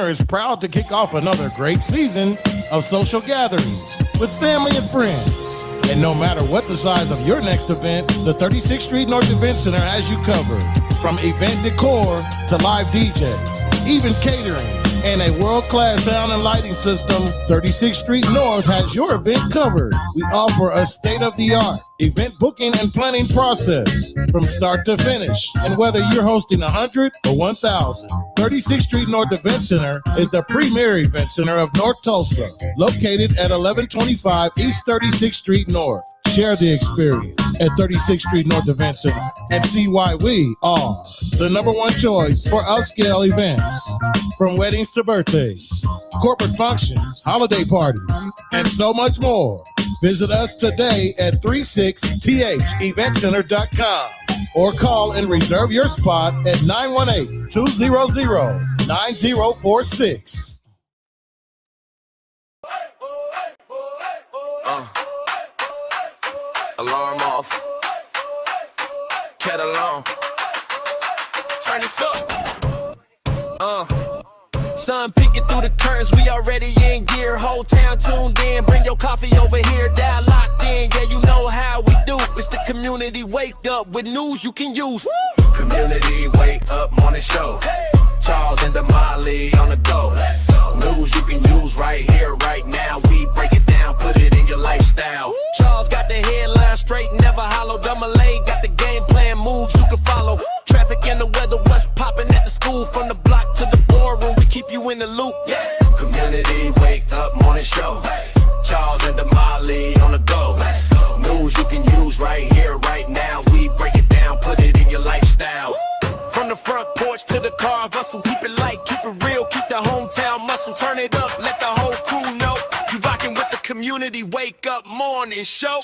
Center is proud to kick off another great season of social gatherings with family and friends. And no matter what the size of your next event, the 36th Street North Event Center has you covered. From event decor to live DJs, even catering, and a world-class sound and lighting system, 36th Street North has your event covered. We offer a state-of-the-art event booking and planning process from start to finish. And whether you're hosting 100 or 1,000, 36th Street North Event Center is the premier event center of North Tulsa, located at 1125 East 36th Street North. Share the experience at 36th Street North Event Center and see why we are the number one choice for upscale events. From weddings to birthdays, corporate functions, holiday parties, and so much more. Visit us today at 36theventcenter.com or call and reserve your spot at 918-200-9046. Alarm off. Kettle on. Turn this up. Sun peeking through the curtains, we already in gear. Whole town tuned in, bring your coffee over here. Dial locked in, yeah, you know how we do. It's the community wake up with news you can use. Community wake up morning show. Charles and Damali on the go. News you can use right here, right now. We break it down, put it in your lifestyle. Charles got the headline straight, never hollow. Damali got the game plan, moves you can follow. Traffic and the weather, what's popping at the school. From the block to the boardroom, we keep you in the loop. Yeah. Community wake up morning show. Charles and Damali on the go. News you can use right here, right now. We break it down, put it in your lifestyle. From the front porch to the car bustle, keep it light, keep it real, keep the hometown muscle. Turn it up, let the whole crew know you rockin' with the community wake up morning show.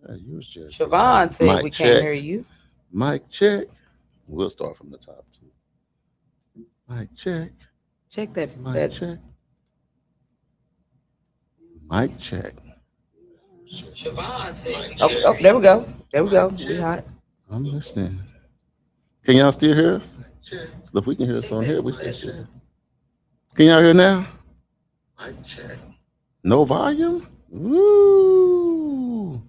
Yeah, you was just Siobhan said mic we check. can't hear you. Mic check. We'll start from the top too. Mic check. Check that. Mic check. Mic check. Siobhan said. Oh, there we go. There we go. We hot. I'm listening. Can y'all still hear us? If we can hear us on here, we can share. Can y'all hear now? Mic check. No volume? Woo!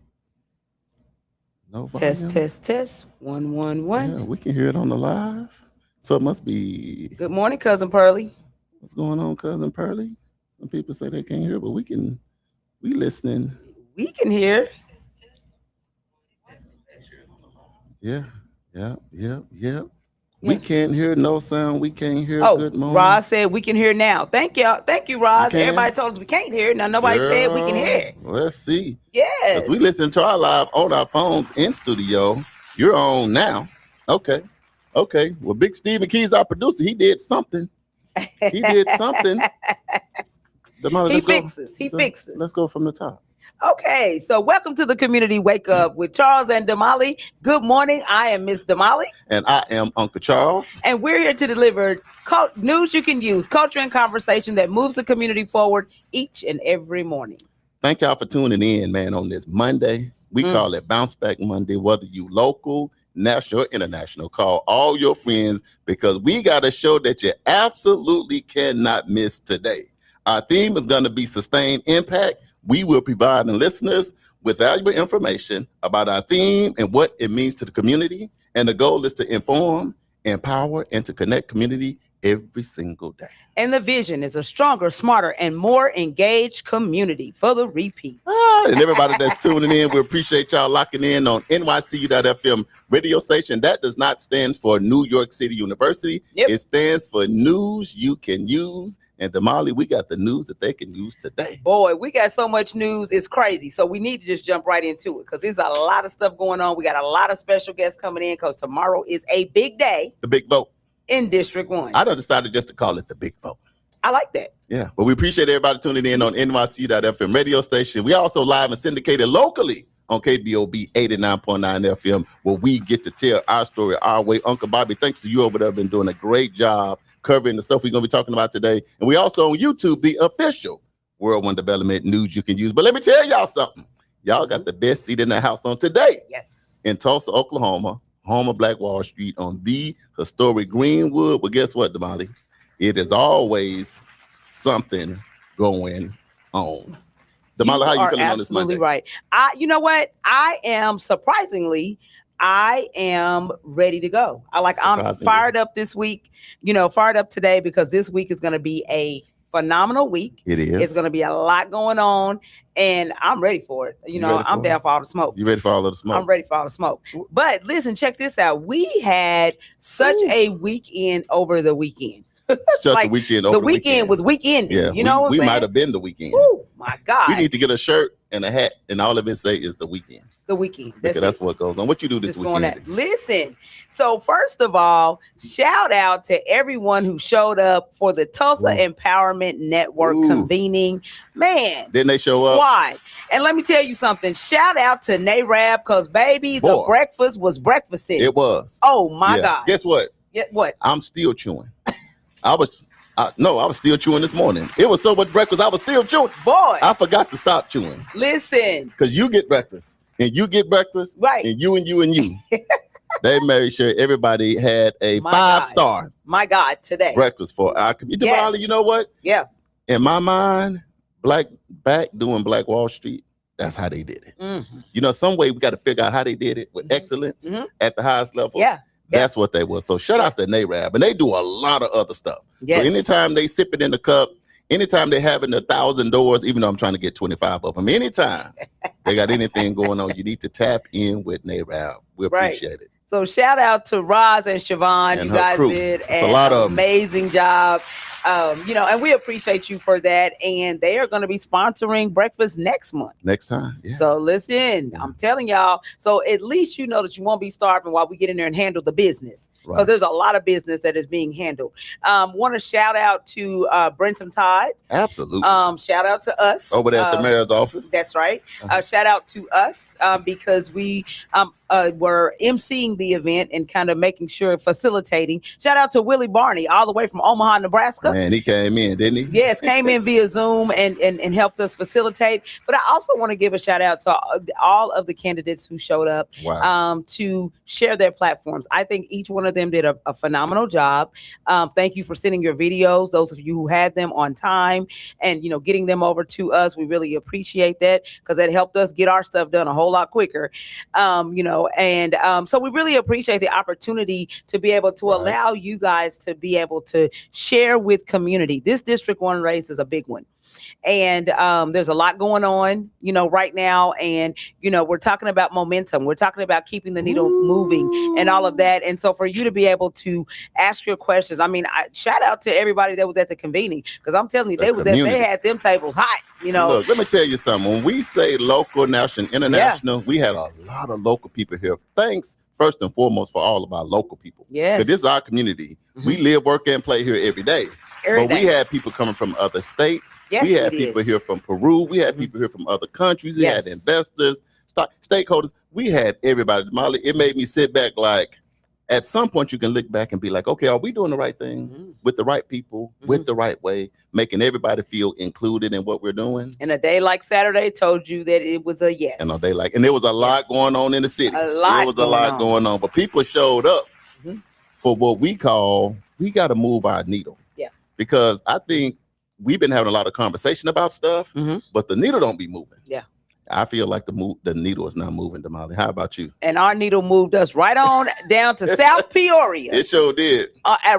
No volume. Test. 1 1 1. Yeah, we can hear it on the live. So it must be. Good morning, cousin Pearly. What's going on, cousin Pearly? Some people say they can't hear, but we listening. We can hear. Yeah. Yeah. We can't hear no sound. We can't hear good morning. Roz said we can hear now. Thank you. Thank you, Roz. can? Everybody told us we can't hear. Now nobody said we can hear. Let's see. Yes. Because we listen to our live on our phones in studio. You're on now. Okay. Well, Big Steve McKee's our producer. He did something. He fixes. Let's go from the top. Okay, so welcome to the Community Wake Up with Charles and Damali. Good morning. I am Miss Damali. And I am Uncle Charles. And we're here to deliver news you can use, culture and conversation that moves the community forward each and every morning. Thank y'all for tuning in, man, on this Monday. We call it Bounce Back Monday, whether you local, national, or international. Call all your friends because we got a show that you absolutely cannot miss today. Our theme is going to be Sustained Impact. We will provide the listeners with valuable information about our theme and what it means to the community. And the goal is to inform, empower, and to connect community every single day. And the vision is a stronger, smarter, and more engaged community for the repeat. And everybody that's tuning in, we appreciate y'all locking in on NYCU.FM radio station. That does not stand for New York City University. Yep. It stands for News You Can Use. And Damali, we got the news that they can use today. Boy, we got so much news. It's crazy. So we need to just jump right into it because there's a lot of stuff going on. We got a lot of special guests coming in because tomorrow is a big day. The big vote. In District 1. I done decided just to call it the big vote. I like that. Yeah, but we appreciate everybody tuning in on NYC.FM radio station. We also live and syndicated locally on KBOB 89.9 FM, where we get to tell our story our way. Uncle Bobby, thanks to you over there, been doing a great job covering the stuff we're going to be talking about today. And we also on YouTube, the official World One Development News You Can Use. But let me tell y'all something. Y'all got the best seat in the house on today. Yes. In Tulsa, Oklahoma, home of Black Wall Street on the historic Greenwood. But guess what, Damali? It is always something going on. Damali, how you feeling on this Monday? Absolutely right. You know what? I am ready to go. I'm fired up this week, fired up today because this week is going to be a phenomenal week. It is. It's going to be a lot going on and I'm ready for it. I'm down for all the smoke. You ready for all of the smoke? I'm ready for all the smoke. But listen, check this out. We had such a weekend over the weekend. Just a weekend over the weekend was weekending. Yeah, you know what I'm saying? We might have been the weekend. Oh my God. We need to get a shirt and a hat and all of it say is the weekend. The weekend. That's what goes on. What you do this weekend? Listen. So first of all, shout out to everyone who showed up for the Tulsa Empowerment Network Convening. Man. Didn't they show up? Why? And let me tell you something. Shout out to NARAB because baby, the breakfast was breakfasting. It was. Oh my God. Guess what? Yeah, what? I'm still chewing. I was still chewing this morning. It was so much breakfast, I was still chewing. Boy. I forgot to stop chewing. Listen. Because you get breakfast. And you get breakfast. Right. And you. They made sure everybody had a 5-star. My God, today. Breakfast for our community. Yes. You know what? Yeah. In my mind, doing Black Wall Street, that's how they did it. Mm-hmm. Some way we got to figure out how they did it with excellence at the highest level. Yeah. That's what they was. So shout out to NARAB. And they do a lot of other stuff. Yes. So anytime they sip it in the cup, anytime they having 1,000 doors, even though I'm trying to get 25 of them, anytime they got anything going on, you need to tap in with NARAB. We appreciate it. So shout out to Roz and Siobhan. And you guys crew. did a lot of amazing job. And we appreciate you for that. And they are going to be sponsoring breakfast next month. Next time. Yeah. So listen, I'm telling y'all. So at least you know that you won't be starving while we get in there and handle the business. Because there's a lot of business that is being handled. Want to shout out to Brenton Todd. Absolutely. Shout out to us. Over there at the mayor's office. That's right. Shout out to us because we were emceeing the event and kind of making sure, facilitating. Shout out to Willie Barney all the way from Omaha, Nebraska. Man, he came in, didn't he? Yes, came in via Zoom and helped us facilitate. But I also want to give a shout out to all of the candidates who showed up to share their platforms. I think each one of them did a phenomenal job. Thank you for sending your videos, those of you who had them on time and, getting them over to us. We really appreciate that because that helped us get our stuff done a whole lot quicker. know, and so we really appreciate the opportunity to be able to allow you guys to be able to share with community. This District 1 race is a big one. And there's a lot going on, you know, right now. And, you know, we're talking about momentum. We're talking about keeping the needle moving and all of that. And so for you to be able to ask your questions, I mean, shout out to everybody that was at the convening, because I'm telling you, they had them tables hot, you know. Look, let me tell you something. When we say local, national, international, we had a lot of local people here. Thanks, first and foremost, for all of our local people. Yeah. Because this is our community. We live, work, and play here every day. But we had people coming from other states. Yes, we had people here from Peru. We had people here from other countries. We had investors, stakeholders. We had everybody. Molly, it made me sit back like, at some point you can look back and be like, okay, are we doing the right thing with the right people, with the right way, making everybody feel included in what we're doing? And a day like Saturday told you that it was a yes. And a day like, and there was a lot going on in the city. There was a lot going on, but people showed up for what we call, we got to move our needle. Because I think we've been having a lot of conversation about stuff, but the needle don't be moving. Yeah. I feel like the needle is not moving, Damali. How about you? And our needle moved us right on down to South Peoria. It sure did.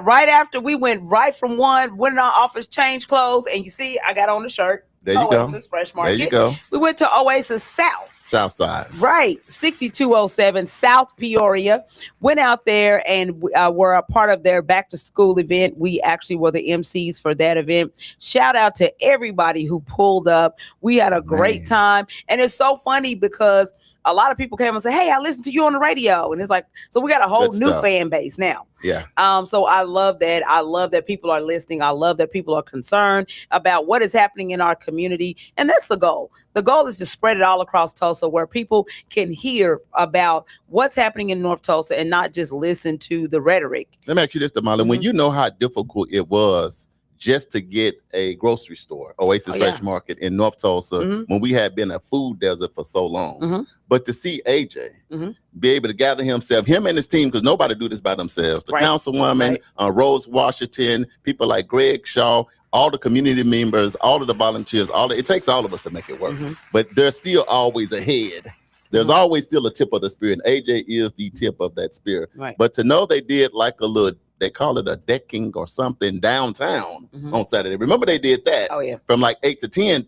Right after we went right from went in our office, changed clothes, and you see, I got on the shirt. There you Oasis go. Fresh Market. There you go. We went to Oasis South. South side. Right. 6207 South Peoria. Went out there and were a part of their back to school event. We actually were the MCs for that event. Shout out to everybody who pulled up. We had a great time. And it's so funny because a lot of people came and said, hey, I listened to you on the radio. And it's like, so we got a whole new fan base now. Yeah. So I love that. I love that people are listening. I love that people are concerned about what is happening in our community. And that's the goal. The goal is to spread it all across Tulsa where people can hear about what's happening in North Tulsa and not just listen to the rhetoric. Let me ask you this, Damali. When you know how difficult it was just to get a grocery store, Oasis Fresh Market in North Tulsa, when we had been a food desert for so long. But to see AJ be able to gather him and his team, because nobody do this by themselves. The councilwoman, Rose Washington, people like Greg Shaw, all the community members, all of the volunteers, it takes all of us to make it work. But there's still always a head. There's always still a tip of the spear, and AJ is the tip of that spear. But to know they did like a little, they call it a decking or something downtown on Saturday. Remember they did that from like 8 to 10,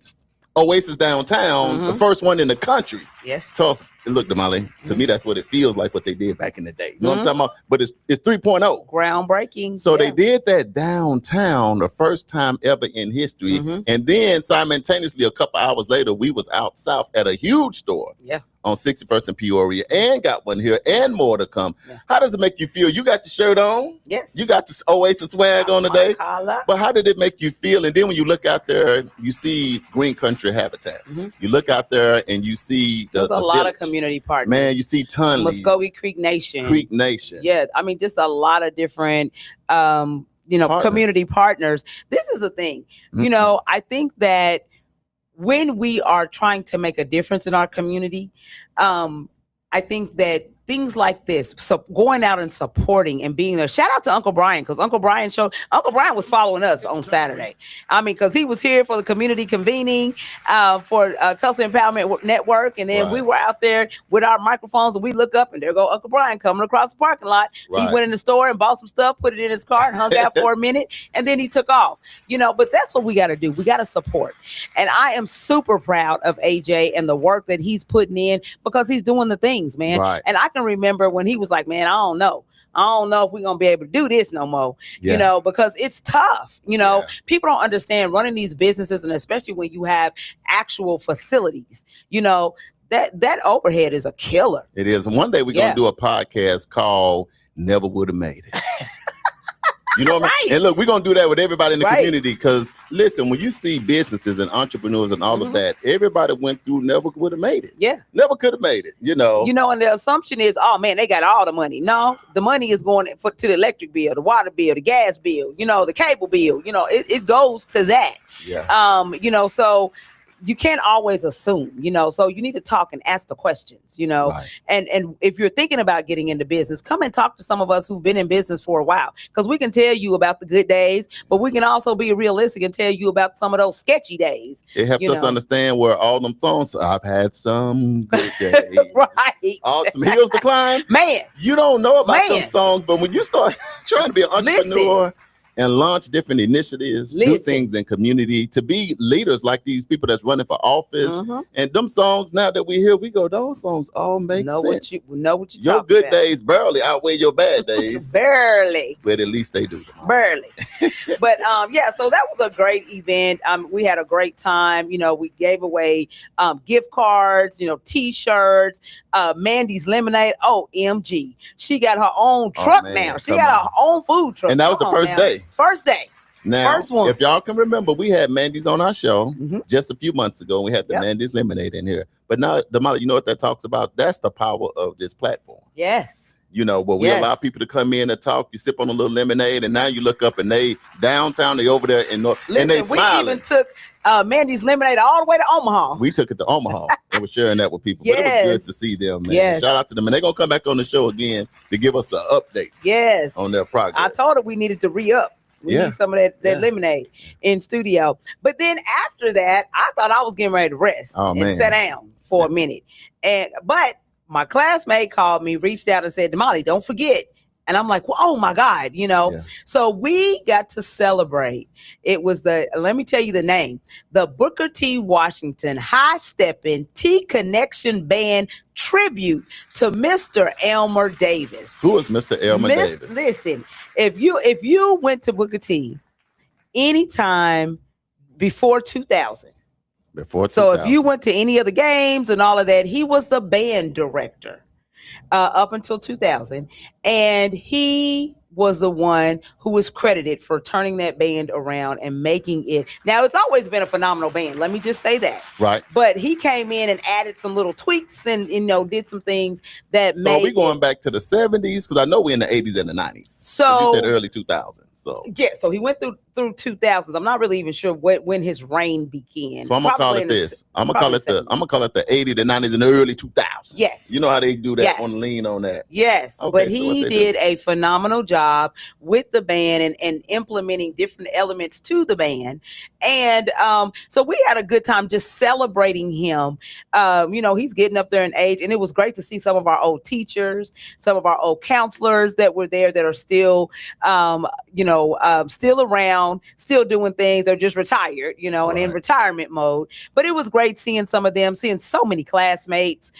Oasis downtown, the first one in the country. Yes. Tulsa. Look, Damali, to me, that's what it feels like, what they did back in the day. You know what I'm talking about? But it's 3.0. Groundbreaking. So they did that downtown the first time ever in history. And then simultaneously, a couple hours later, we was out south at a huge store. On 61st and Peoria, and got one here, and more to come. How does it make you feel? You got the shirt on. Yes. You got the Oasis swag on today. But how did it make you feel? And then when you look out there, you see Green Country Habitat. You look out there and you see there's a lot of community partners. Man, you see Tunley's. Muskogee Creek Nation. Creek Nation. Yeah, I mean, just a lot of different community partners. This is the thing. You know, I think that when we are trying to make a difference in our community, I think that things like this, so going out and supporting and being there. Shout out to Uncle Brian, because Uncle Brian was following us on Saturday. I mean, because he was here for the community convening for Tulsa Empowerment Network, and then we were out there with our microphones, and we look up, and there go Uncle Brian coming across the parking lot. He went in the store and bought some stuff, put it in his car, and hung out for a minute, and then he took off. You know, but that's what we got to do. We got to support. And I am super proud of AJ and the work that he's putting in, because he's doing the things, man. And I can remember when he was like, man, I don't know if we're gonna be able to do this no more, you know, because it's tough. You know, people don't understand running these businesses, and especially when you have actual facilities, you know, that overhead is a killer. It is. And one day we're gonna do a podcast called Never Would Have Made It. You know what I mean? And look, we're going to do that with everybody in the community, because listen, when you see businesses and entrepreneurs and all of that, everybody went through, never would have made it. Never could have made it, you know. You know, and the assumption is, oh man, they got all the money. No, the money is going to the electric bill, the water bill, the gas bill, you know, the cable bill, you know, it goes to that. You know, so you can't always assume, so you need to talk and ask the questions, Right. and if you're thinking about getting into business, come and talk to some of us who've been in business for a while, because we can tell you about the good days, but we can also be realistic and tell you about some of those sketchy days. It helps us understand where all them songs, I've had some good days. Right. Some hills to climb. Man. You don't know about them songs, but when you start trying to be an entrepreneur and launch different initiatives, do things in community, to be leaders like these people that's running for office, and them songs now that we hear, we go, those songs all make sense. What you your good days barely outweigh your bad days. Barely. But at least they do. Barely. But so that was a great event. We had a great time. We gave away gift cards, t-shirts, Mandy's Lemonade. OMG. She got her own truck now. She got her own food truck. And that was the first day. First day. Now, first one. If y'all can remember, we had Mandy's on our show just a few months ago. We had the Mandy's Lemonade in here. But now, Damali, you know what that talks about? That's the power of this platform. Yes. Where we allow people to come in and talk. You sip on a little lemonade, and now you look up and they downtown, they over there and they smiling. We even took Mandy's Lemonade all the way to Omaha. We took it to Omaha and we're sharing that with people. But it was good to see them, man. Yes. Shout out to them. And they're going to come back on the show again to give us an update on their progress. I told her we needed to re-up. We need some of that lemonade in studio. But then after that, I thought I was getting ready to rest and sit down for a minute. But my classmate called me, reached out and said, Damali, don't forget. And I'm like, well, oh my God, So we got to celebrate. It was let me tell you the name, the Booker T. Washington High Steppin' T Connection Band tribute to Mr. Elmer Davis. Who is Mr. Elmer Davis? Listen, if you went to Booker T anytime before 2000, so if you went to any of the games and all of that, he was the band director up until 2000, and he was the one who was credited for turning that band around and making it. Now, it's always been a phenomenal band. Let me just say that. Right. But he came in and added some little tweaks and, did some things that made. So we going back to the 70s? Because I know we're in the 80s and the 90s. So you said early 2000s. So so he went through 2000s. I'm not really even sure when his reign began. So I'm gonna call it this. I'm gonna call it the 80s, the 90s, and the early 2000s. Yes. You know how they do that on lean on that. Yes. Okay, but he did a phenomenal job with the band and implementing different elements to the band. And so we had a good time just celebrating him. He's getting up there in age, and it was great to see some of our old teachers, some of our old counselors that were there that are still still around, still doing things. They're just retired, and in retirement mode. But it was great seeing some of them, seeing so many classmates,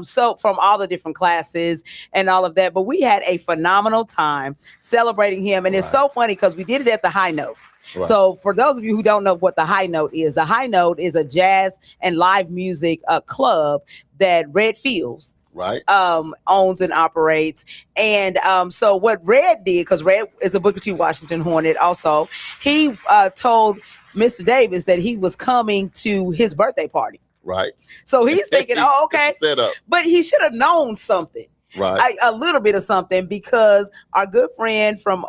so from all the different classes and all of that. But we had a phenomenal time celebrating him. And it's so funny because we did it at the High Note. Right. So for those of you who don't know what the High Note is a jazz and live music club that Red Fields owns and operates. And so what Red did, because Red is a Booker T. Washington Hornet also, he told Mr. Davis that he was coming to his birthday party. Right. So he's thinking, okay. Set up. But he should have known something. Right. A little bit of something, because our good friend from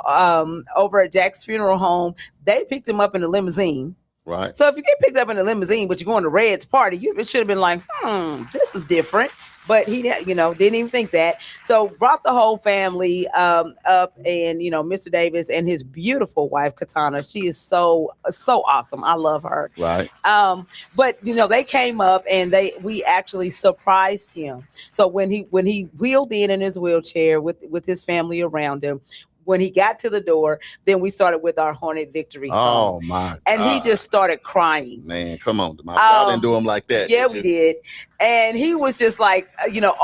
over at Jack's Funeral Home, they picked him up in a limousine. Right. So if you get picked up in a limousine, but you're going to Red's party, it should have been like, this is different. But he, didn't even think that. So brought the whole family up, and Mr. Davis and his beautiful wife Katana. She is so awesome. I love her. Right. But they came up and we actually surprised him. So when he wheeled in his wheelchair with his family around him, when he got to the door, then we started with our Hornet Victory song. Oh my God. And he just started crying. Man, come on. Y'all didn't do him like that. Yeah, we did. And he was just like,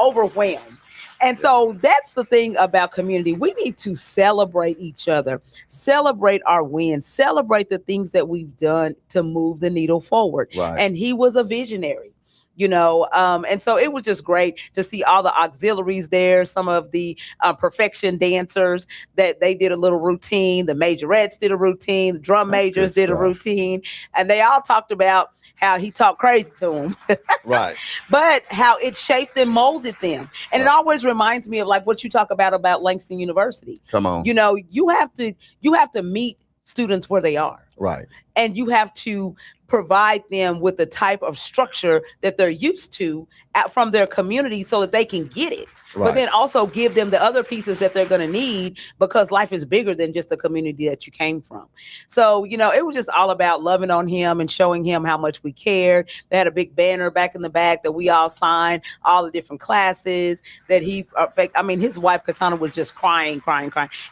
overwhelmed. And so that's the thing about community. We need to celebrate each other, celebrate our wins, celebrate the things that we've done to move the needle forward. Right. And he was a visionary. And so it was just great to see all the auxiliaries there, some of the perfection dancers that they did a little routine. The majorettes did a routine. The drum majors did a routine. And they all talked about how he talked crazy to them. Right. But how it shaped and molded them. And it always reminds me of like what you talk about Langston University. Come on. You have to meet students where they are. Right. And you have to provide them with the type of structure that they're used to from their community so that they can get it. Right. But then also give them the other pieces that they're going to need, because life is bigger than just the community that you came from. So, you know, it was just all about loving on him and showing him how much we cared. They had a big banner back in the back that we all signed, all the different classes that he, I mean, his wife Katana was just crying.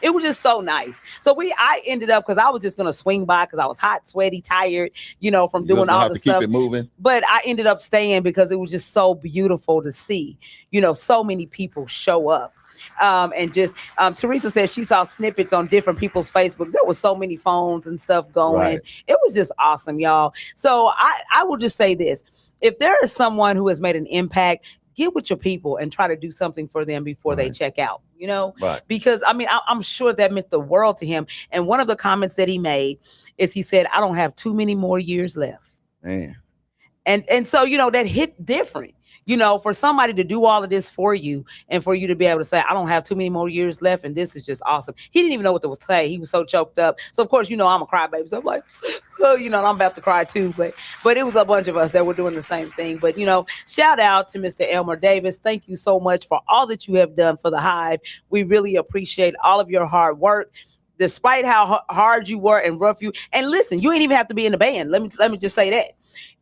It was just so nice. So I ended up, because I was just going to swing by because I was hot, sweaty, tired, you know, from doing all the stuff. Keep it moving. But I ended up staying because it was just so beautiful to see, you know, so many people show up. And just Teresa said she saw snippets on different people's Facebook. There was so many phones and stuff going. Right. It was just awesome, y'all. So I will just say this. If there is someone who has made an impact, get with your people and try to do something for them before they check out, you know, because I mean, I'm sure that meant the world to him. And one of the comments that he made is he said, I don't have too many more years left. Man. And so, you know, that hit different. You know, for somebody to do all of this for you and for you to be able to say, I don't have too many more years left, and this is just awesome. He didn't even know what to say. He was so choked up. So, of course, you know, I'm a crybaby. So I'm like, oh, you know, I'm about to cry too. But it was a bunch of us that were doing the same thing. But, you know, shout out to Mr. Elmer Davis. Thank you so much for all that you have done for the Hive. We really appreciate all of your hard work. Despite how hard you were and rough you, and listen, you ain't even have to be in the band. Let me just say that.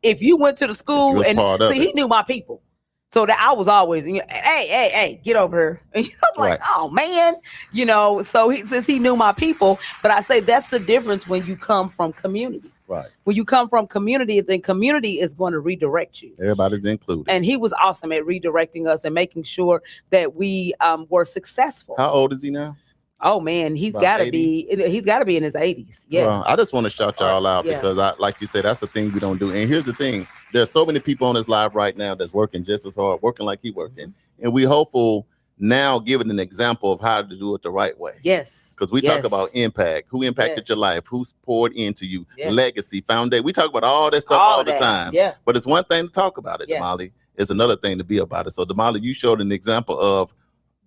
If you went to the school and see, he knew my people. So that I was always, you know, hey, get over here. And I'm like, oh man, you know. So since he knew my people, but I say that's the difference when you come from community. Right. When you come from community, then community is going to redirect you. Everybody's included. And he was awesome at redirecting us and making sure that we were successful. How old is he now? Oh man, he's got to be in his 80s. Yeah. Well, I just want to shout y'all out because like you said, that's the thing we don't do. And here's the thing. There's so many people on this live right now that's working just as hard, working like he working. And we hopeful now giving an example of how to do it the right way. Yes. Because we talk about impact, who impacted your life, who's poured into you, legacy, foundation. We talk about all that stuff all the time. Yeah. But it's one thing to talk about it, Damali. It's another thing to be about it. So Damali, you showed an example of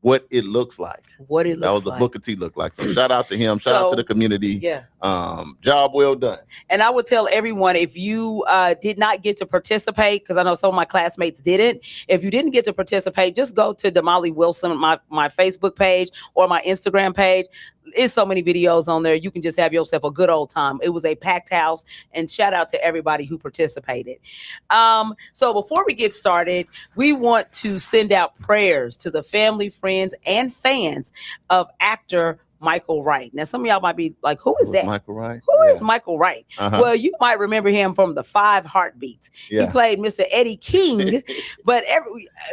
what it looks like. That was a Booker T look like. So shout out to him. Shout out to the community. Yeah. Job well done. And I would tell everyone, if you did not get to participate, because I know some of my classmates didn't, if you didn't get to participate, just go to Damali Wilson, my Facebook page or my Instagram page. There's so many videos on there. You can just have yourself a good old time. It was a packed house, and shout out to everybody who participated. So before we get started, we want to send out prayers to the family, friends, and fans of actor Michael Wright. Now, some of y'all might be like, who is that? Michael Wright? Who is Michael Wright? Well, you might remember him from the 5 Heartbeats. He played Mr. Eddie King, but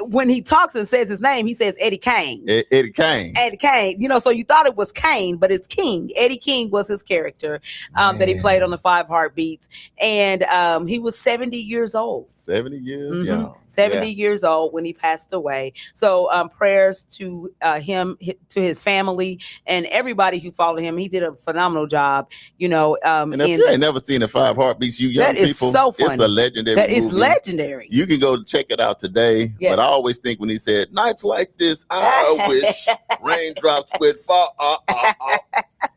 when he talks and says his name, he says Eddie Kane. Eddie Kane. Eddie Kane. You know, so you thought it was Kane, but it's King. Eddie King was his character that he played on the 5 Heartbeats. And he was 70 years old. 70 years? Yeah. 70 years old when he passed away. So prayers to him, to his family, and everybody who followed him. He did a phenomenal job, you know. And if you ain't never seen the 5 Heartbeats, you young people, so funny. It's a legendary movie. It's legendary. You can go check it out today. But I always think when he said, nights like this, I wish raindrops would fall.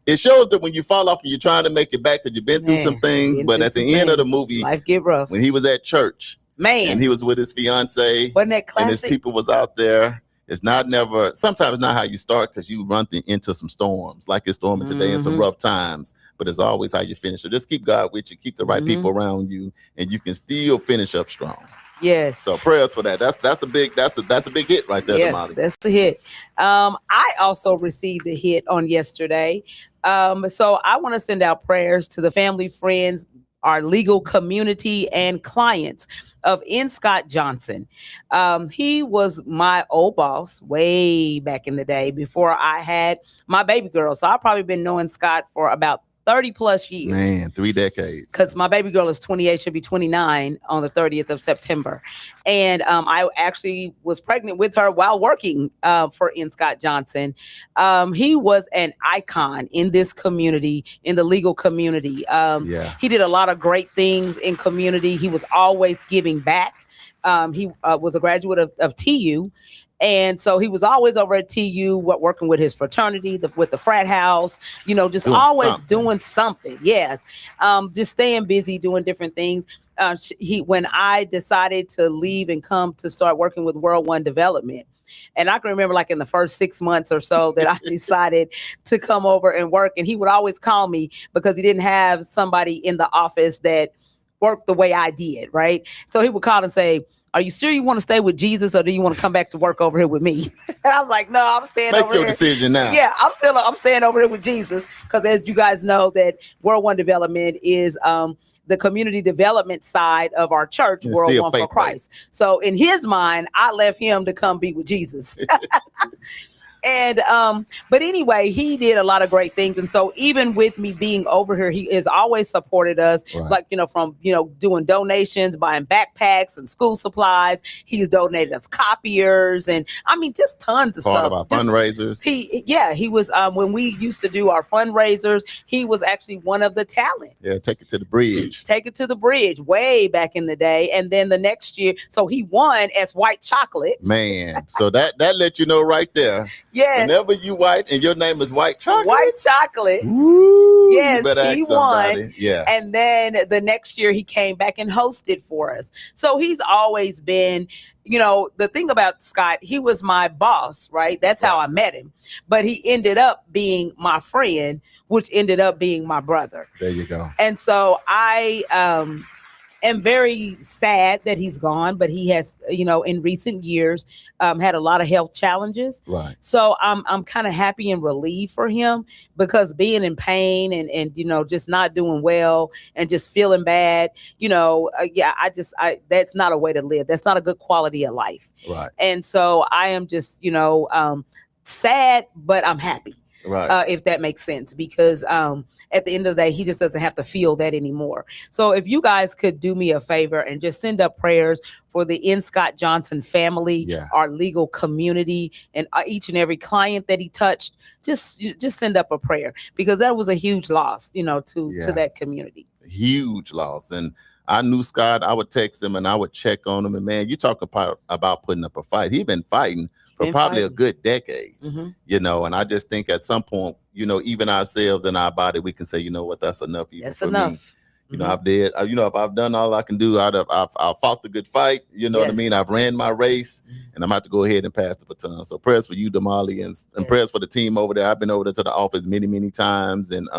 It shows that when you fall off and you're trying to make it back because you've been through some things, but at the end of the movie, life get rough. When he was at church, and he was with his fiance, wasn't that classic? And his people was out there. It's sometimes not how you start, because you run into some storms, like it's storming today and some rough times, but it's always how you finish. So just keep God with you, keep the right people around you, and you can still finish up strong. Yes. So prayers for that. That's a big hit right there, Damali. That's a hit. I also received a hit on yesterday. So I want to send out prayers to the family, friends, our legal community, and clients of N. Scott Johnson. He was my old boss way back in the day before I had my baby girl. So I've probably been knowing Scott for about 30 plus years. Man, 3 decades. Because my baby girl is 28, she'll be 29 on the 30th of September. And I actually was pregnant with her while working for N. Scott Johnson. He was an icon in this community, in the legal community. He did a lot of great things in community. He was always giving back. He was a graduate of TU. And so he was always over at TU, working with his fraternity, with the frat house, just doing always doing something. Yes. Just staying busy, doing different things. When I decided to leave and come to start working with World One Development, and I can remember like in the first 6 months or so that I decided to come over and work, and he would always call me because he didn't have somebody in the office that worked the way I did, right? So he would call and say, "Are you sure you want to stay with Jesus, or do you want to come back to work over here with me?" And I'm like, "No, I'm staying over here." Make your decision now. Yeah, I'm staying over here with Jesus, because as you guys know, that World One Development is the community development side of our church, World One for Christ. So in his mind, I left him to come be with Jesus. And but anyway, he did a lot of great things. And so even with me being over here, he has always supported us, like, from, doing donations, buying backpacks and school supplies. He's donated us copiers, and just tons of stuff. Part of our fundraisers. He was, when we used to do our fundraisers, he was actually one of the talent. Yeah, Take It to the Bridge. Take It to the Bridge, way back in the day. And then the next year, so he won as White Chocolate. Man, so that let you know right there. Yes. Whenever you white and your name is White Chocolate. White Chocolate. Woo, yes, he won. Yeah. And then the next year he came back and hosted for us. So he's always been, the thing about Scott, he was my boss, right? That's how I met him. But he ended up being my friend, which ended up being my brother. There you go. And so I am very sad that he's gone, but he has, in recent years, had a lot of health challenges. Right. So I'm kind of happy and relieved for him, because being in pain and just not doing well and just feeling bad, that's not a way to live. That's not a good quality of life. Right. And so I am just, sad, but I'm happy. Right. If that makes sense, because at the end of the day, he just doesn't have to feel that anymore. So if you guys could do me a favor and just send up prayers for the N. Scott Johnson family, our legal community, and each and every client that he touched, just send up a prayer, because that was a huge loss, to that community. Huge loss. And I knew Scott. I would text him and I would check on him. And man, you talk about putting up a fight. He's been fighting for probably a good decade, and I just think at some point, even ourselves and our body, we can say, you know what, that's enough. That's enough. Me. I've did, if I've done all I can do, I've fought the good fight, what I mean? I've ran my race, and I'm about to go ahead and pass the baton. So prayers for you, Damali, and prayers for the team over there. I've been over there to the office many, many times, and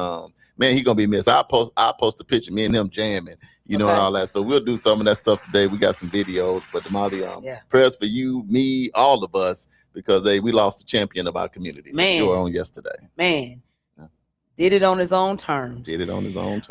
man, he's gonna be missed. I post a picture, me and him jamming, and all that. So we'll do some of that stuff today. We got some videos, but Damali, prayers for you, me, all of us, because we lost the champion of our community. Man, sure, on yesterday. Man, did it on his own terms.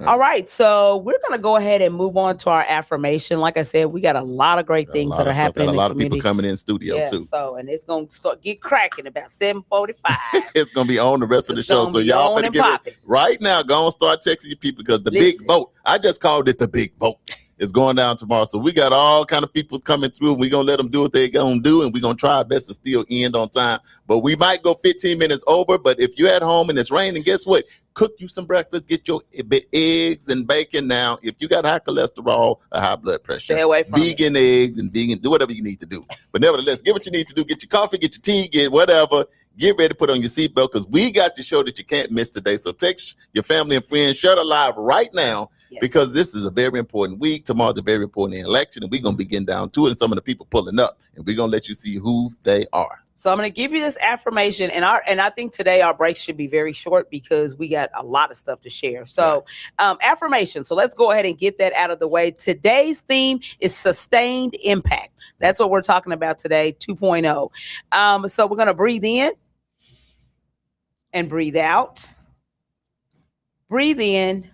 All right, so we're gonna go ahead and move on to our affirmation. Like I said, we got a lot of great things that are happening. A lot of people coming in studio too. So, and it's gonna get cracking about 7:45. It's gonna be on the rest of the show. So y'all better get it right now. Go and start texting your people, because the big vote. I just called it the big vote. It's going down tomorrow. So we got all kind of people coming through. We're going to let them do what they're going to do, and we're going to try our best to still end on time. But we might go 15 minutes over. But if you're at home and it's raining, guess what? Cook you some breakfast. Get your eggs and bacon. Now, if you got high cholesterol or high blood pressure, stay away from vegan eggs and vegan, do whatever you need to do. But nevertheless, get what you need to do. Get your coffee, get your tea, get whatever. Get ready to put on your seatbelt, because we got the show that you can't miss today. So text your family and friends, share the live right now, because this is a very important week. Tomorrow's a very important election, and we're going to be getting down to it, and some of the people pulling up, and we're going to let you see who they are. So I'm going to give you this affirmation, and I think today our breaks should be very short, because we got a lot of stuff to share. So affirmation. So let's go ahead and get that out of the way. Today's theme is sustained impact. That's what we're talking about today, 2.0. So we're going to breathe in and breathe out. Breathe in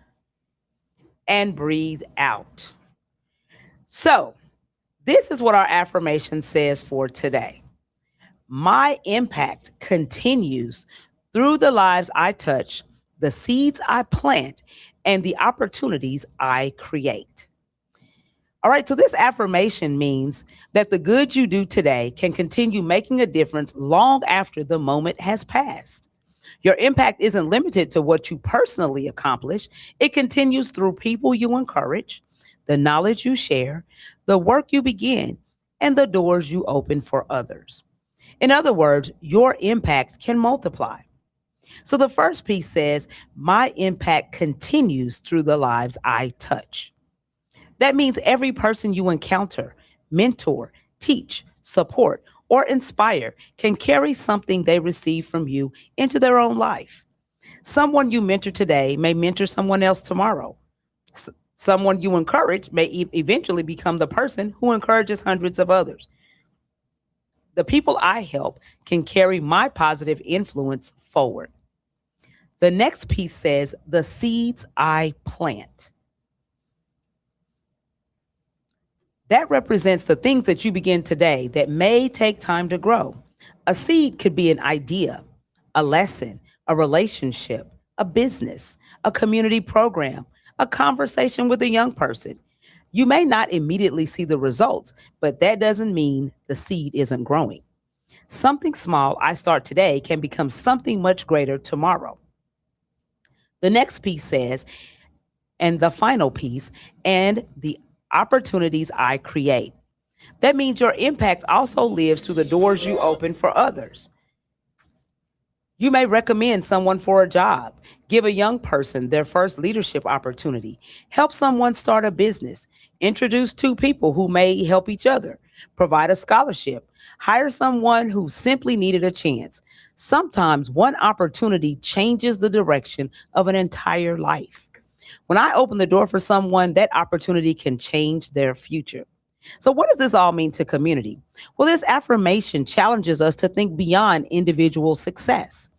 and breathe out. So this is what our affirmation says for today. My impact continues through the lives I touch, the seeds I plant, and the opportunities I create. All right, so this affirmation means that the good you do today can continue making a difference long after the moment has passed. Your impact isn't limited to what you personally accomplish. It continues through people you encourage, the knowledge you share, the work you begin, and the doors you open for others. In other words, your impact can multiply. So the first piece says, my impact continues through the lives I touch. That means every person you encounter, mentor, teach, support, or inspire can carry something they receive from you into their own life. Someone you mentor today may mentor someone else tomorrow. Someone you encourage may eventually become the person who encourages hundreds of others. The people I help can carry my positive influence forward. The next piece says, the seeds I plant. That represents the things that you begin today that may take time to grow. A seed could be an idea, a lesson, a relationship, a business, a community program, a conversation with a young person. You may not immediately see the results, but that doesn't mean the seed isn't growing. Something small I start today can become something much greater tomorrow. The next piece says, and the final piece, and the opportunities I create. That means your impact also lives through the doors you open for others. You may recommend someone for a job, give a young person their first leadership opportunity, help someone start a business, introduce two people who may help each other, provide a scholarship, hire someone who simply needed a chance. Sometimes one opportunity changes the direction of an entire life. When I open the door for someone, that opportunity can change their future. So what does this all mean to community? Well, this affirmation challenges us to think beyond individual success.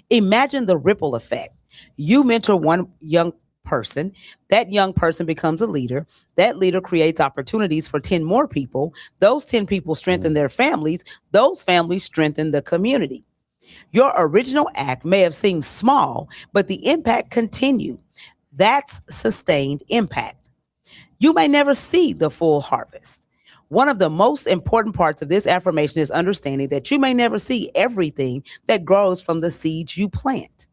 Imagine the ripple effect. You mentor one young person, that young person becomes a leader, that leader creates opportunities for 10 more people, those 10 people strengthen their families, those families strengthen the community. Your original act may have seemed small, but the impact continued. That's sustained impact. You may never see the full harvest. One of the most important parts of this affirmation is understanding that you may never see everything that grows from the seeds you plant.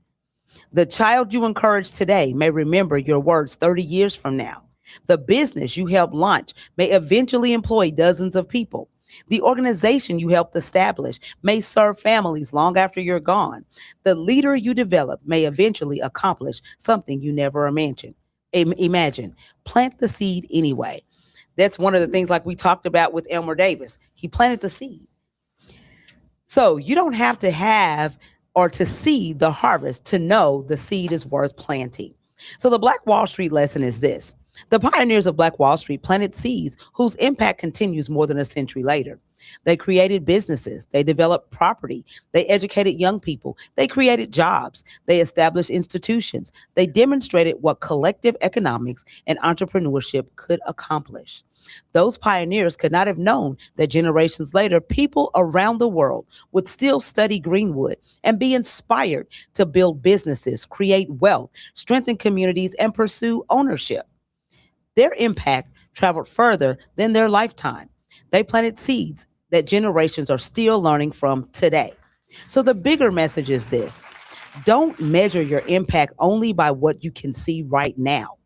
The child you encourage today may remember your words 30 years from now. The business you help launch may eventually employ dozens of people. The organization you helped establish may serve families long after you're gone. The leader you develop may eventually accomplish something you never imagined. Imagine. Plant the seed anyway. That's one of the things like we talked about with Elmer Davis. He planted the seed. So you don't have to have or to see the harvest to know the seed is worth planting. So the Black Wall Street lesson is this. The pioneers of Black Wall Street planted seeds whose impact continues more than a century later. They created businesses, they developed property, they educated young people, they created jobs, they established institutions, they demonstrated what collective economics and entrepreneurship could accomplish. Those pioneers could not have known that generations later, people around the world would still study Greenwood and be inspired to build businesses, create wealth, strengthen communities, and pursue ownership. Their impact traveled further than their lifetime. They planted seeds that generations are still learning from today. So the bigger message is this. Don't measure your impact only by what you can see right now.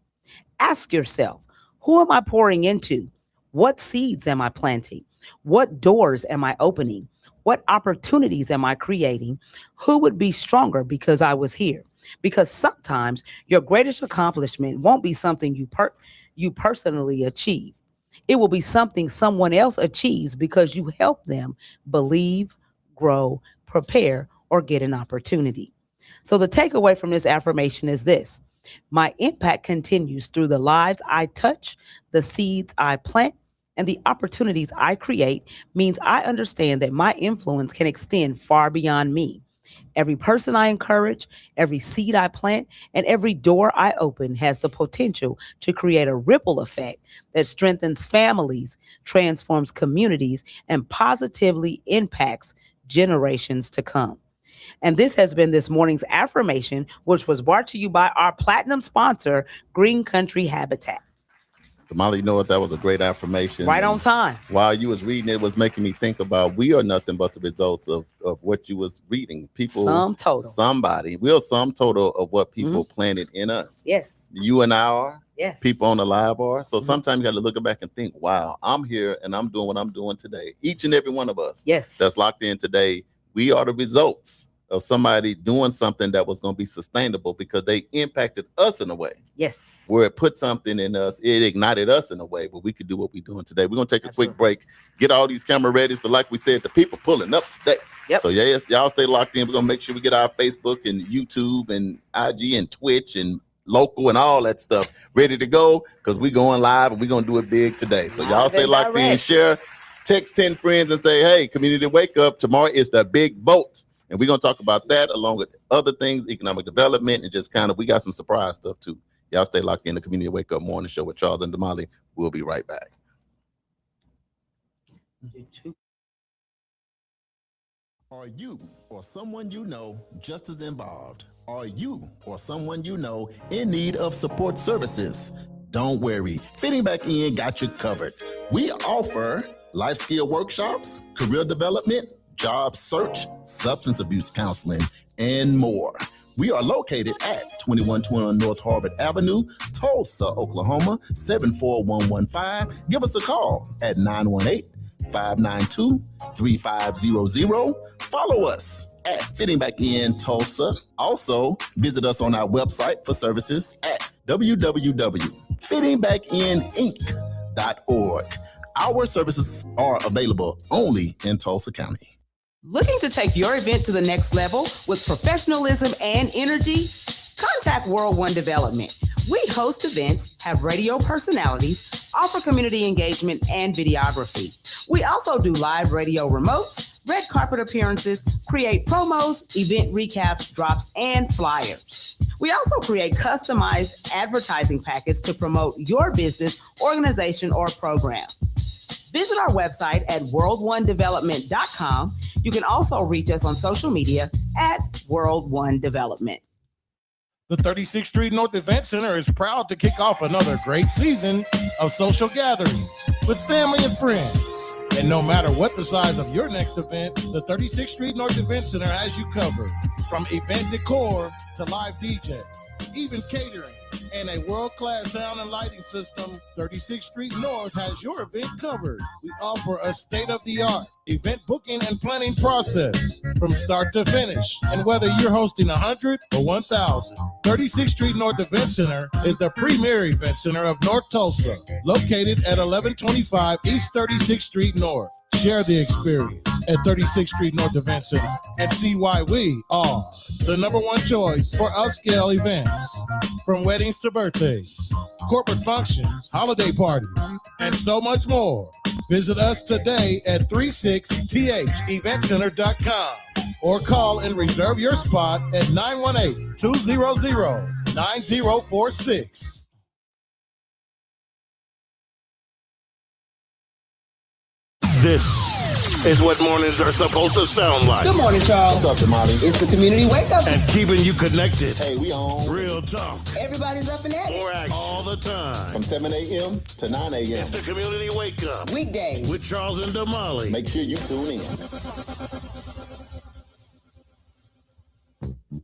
Ask yourself, who am I pouring into? What seeds am I planting? What doors am I opening? What opportunities am I creating? Who would be stronger because I was here? Because sometimes your greatest accomplishment won't be something you personally achieve. It will be something someone else achieves because you help them believe, grow, prepare, or get an opportunity. So the takeaway from this affirmation is this. My impact continues through the lives I touch, the seeds I plant, and the opportunities I create means I understand that my influence can extend far beyond me. Every person I encourage, every seed I plant, and every door I open has the potential to create a ripple effect that strengthens families, transforms communities, and positively impacts generations to come. And this has been this morning's affirmation, which was brought to you by our platinum sponsor, Green Country Habitat. Damali, you know what? That was a great affirmation. Right on time. While you was reading, it was making me think about we are nothing but the results of what you was reading. People, somebody, we are sum total of what people planted in us. Yes. You and I are. Yes. People on the live are. So sometimes you got to look back and think, wow, I'm here and I'm doing what I'm doing today. Each and every one of us. Yes. That's locked in today. We are the results of somebody doing something that was going to be sustainable because they impacted us in a way. Yes. Where it put something in us, it ignited us in a way, but we could do what we're doing today. We're going to take a quick break, get all these camera ready. But like we said, the people pulling up today. Yep. So yes, y'all stay locked in. We're going to make sure we get our Facebook and YouTube and IG and Twitch and local and all that stuff ready to go because we're going live and we're going to do it big today. So y'all stay locked in, share, text 10 friends and say, hey, community wake up. Tomorrow is the big vote. And we're going to talk about that along with other things, economic development, and just kind of, we got some surprise stuff too. Y'all stay locked in the Community Wake Up Morning Show with Charles and Damali. We'll be right back. Are you or someone you know just as involved? Are you or someone you know in need of support services? Don't worry, Fitting Back In got you covered. We offer life skill workshops, career development, job search, substance abuse counseling, and more. We are located at 2121 North Harvard Avenue, Tulsa, Oklahoma, 74115. Give us a call at 918-592-3500. Follow us at Fitting Back In Tulsa. Also, visit us on our website for services at www.fittingbackininc.org. Our services are available only in Tulsa County. Looking to take your event to the next level with professionalism and energy? Contact World One Development. We host events, have radio personalities, offer community engagement and videography. We also do live radio remotes, red carpet appearances, create promos, event recaps, drops, and flyers. We also create customized advertising packages to promote your business, organization, or program. Visit our website at world1development.com. You can also reach us on social media at World One Development. The 36th Street North Event Center is proud to kick off another great season of social gatherings with family and friends. And no matter what the size of your next event, the 36th Street North Event Center has you covered. From event decor to live DJs, even catering, and a world-class sound and lighting system, 36th Street North has your event covered. We offer a state-of-the-art event booking and planning process from start to finish. And whether you're hosting 100 or 1,000, 36th Street North Event Center is the premier event center of North Tulsa, located at 1125 East 36th Street North. Share the experience at 36th Street North Event Center and see why we are the number one choice for upscale events. From weddings to birthdays, corporate functions, holiday parties, and so much more. Visit us today at 36theventcenter.com or call and reserve your spot at 918-200-9046. This is what mornings are supposed to sound like. Good morning, Charles. What's up, Damali? It's the Community Wake Up. And keeping you connected. Hey, we on. Real talk. Everybody's up and at it. More action. All the time. From 7 a.m. to 9 a.m. It's the Community Wake Up. Weekdays. With Charles and Damali. Make sure you tune in.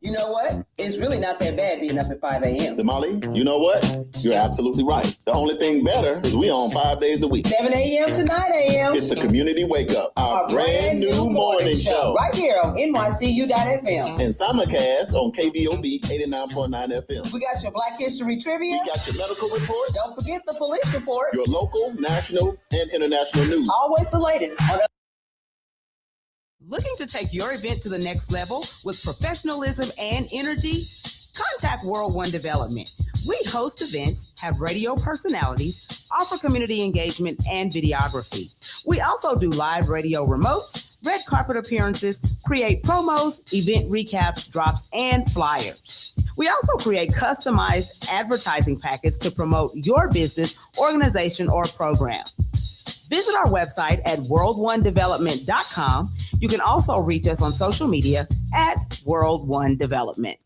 You know what? It's really not that bad being up at 5 a.m. Damali, you know what? You're absolutely right. The only thing better is we on 5 days a week. 7 a.m. to 9 a.m. It's the Community Wake Up, our brand new morning show. Right here on NYCU.FM. And simulcast on KBOB 89.9 FM. We got your Black History Trivia. We got your medical report. Don't forget the police report. Your local, national, and international news. Always the latest. Looking to take your event to the next level with professionalism and energy? Contact World One Development. We host events, have radio personalities, offer community engagement and videography. We also do live radio remotes, red carpet appearances, create promos, event recaps, drops, and flyers. We also create customized advertising packages to promote your business, organization, or program. Visit our website at world1development.com. You can also reach us on social media at World One Development.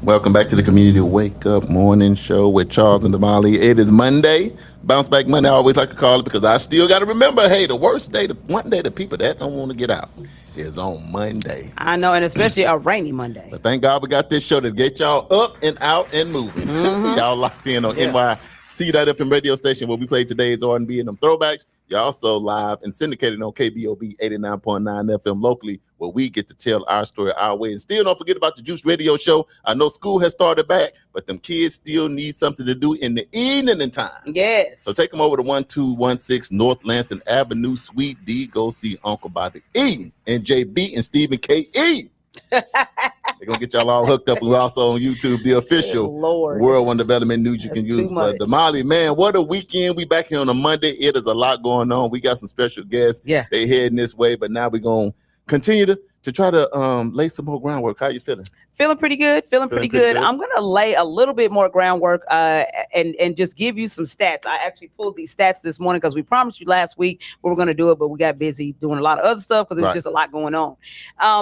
Welcome back to the Community Wake Up Morning Show with Charles and Damali. It is Monday, Bounce Back Monday. I always like to call it because I still got to remember, hey, the worst day, one day the people that don't want to get out is on Monday. I know, and especially a rainy Monday. But thank God we got this show to get y'all up and out and moving. Y'all locked in on NYC.FM radio station where we play today's R&B and them throwbacks. You're also live and syndicated on KBOB 89.9 FM locally, where we get to tell our story our way. And still don't forget about the Juice Radio Show. I know school has started back, but them kids still need something to do in the evening time. Yes. So take them over to 1216 North Lansing Avenue, Suite D. Go see Uncle Bobby E and JB and Stephen K.E. They're going to get y'all all hooked up. We're also on YouTube, the official World One Development News you can use. But Damali, man, what a weekend. We back here on a Monday. It is a lot going on. We got some special guests. Yeah. They heading this way, but now we're going to continue to try to lay some more groundwork. How you feeling? Feeling pretty good. Feeling pretty good. I'm going to lay a little bit more groundwork and just give you some stats. I actually pulled these stats this morning because we promised you last week we were going to do it, but we got busy doing a lot of other stuff because there was just a lot going on.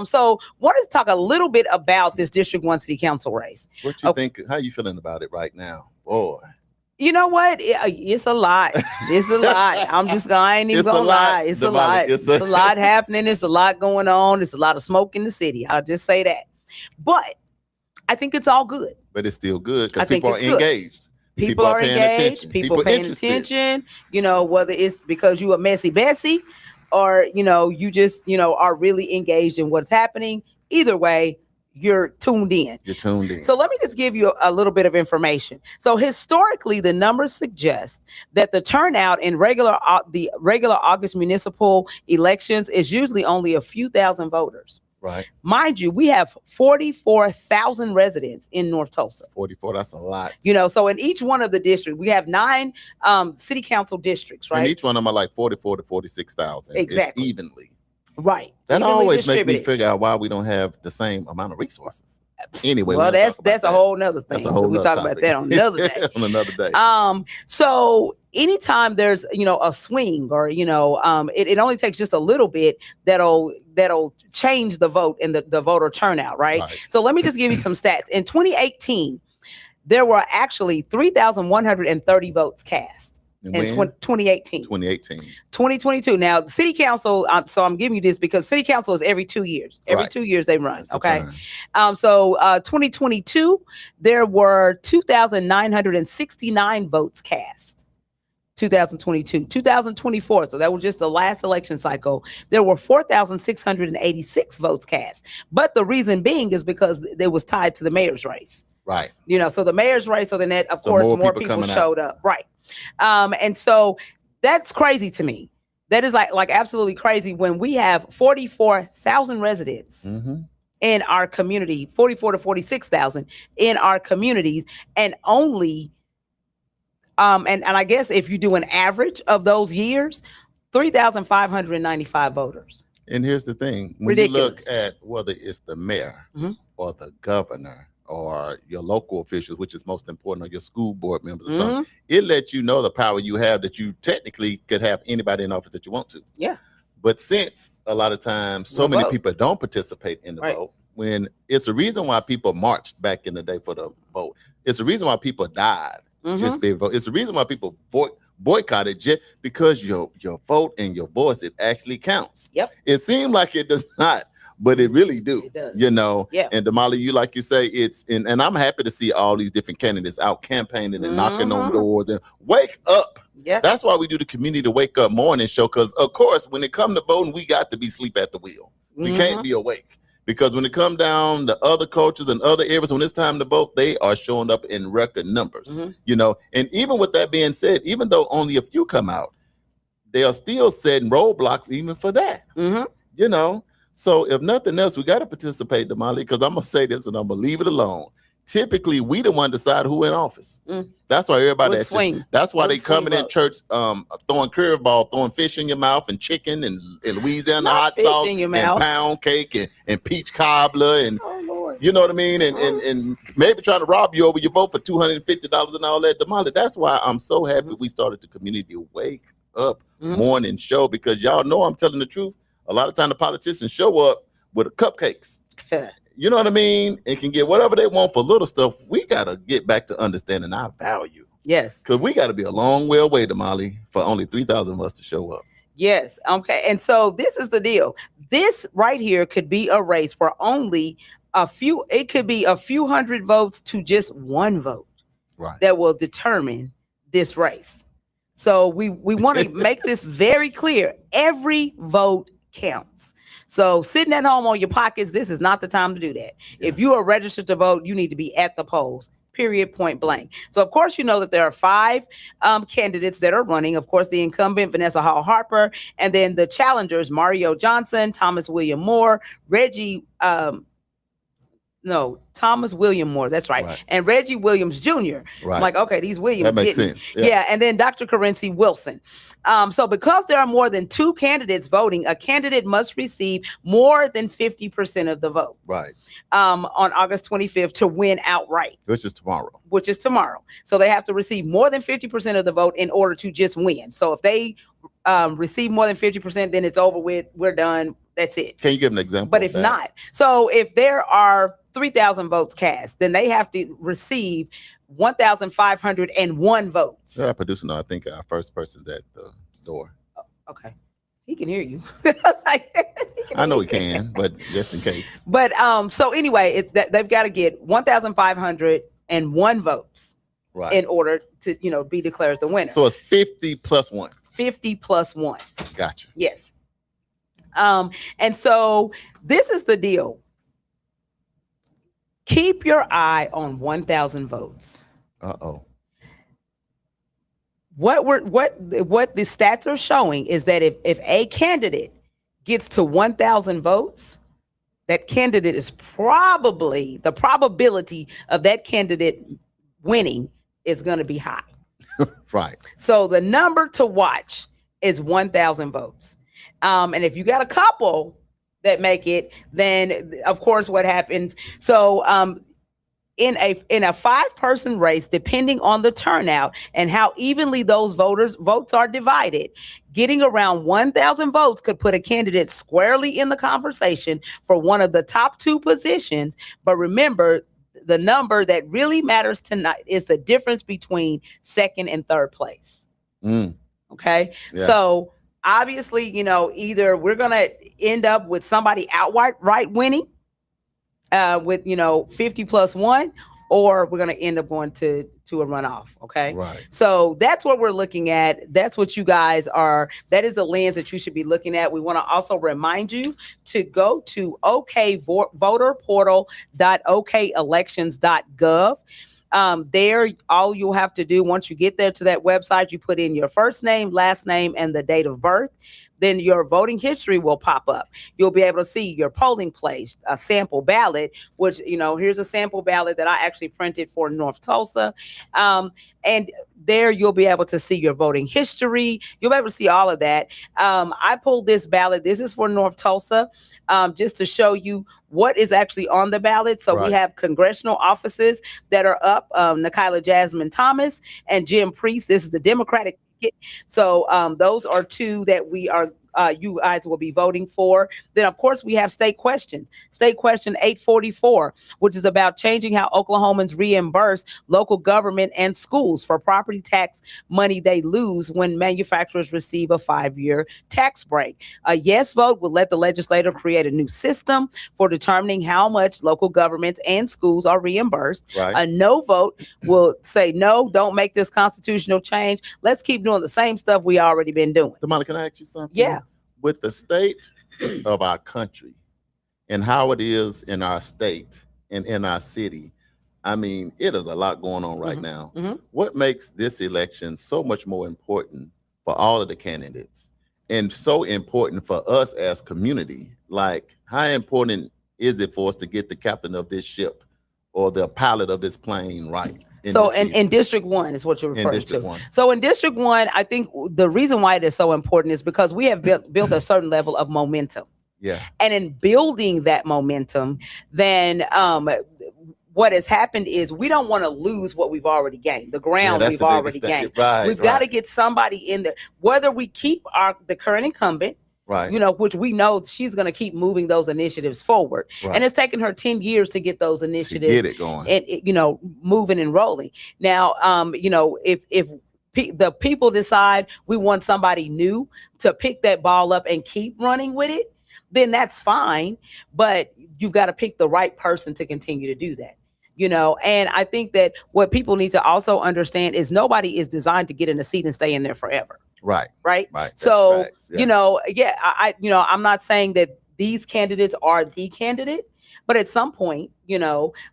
So wanted to talk a little bit about this District 1 City Council race. What you think? How you feeling about it right now? Boy. You know what? It's a lot. It's a lot. I ain't even gonna lie. It's a lot. It's a lot happening. It's a lot going on. It's a lot of smoke in the city. I'll just say that. But I think it's all good. But it's still good because people are engaged. People are engaged. People paying attention. You know, whether it's because you a messy Bessie or, you know, you just, you know, are really engaged in what's happening. Either way, you're tuned in. You're tuned in. So let me just give you a little bit of information. So historically, the numbers suggest that the turnout in the regular August municipal elections is usually only a few thousand voters. Right. Mind you, we have 44,000 residents in North Tulsa. 44, that's a lot. You know, so in each one of the districts, we have 9 city council districts, right? And each one of them are like 44 to 46,000. Exactly. It's evenly. Right. That always makes me figure out why we don't have the same amount of resources. Anyway, well, that's a whole nother thing. That's a whole we talk topic. About that on another day. On another day. So anytime there's, you know, a swing or, you know, it only takes just a little bit that'll change the vote and the voter turnout, right? So let me just give you some stats. In 2018, there were actually 3,130 votes cast. In 2018. 2022. Now, city council, so I'm giving you this because city council is every 2 years. Every 2 years they run, okay? So 2022, there were 2,969 votes cast. 2022. 2024, so that was just the last election cycle, there were 4,686 votes cast. But the reason being is because it was tied to the mayor's race. Right. You know, so the mayor's race, so then that, of course, more people showed up. Right. And so that's crazy to me. That is like absolutely crazy when we have 44,000 residents in our community, 44 to 46,000 in our communities, and only, and I guess if you do an average of those years, 3,595 voters. And here's the thing. When you look at whether it's the mayor or the governor, or your local officials, which is most important, or your school board members or something, it lets you know the power you have that you technically could have anybody in office that you want to. Yeah. But since a lot of times so many people don't participate in the vote, when it's a reason why people marched back in the day for the vote. It's a reason why people died just being vote. It's a reason why people boycotted just because your vote and your voice, it actually counts. Yep. It seemed like it does not. But it really do, it does. You know, and Damali, you like you say, it's and I'm happy to see all these different candidates out campaigning and knocking on doors and wake up. Yeah, that's why we do the Community to Wake Up morning show. Because of course, when it come to voting, we got to be asleep at the wheel. We can't be awake because when it come down to other cultures and other areas, when it's time to vote, they are showing up in record numbers. You know, and even with that being said, even though only a few come out, they are still setting roadblocks even for that. You know. So if nothing else, we got to participate, Damali, because I'm going to say this and I'm going to leave it alone. Typically, we the one decide who in office. That's why everybody, that's why they coming in church throwing curveball, throwing fish in your mouth and chicken and Louisiana hot sauce and pound cake and peach cobbler and you know what I mean? And maybe trying to rob you over your vote for $250 and all that. Damali, that's why I'm so happy we started the Community Wake Up morning show because y'all know I'm telling the truth. A lot of time the politicians show up with cupcakes you know what I mean, and can get whatever they want for little stuff, we got to get back to understanding our value. Yes. Because we got to be a long way away, Damali, for only 3,000 of us to show up. Yes. Okay. And so this is the deal. This right here could be a race where only it could be a few hundred votes to just one vote that will determine this race. So we want to make this very clear. Every vote counts. So sitting at home on your pockets, this is not the time to do that. Yeah. If you are registered to vote, you need to be at the polls. Period, point blank. So, of course, you know that there are 5 candidates that are running. Of course, the incumbent, Vanessa Hall Harper, and then the challengers, Mario Johnson, Thomas William Moore, Thomas William Moore. That's right. And Reggie Williams Jr. Right. I'm like, okay, these Williams. That makes sense. Yeah. And then Dr. Currency Wilson. So because there are more than 2 candidates voting, a candidate must receive more than 50% of the vote. Right. On August 25th to win outright. Which is tomorrow. So they have to receive more than 50% of the vote in order to just win. So if they receive more than 50%, then it's over with. We're done. That's it. Can you give an example? But if not, so if there are 3,000 votes cast, then they have to receive 1,501 votes. Yeah, producer, no, I think our first person's at the door. Okay. He can hear you. I know he can, but just in case. But so anyway, they've got to get 1,501 votes in order to be declared the winner. So it's 50 plus 1. 50 plus 1. Gotcha. Yes. And so this is the deal. Keep your eye on 1,000 votes. Uh-oh. What the stats are showing is that if a candidate gets to 1,000 votes, that candidate is probably, the probability of that candidate winning is going to be high. Right. So the number to watch is 1,000 votes. And if you got a couple that make it, then of course what happens. So in a 5-person race, depending on the turnout and how evenly those votes are divided, getting around 1,000 votes could put a candidate squarely in the conversation for one of the top 2 positions. But remember, the number that really matters tonight is the difference between 2nd and 3rd place. Okay. Yeah. So obviously, either we're going to end up with somebody outright winning with, 50 plus 1, or we're going to end up going to a runoff. Okay. Right. So that's what we're looking at. That's what you guys are. That is the lens that you should be looking at. We want to also remind you to go to okvoterportal.okelections.gov. There, all you'll have to do once you get there to that website, you put in your first name, last name, and the date of birth. Then your voting history will pop up. You'll be able to see your polling place, a sample ballot, which, here's a sample ballot that I actually printed for North Tulsa. And there you'll be able to see your voting history. You'll be able to see all of that. I pulled this ballot. This is for North Tulsa, just to show you what is actually on the ballot. So we have congressional offices that are up, Nikila Jasmine Thomas and Jim Priest. This is the Democratic ticket. So those are 2 that we are you guys will be voting for. Then, of course, we have state questions. State question 844, which is about changing how Oklahomans reimburse local government and schools for property tax money they lose when manufacturers receive a 5-year tax break. A yes vote will let the legislator create a new system for determining how much local governments and schools are reimbursed. Right. A no vote will say, no, don't make this constitutional change. Let's keep doing the same stuff we already been doing. Damali, can I ask you something? Yeah. With the state of our country and how it is in our state and in our city, I mean, it is a lot going on right now. What makes this election so much more important for all of the candidates and so important for us as community? Like, how important is it for us to get the captain of this ship or the pilot of this plane right? So in District 1 is what you're referring to. So in District 1, I think the reason why it is so important is because we have built a certain level of momentum. Yeah. And in building that momentum, then what has happened is we don't want to lose what we've already gained, the ground we've already gained. We've got to get somebody in there, whether we keep the current incumbent Right. Which we know she's going to keep moving those initiatives forward. Right. And it's taken her 10 years to get those initiatives to get it going and, moving and rolling. Now, if the people decide we want somebody new to pick that ball up and keep running with it, then that's fine. But you've got to pick the right person to continue to do that. And I think that what people need to also understand is nobody is designed to get in a seat and stay in there forever. Right. So, facts. Yeah. I'm not saying that these candidates are the candidate, but at some point,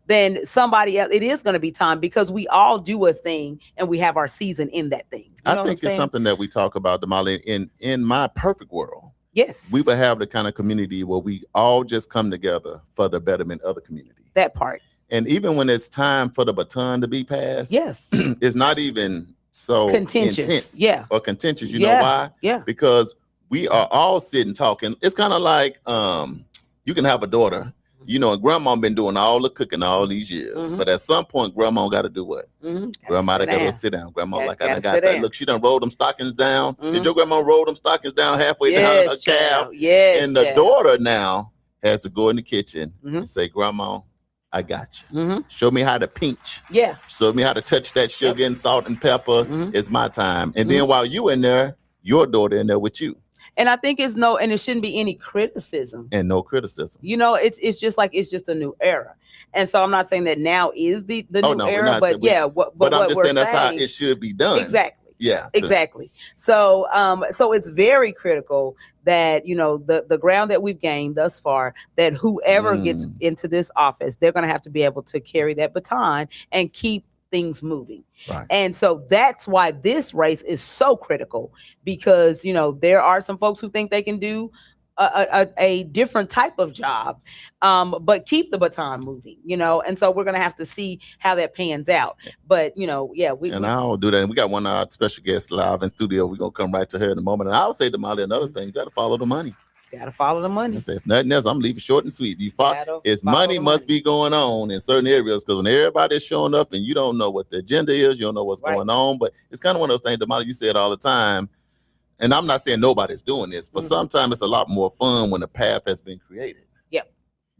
then somebody else, it is going to be time, because we all do a thing and we have our season in that thing. I think it's something that we talk about, Damali, in my perfect world. Yes. We would have the kind of community where we all just come together for the betterment of the community. That part. And even when it's time for the baton to be passed, yes, it's not even so contentious, intense, or contentious. You know why? Yeah, because we are all sitting talking. It's kind of like you can have a daughter, and grandma been doing all the cooking all these years, but at some point, grandma got to do what? Grandma got to sit down. Grandma I got to look. She done rolled them stockings down. Did your grandma roll them stockings down halfway down her calf? Yes, and the daughter now has to go in the kitchen and say, "Grandma, I got you. Show me how to pinch. Yeah. Show me how to touch that sugar and salt and pepper. It's my time." And then while you in there, your daughter in there with you. And I think and it shouldn't be any criticism. And no criticism. It's just like it's just a new era. And so I'm not saying that now is the new era, but but I'm what just we're saying that's how saying, it should be done. Exactly. Yeah. Exactly. So so it's very critical that the ground that we've gained thus far, that whoever gets into this office, they're going to have to be able to carry that baton and keep things moving. Right. And so that's why this race is so critical, because there are some folks who think they can do a different type of job, but keep the baton moving, and so we're going to have to see how that pans out. But I'll do that. And we got one of our special guests live in studio. We're going to come right to her in a moment. And I'll say to Molly another thing: you got to follow the money. Got to follow the money. I say, if nothing else, I'm leaving short and sweet. Money must be going on in certain areas, because when everybody's showing up and you don't know what the agenda is, you don't know what's going on. But it's kind of one of those things that Molly, you said all the time. And I'm not saying nobody's doing this, but sometimes it's a lot more fun when a path has been created. Yep.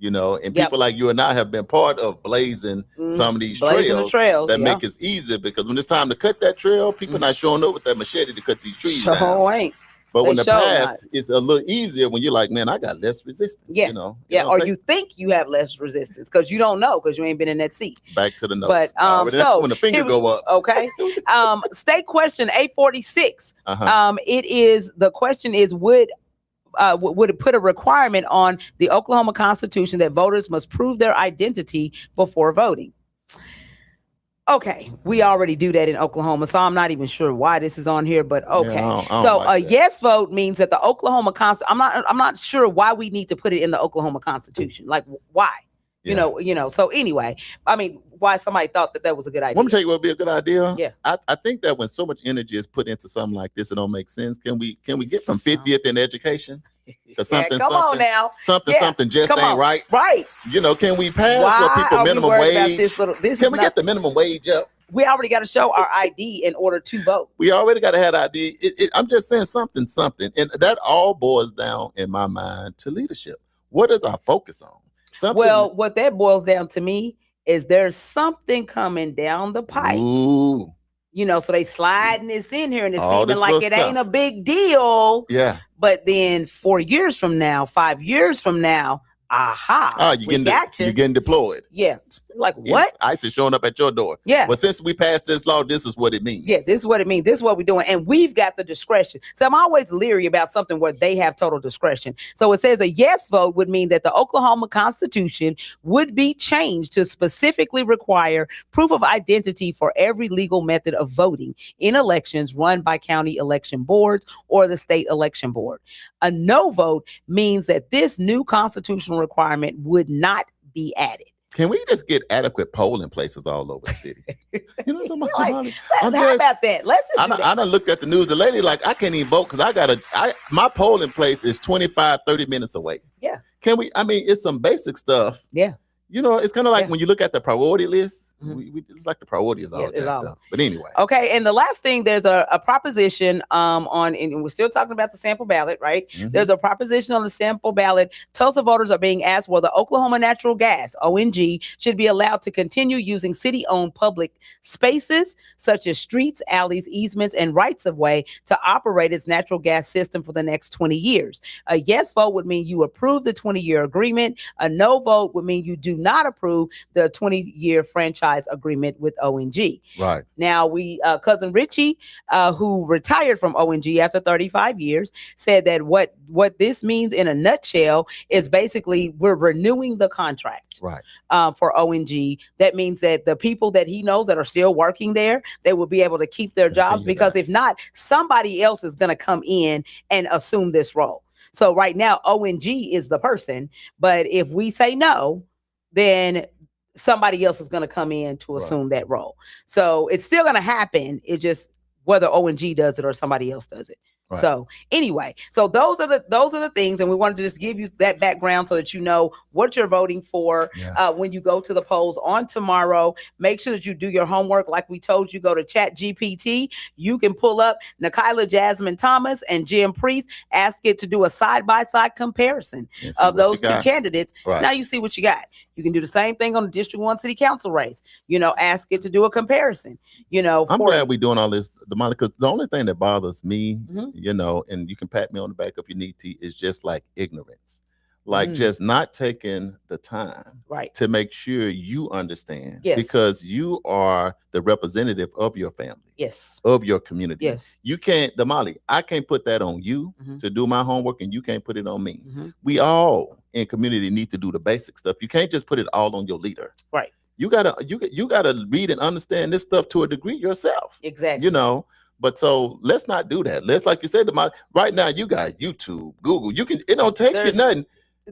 And people like you and I have been part of blazing some of these trails that make it easier, because when it's time to cut that trail, people not showing up with that machete to cut these trees down. Ain't. But when the path is a little easier, when you're like, man, I got less resistance. Yeah. Or you think you have less resistance because you don't know, because you ain't been in that seat. Back to the notes. But so when the finger go up. Okay. State question 846. The question is, would it put a requirement on the Oklahoma Constitution that voters must prove their identity before voting? Okay, we already do that in Oklahoma, so I'm not even sure why this is on here, but okay. Yeah, I don't like that. Yes vote means that the Oklahoma I'm not sure why we need to put it in the Oklahoma Constitution. Like, why? So anyway, I mean, why somebody thought that was a good idea. Let me tell you what would be a good idea. Yeah. I think that when so much energy is put into something like this, it don't make sense. Can we get from 50th in education? Something just ain't right. Right. Can we pass what people minimum wage? Can we get the minimum wage up? We already got to show our ID in order to vote. We already got to have ID. I'm just saying something. And that all boils down, in my mind, to leadership. What is our focus on? Well, what that boils down to me is there's something coming down the pipe. Ooh. So they sliding this in here and it's seeming like it ain't a big deal. Yeah. But then 4 years from now, 5 years from now, you're getting deployed. Yeah. Like what? ICE is showing up at your door. Yeah. Well, since we passed this law, this is what it means. Yeah, this is what it means. This is what we're doing. And we've got the discretion. So I'm always leery about something where they have total discretion. So it says a yes vote would mean that the Oklahoma Constitution would be changed to specifically require proof of identity for every legal method of voting in elections run by county election boards or the state election board. A no vote means that this new constitutional requirement would not be added. Can we just get adequate polling places all over the city? How about that? Let's just I done looked at the news. The lady I can't even vote because my polling place is 25, 30 minutes away. Yeah. Can we, it's some basic stuff. Yeah. It's kind of like when you look at the priority list, it's like the priority is all that though. But anyway. Okay, and the last thing, there's a proposition on, and we're still talking about the sample ballot, right? There's a proposition on the sample ballot. Tulsa voters are being asked whether Oklahoma Natural Gas, ONG, should be allowed to continue using city-owned public spaces such as streets, alleys, easements, and rights-of-way to operate its natural gas system for the next 20 years. A yes vote would mean you approve the 20-year agreement. A no vote would mean you do not approve the 20-year franchise agreement with ONG. Right. Now, cousin Richie, who retired from ONG after 35 years, said that what this means in a nutshell is basically we're renewing the contract. Right. For ONG. That means that the people that he knows that are still working there, they will be able to keep their jobs, because if not, somebody else is going to come in and assume this role. So right now, ONG is the person, but if we say no, then somebody else is going to come in to assume that role. So it's still going to happen. It just whether ONG does it or somebody else does it. Right. So anyway, so those are the things, and we wanted to just give you that background so that you know what you're voting for when you go to the polls on tomorrow. Make sure that you do your homework. Like we told you, go to ChatGPT. You can pull up Nikayla Jasmine Thomas and Jim Priest. Ask it to do a side-by-side comparison of those two candidates. Right. Now you see what you got. You can do the same thing on the District 1 City Council race. Ask it to do a comparison. I'm glad we're doing all this, Damali, because the only thing that bothers me, and you can pat me on the back if you need to, is just like ignorance. Like just not taking the time to make sure you understand, because you are the representative of your family, of your community. Yes, you can't, Damali, I can't put that on you to do my homework, and you can't put it on me. We all in community need to do the basic stuff. You can't just put it all on your leader. Right. You gotta read and understand this stuff to a degree yourself. Exactly. But so let's not do that. Let's, like you said, right now you got YouTube, Google. It don't take you nothing.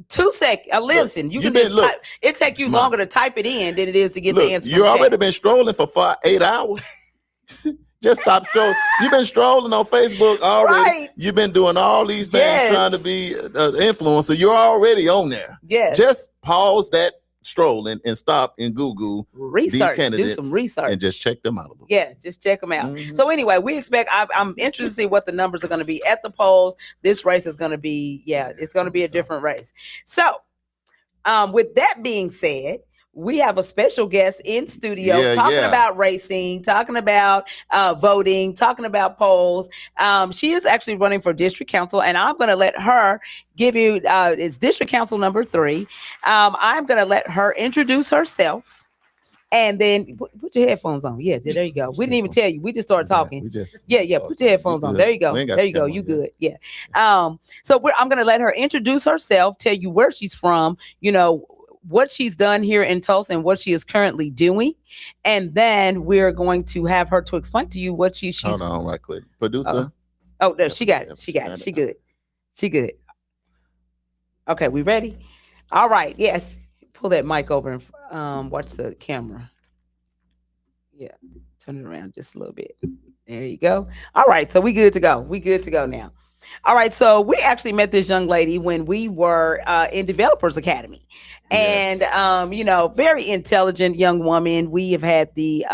2 seconds. Listen, you can just type. It take you longer to type it in than it is to get the answer. You already been strolling for 8 hours. Just stop strolling. You've been strolling on Facebook already. Right. You've been doing all these things trying to be an influencer. You're already on there. Yes. Just pause that strolling and stop and Google these candidates, do some research, and just check them out a little. Yeah, just check them out. So anyway, we expect. I'm interested to see what the numbers are going to be at the polls. This race is going to be, it's going to be a different race. So, with that being said, we have a special guest in studio talking about racing, talking about voting, talking about polls. She is actually running for district council, and I'm going to let her give you it's district council number 3. I'm going to let her introduce herself. And then put your headphones on. Yeah, there you go. We didn't even tell you. We just started talking. Put your headphones on. There you go. There you go. You good. Yeah. So I'm going to let her introduce herself, tell you where she's from, what she's done here in Tulsa and what she is currently doing. And then we're going to have her to explain to you what she's hold on right quick. Producer. Oh, no, she got it. She got it. She good. She good. Okay, we ready? All right. Yes. Pull that mic over and watch the camera. Yeah. Turn it around just a little bit. There you go. All right. So we good to go. We good to go now. All right, so we actually met this young lady when we were in Developers Academy, and very intelligent young woman. We have had the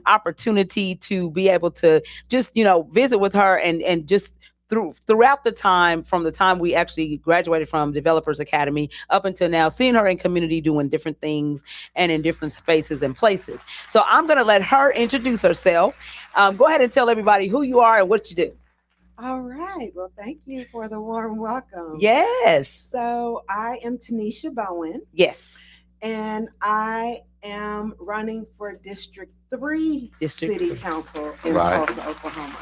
opportunity to be able to just visit with her and just throughout the time, from the time we actually graduated from Developers Academy up until now, seeing her in community doing different things and in different spaces and places. So I'm going to let her introduce herself. Go ahead and tell everybody who you are and what you do. All right. Well, thank you for the warm welcome. Yes. So I am Tanisha Bowen. Yes. And I am running for District 3 City Council in Tulsa, Oklahoma.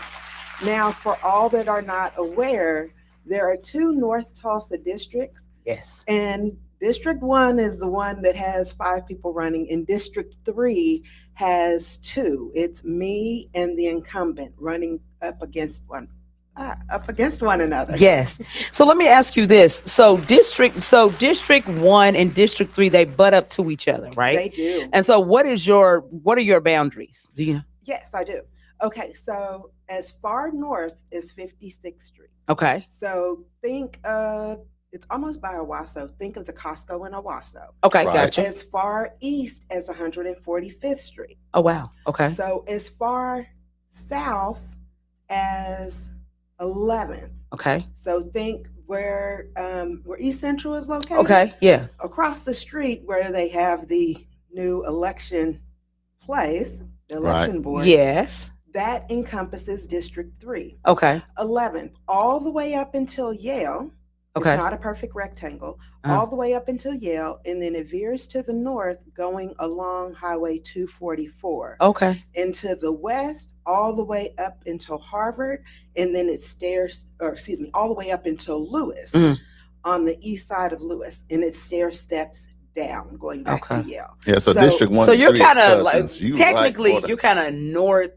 Now, for all that are not aware, there are 2 North Tulsa districts. Yes. And District 1 is the one that has 5 people running, and District 3 has 2. It's me and the incumbent running up against one another. Yes. So let me ask you this. So District 1 and District 3, they butt up to each other, right? They do. And so what are your boundaries? Do you know? Yes, I do. Okay, so as far north as 56th Street. Okay. So think of it's almost by Owasso. Think of the Costco in Owasso. Okay, Right. gotcha. As far east as 145th Street. Oh, wow. Okay. So as far south as 11th. Okay. So think where East Central is located. Okay, yeah. Across the street where they have the new election place, the election board. Yes. That encompasses District 3. Okay. 11th, all the way up until Yale. Okay. It's not a perfect rectangle. All the way up until Yale, and then it veers to the north going along Highway 244. Okay. And to the west, all the way up until Harvard, and then it all the way up until Lewis on the east side of Lewis, and it steps down going back to Yale. Yeah, so District 1 So and you're 3 kind is of cousins. like, technically, you're kind of northwest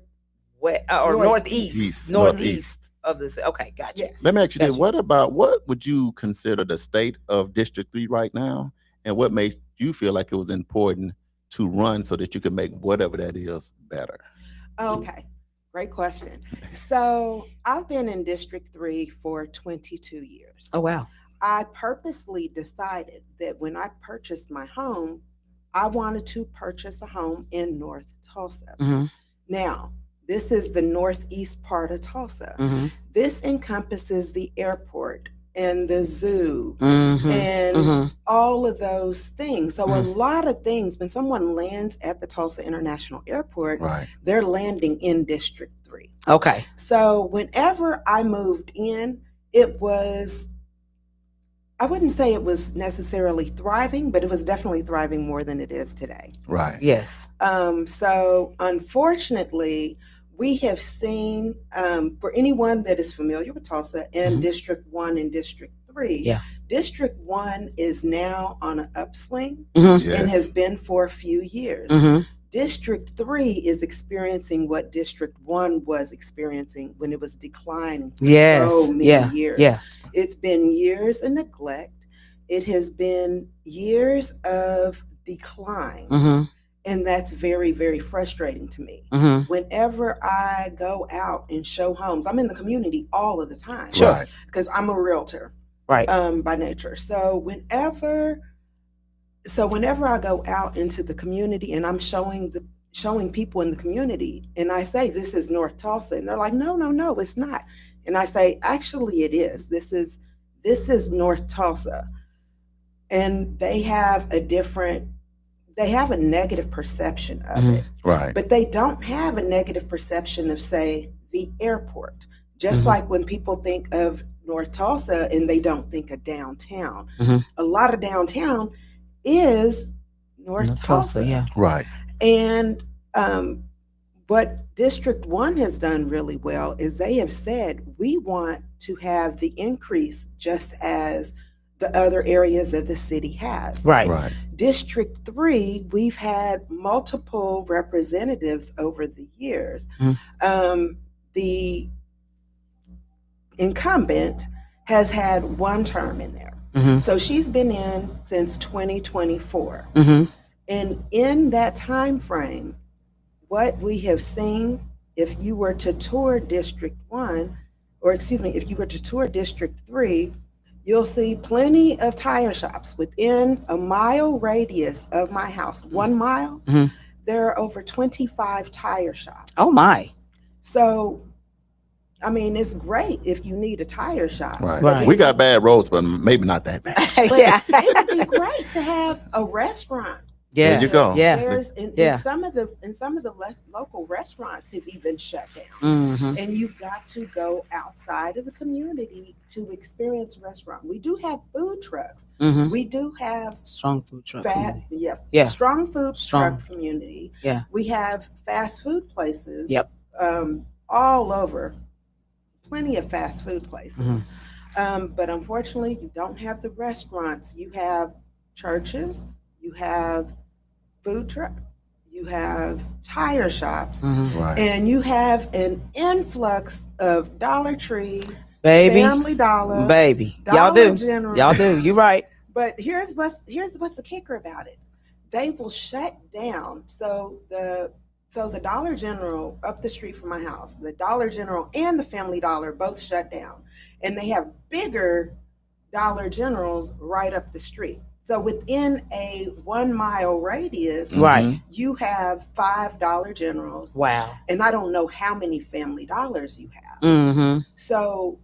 or northeast of this. Okay, gotcha. Yes. Let me ask you this. Gotcha. What would you consider the state of District 3 right now? And what made you feel like it was important to run so that you could make whatever that is better? Okay, great question. So I've been in District 3 for 22 years. Oh, wow. I purposely decided that when I purchased my home, I wanted to purchase a home in North Tulsa. Mm-hmm. Now, this is the northeast part of Tulsa. Mm-hmm. This encompasses the airport and the zoo Mm-hmm. and all of those things. So a lot of things, when someone lands at the Tulsa International Airport, Right. they're landing in District 3. Okay. So whenever I moved in, it was, I wouldn't say it was necessarily thriving, but it was definitely thriving more than it is today. Right. Yes. So unfortunately, we have seen, for anyone that is familiar with Tulsa and District 1 and District 3, District 1 is now on an upswing and has been for a few years. District 3 is experiencing what District 1 was experiencing when it was declining for so many years. Yeah. It's been years of neglect. It has been years of decline. And that's very, very frustrating to me. Whenever I go out and show homes, I'm in the community all of the time. Sure. Because I'm a realtor. Right. By nature. So whenever I go out into the community and I'm showing people in the community and I say, this is North Tulsa, and they're like, no, it's not. And I say, actually it is. This is North Tulsa. And they have a negative perception of it. Right. But they don't have a negative perception of, say, the airport. Just like when people think of North Tulsa and they don't think of downtown. A lot of downtown is North Tulsa. Yeah. Right. And what District 1 has done really well is they have said, we want to have the increase just as the other areas of the city has. Right. Right. District 3, we've had multiple representatives over the years. The incumbent has had one term in there. So she's been in since 2024. And in that time frame, what we have seen, if you were to tour District 1, if you were to tour District 3, you'll see plenty of tire shops within a mile radius of my house. 1 mile, there are over 25 tire shops. Oh my. So, I mean, it's great if you need a tire shop. Right. We got bad roads, but maybe not that bad. But it would be great to have a restaurant. Yeah. There you go. Yeah. And some of the less local restaurants have even shut down. And you've got to go outside of the community to experience a restaurant. We do have food trucks. We do have strong food truck. Strong food truck community. Yeah. We have fast food places. Yep. All over. Plenty of fast food places. But unfortunately, you don't have the restaurants. You have churches. You have food trucks, you have tire shops, Right. and you have an influx of Dollar Tree, Baby. Family Dollar, Baby. Dollar General. Y'all do. You're right. But here's what's the kicker about it. They will shut down. So the Dollar General up the street from my house, the Dollar General and the Family Dollar both shut down. And they have bigger Dollar Generals right up the street. So within a 1 mile radius, Right. you have 5 Dollar Generals. Wow. And I don't know how many Family Dollars you have. Mm-hmm. So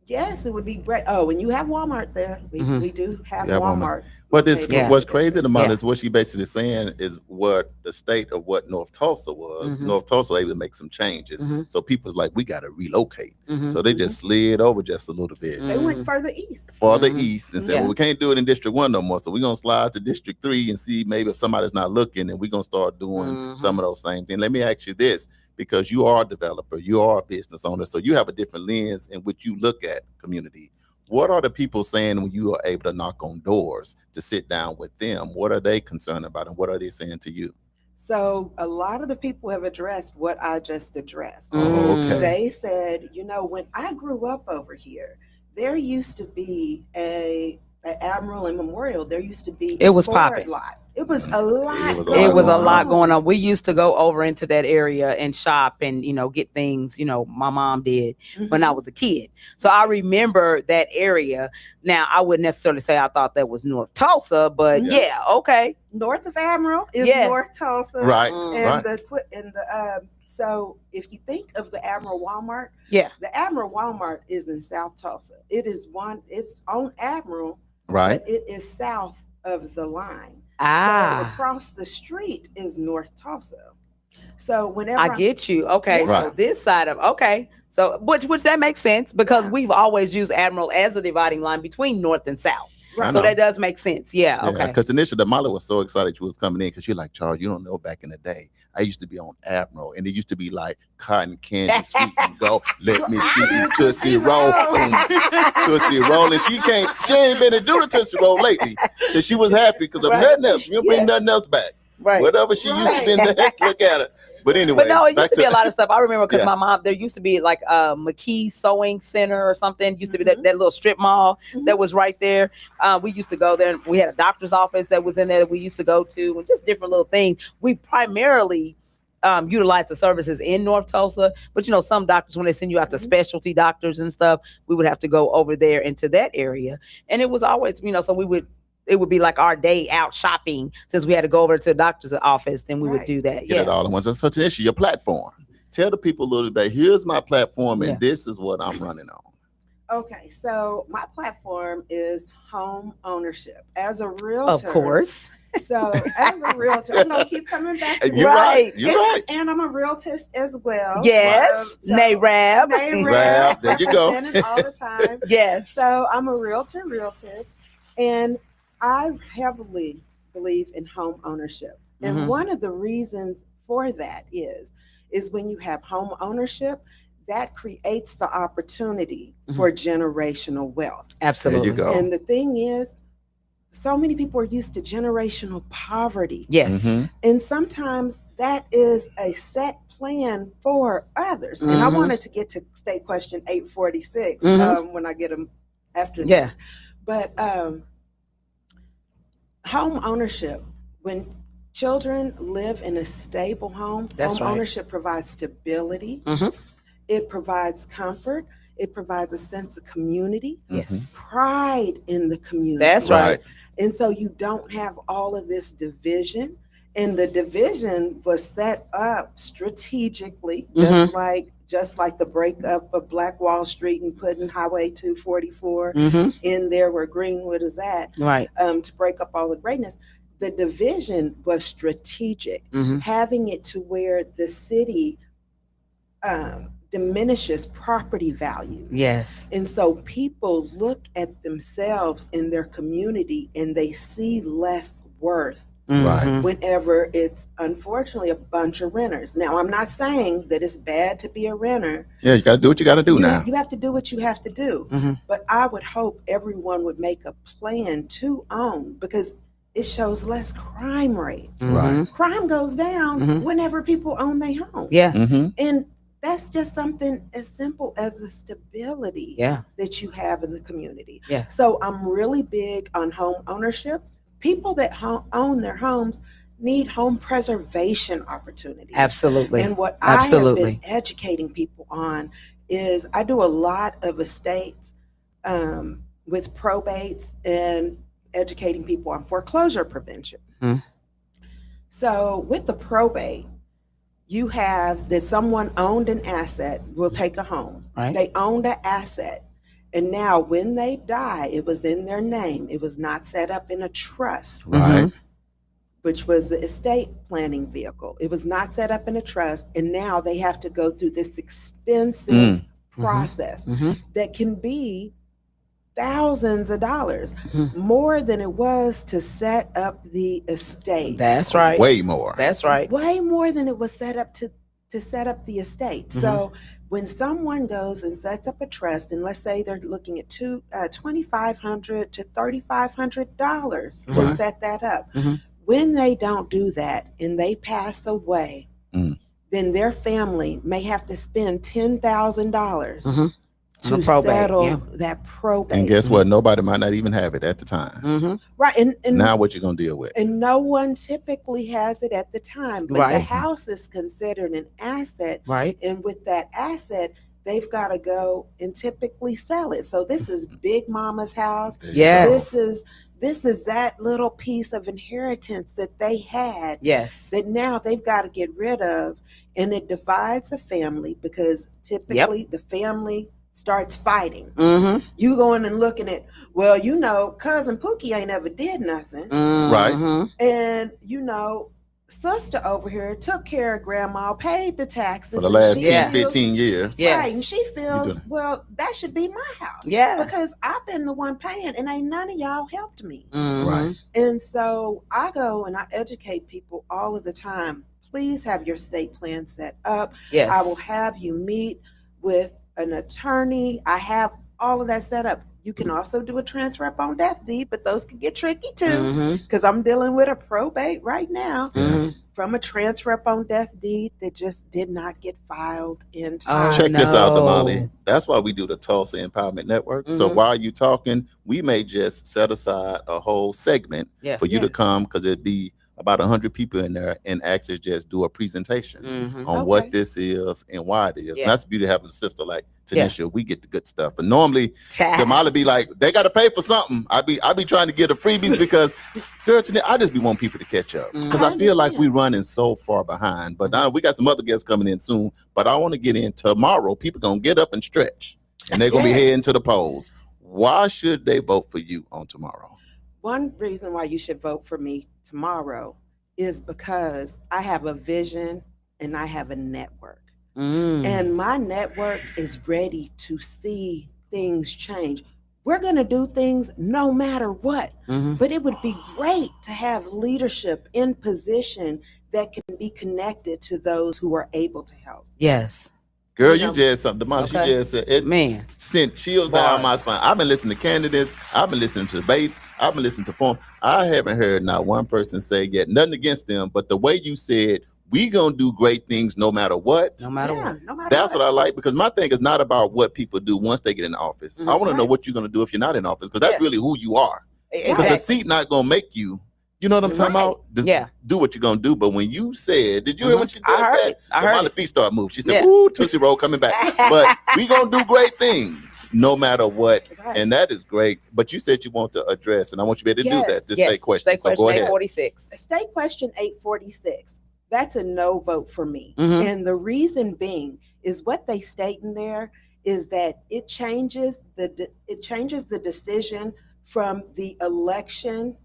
yes, it would be great. Oh, and you have Walmart there. We do have Walmart. But this, what's crazy about is what she basically saying is what the state of what North Tulsa was. North Tulsa was able to make some changes. So people's like, we got to relocate. So they just slid over just a little bit. They went further east. Farther east and said, well, we can't do it in District 1 no more. So we're going to slide to District 3 and see maybe if somebody's not looking, and we're going to start doing some of those same things. Let me ask you this, because you are a developer, you are a business owner, so you have a different lens in which you look at community. What are the people saying when you are able to knock on doors to sit down with them? What are they concerned about, and what are they saying to you? So a lot of the people have addressed what I just addressed. Oh, okay. They said, you know, when I grew up over here, there used to be a Admiral and Memorial. There used to be it was popping. lot. It was a lot. It was a lot going on. We used to go over into that area and shop and, you know, get things, you know, my mom did when I was a kid. So I remember that area. Now, I wouldn't necessarily say I thought that was North Tulsa, but yeah, okay. North of Admiral is North Tulsa. Right. And so if you think of the Admiral Walmart, the Admiral Walmart is in South Tulsa. It's on Admiral, right? But it is south of the line. So across the street is North Tulsa. So whenever I get you. Okay. So this side of, so which that makes sense because we've always used Admiral as a dividing line between North and South. Right. So that does make sense. Yeah. Okay. Because initially, Molly was so excited she was coming in because you're like, Charles, you don't know, back in the day, I used to be on Admiral, and it used to be like cotton candy, sweet and go. Let me see you Tootsie Roll, Tootsie Roll, and she ain't been to do the Tootsie Roll lately, so she was happy because of nothing else. You don't bring nothing else back. Right. Whatever she used to be in the look at her. But anyway, no, it used to be a lot of stuff. I remember because my mom, there used to be like a McKee Sewing Center or something. Used to be that little strip mall that was right there. We used to go there. We had a doctor's office that was in there that we used to go to, and just different little things. We primarily utilize the services in North Tulsa, but you know, some doctors, when they send you out to specialty doctors and stuff, we would have to go over there into that area. And it was always, you know, so it would be like our day out shopping since we had to go over to the doctor's office, and we would do that. Get it all in one. So Tanisha, your platform. Tell the people a little bit, here's my platform and this is what I'm running on. Okay, so my platform is home ownership. As a realtor. Of course. So as a realtor, I'm gonna keep coming back. You're right. You're right. And I'm a realtist as well. Yes. So, NARAB. NARAB. There you go. All the time. Yes. So I'm a realtist, and I heavily believe in home ownership. And one of the reasons for that is when you have home ownership, that creates the opportunity for generational wealth. Absolutely. There you go. And the thing is, so many people are used to generational poverty. Yes. And sometimes that is a set plan for others. And I wanted to get to state question 846 when I get them after this. But home ownership, when children live in a stable home, ownership provides stability. It provides comfort. It provides a sense of community. Yes. Pride in the community. That's right. And so you don't have all of this division. And the division was set up strategically, just like the breakup of Black Wall Street and putting Highway 244 in there where Greenwood is at, to break up all the greatness. The division was strategic, having it to where the city diminishes property values. Yes. And so people look at themselves in their community and they see less worth whenever it's unfortunately a bunch of renters. Now, I'm not saying that it's bad to be a renter. Yeah, you got to do what you got to do now. You have to do what you have to do. But I would hope everyone would make a plan to own, because it shows less crime rate. Crime goes down whenever people own their home. Yeah. And that's just something as simple as the stability that you have in the community. Yeah. So I'm really big on home ownership. People that own their homes need home preservation opportunities. Absolutely. And what I have been educating people on is I do a lot of estates with probates and educating people on foreclosure prevention. So with the probate, you have that someone owned an asset, will take a home. Right. They owned an asset. And now when they die, it was in their name. It was not set up in a trust. Right. Which was the estate planning vehicle. It was not set up in a trust. And now they have to go through this expensive process that can be thousands of dollars, more than it was to set up the estate. That's right. Way more. That's right. Way more than it was set up to set up the estate. So when someone goes and sets up a trust, and let's say they're looking at $2,500 to $3,500 to set that up, when they don't do that and they pass away, then their family may have to spend $10,000 to settle that probate. And guess what? Nobody might not even have it at the time. Right. And now what you going to deal with? And no one typically has it at the time. But the house is considered an asset. Right. And with that asset, they've got to go and typically sell it. So this is Big Mama's house. Yes. This is that little piece of inheritance that they had. Yes. That now they've got to get rid of. And it divides a family because typically the family starts fighting. You going and looking at, well, you know, cousin Pookie ain't ever did nothing. Right. And, you know, sister over here took care of grandma, paid the taxes. For the last 10, 15 years. Right. And she feels, well, that should be my house. Yeah. Because I've been the one paying and ain't none of y'all helped me. Right. And so I go and I educate people all of the time. Please have your estate plan set up. Yes. I will have you meet with an attorney. I have all of that set up. You can also do a transfer upon death deed, but those can get tricky too, because I'm dealing with a probate right now from a transfer upon death deed that just did not get filed in time. Check this out, Damali. That's why we do the Tulsa Empowerment Network. So while you're talking, we may just set aside a whole segment for you to come, because it'd be about 100 people in there, and actually just do a presentation on what this is and why it is. And that's the beauty of having a sister like Tanisha. We get the good stuff. But normally, Damali be like, they got to pay for something. I be trying to get the freebies because, girl, I just be wanting people to catch up. Because I feel like we running so far behind. But now we got some other guests coming in soon. But I want to get in tomorrow. People going to get up and stretch. And they're going to be heading to the polls. Why should they vote for you on tomorrow? One reason why you should vote for me tomorrow is because I have a vision and I have a network. And my network is ready to see things change. We're going to do things no matter what. But it would be great to have leadership in position that can be connected to those who are able to help. Yes. Girl, you just something. Damali, she just said it sent chills down my spine. I've been listening to candidates. I've been listening to debates. I've been listening to form. I haven't heard not one person say yet, nothing against them, but the way you said, we gonna do great things no matter what. No matter what. That's what I like, because my thing is not about what people do once they get in office. I want to know what you're gonna do if you're not in office, because that's really who you are. Because the seat not gonna make you. You know what I'm talking about? Just do what you're gonna do. But when you said, did you hear when she said that? I heard the feet start moving. She said, "Ooh, Tootsie Roll coming back." But we gonna do great things no matter what, and that is great. But you said you want to address, and I want you to be able to do that. This state question. State question, so go ahead. 846. State question 846. That's a no vote for me, and the reason being is what they state in there is that it changes the decision from the election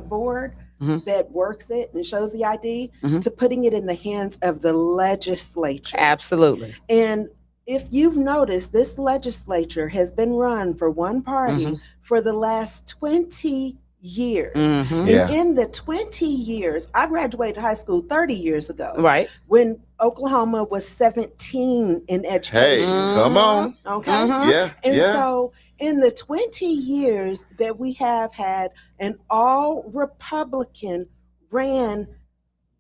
board that works it and shows the ID to putting it in the hands of the legislature. Absolutely. And if you've noticed, this legislature has been run for one party for the last 20 years. And in the 20 years, I graduated high school 30 years ago. Right. When Oklahoma was 17 in education. Hey, come on. Okay. Yeah. And so in the 20 years that we have had an all Republican ran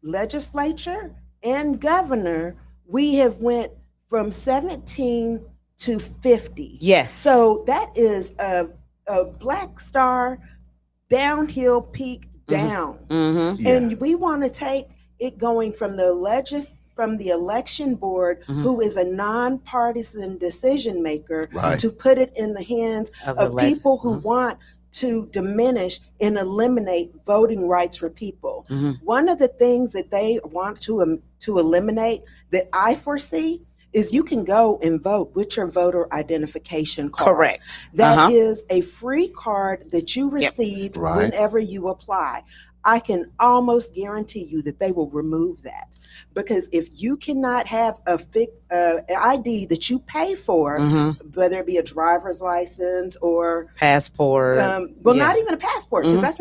legislature and governor, we have went from 17 to 50. Yes. So that is a black star downhill peak down. And we want to take it going from the from the election board, who is a nonpartisan decision maker, Right. to put it in the hands of people who want to diminish and eliminate voting rights for people. One of the things that they want to eliminate that I foresee is you can go and vote with your voter identification card. Correct. That is a free card that you receive Right. whenever you apply. I can almost guarantee you that they will remove that, because if you cannot have a ID that you pay for, whether it be a driver's license or passport, not even a passport, because that's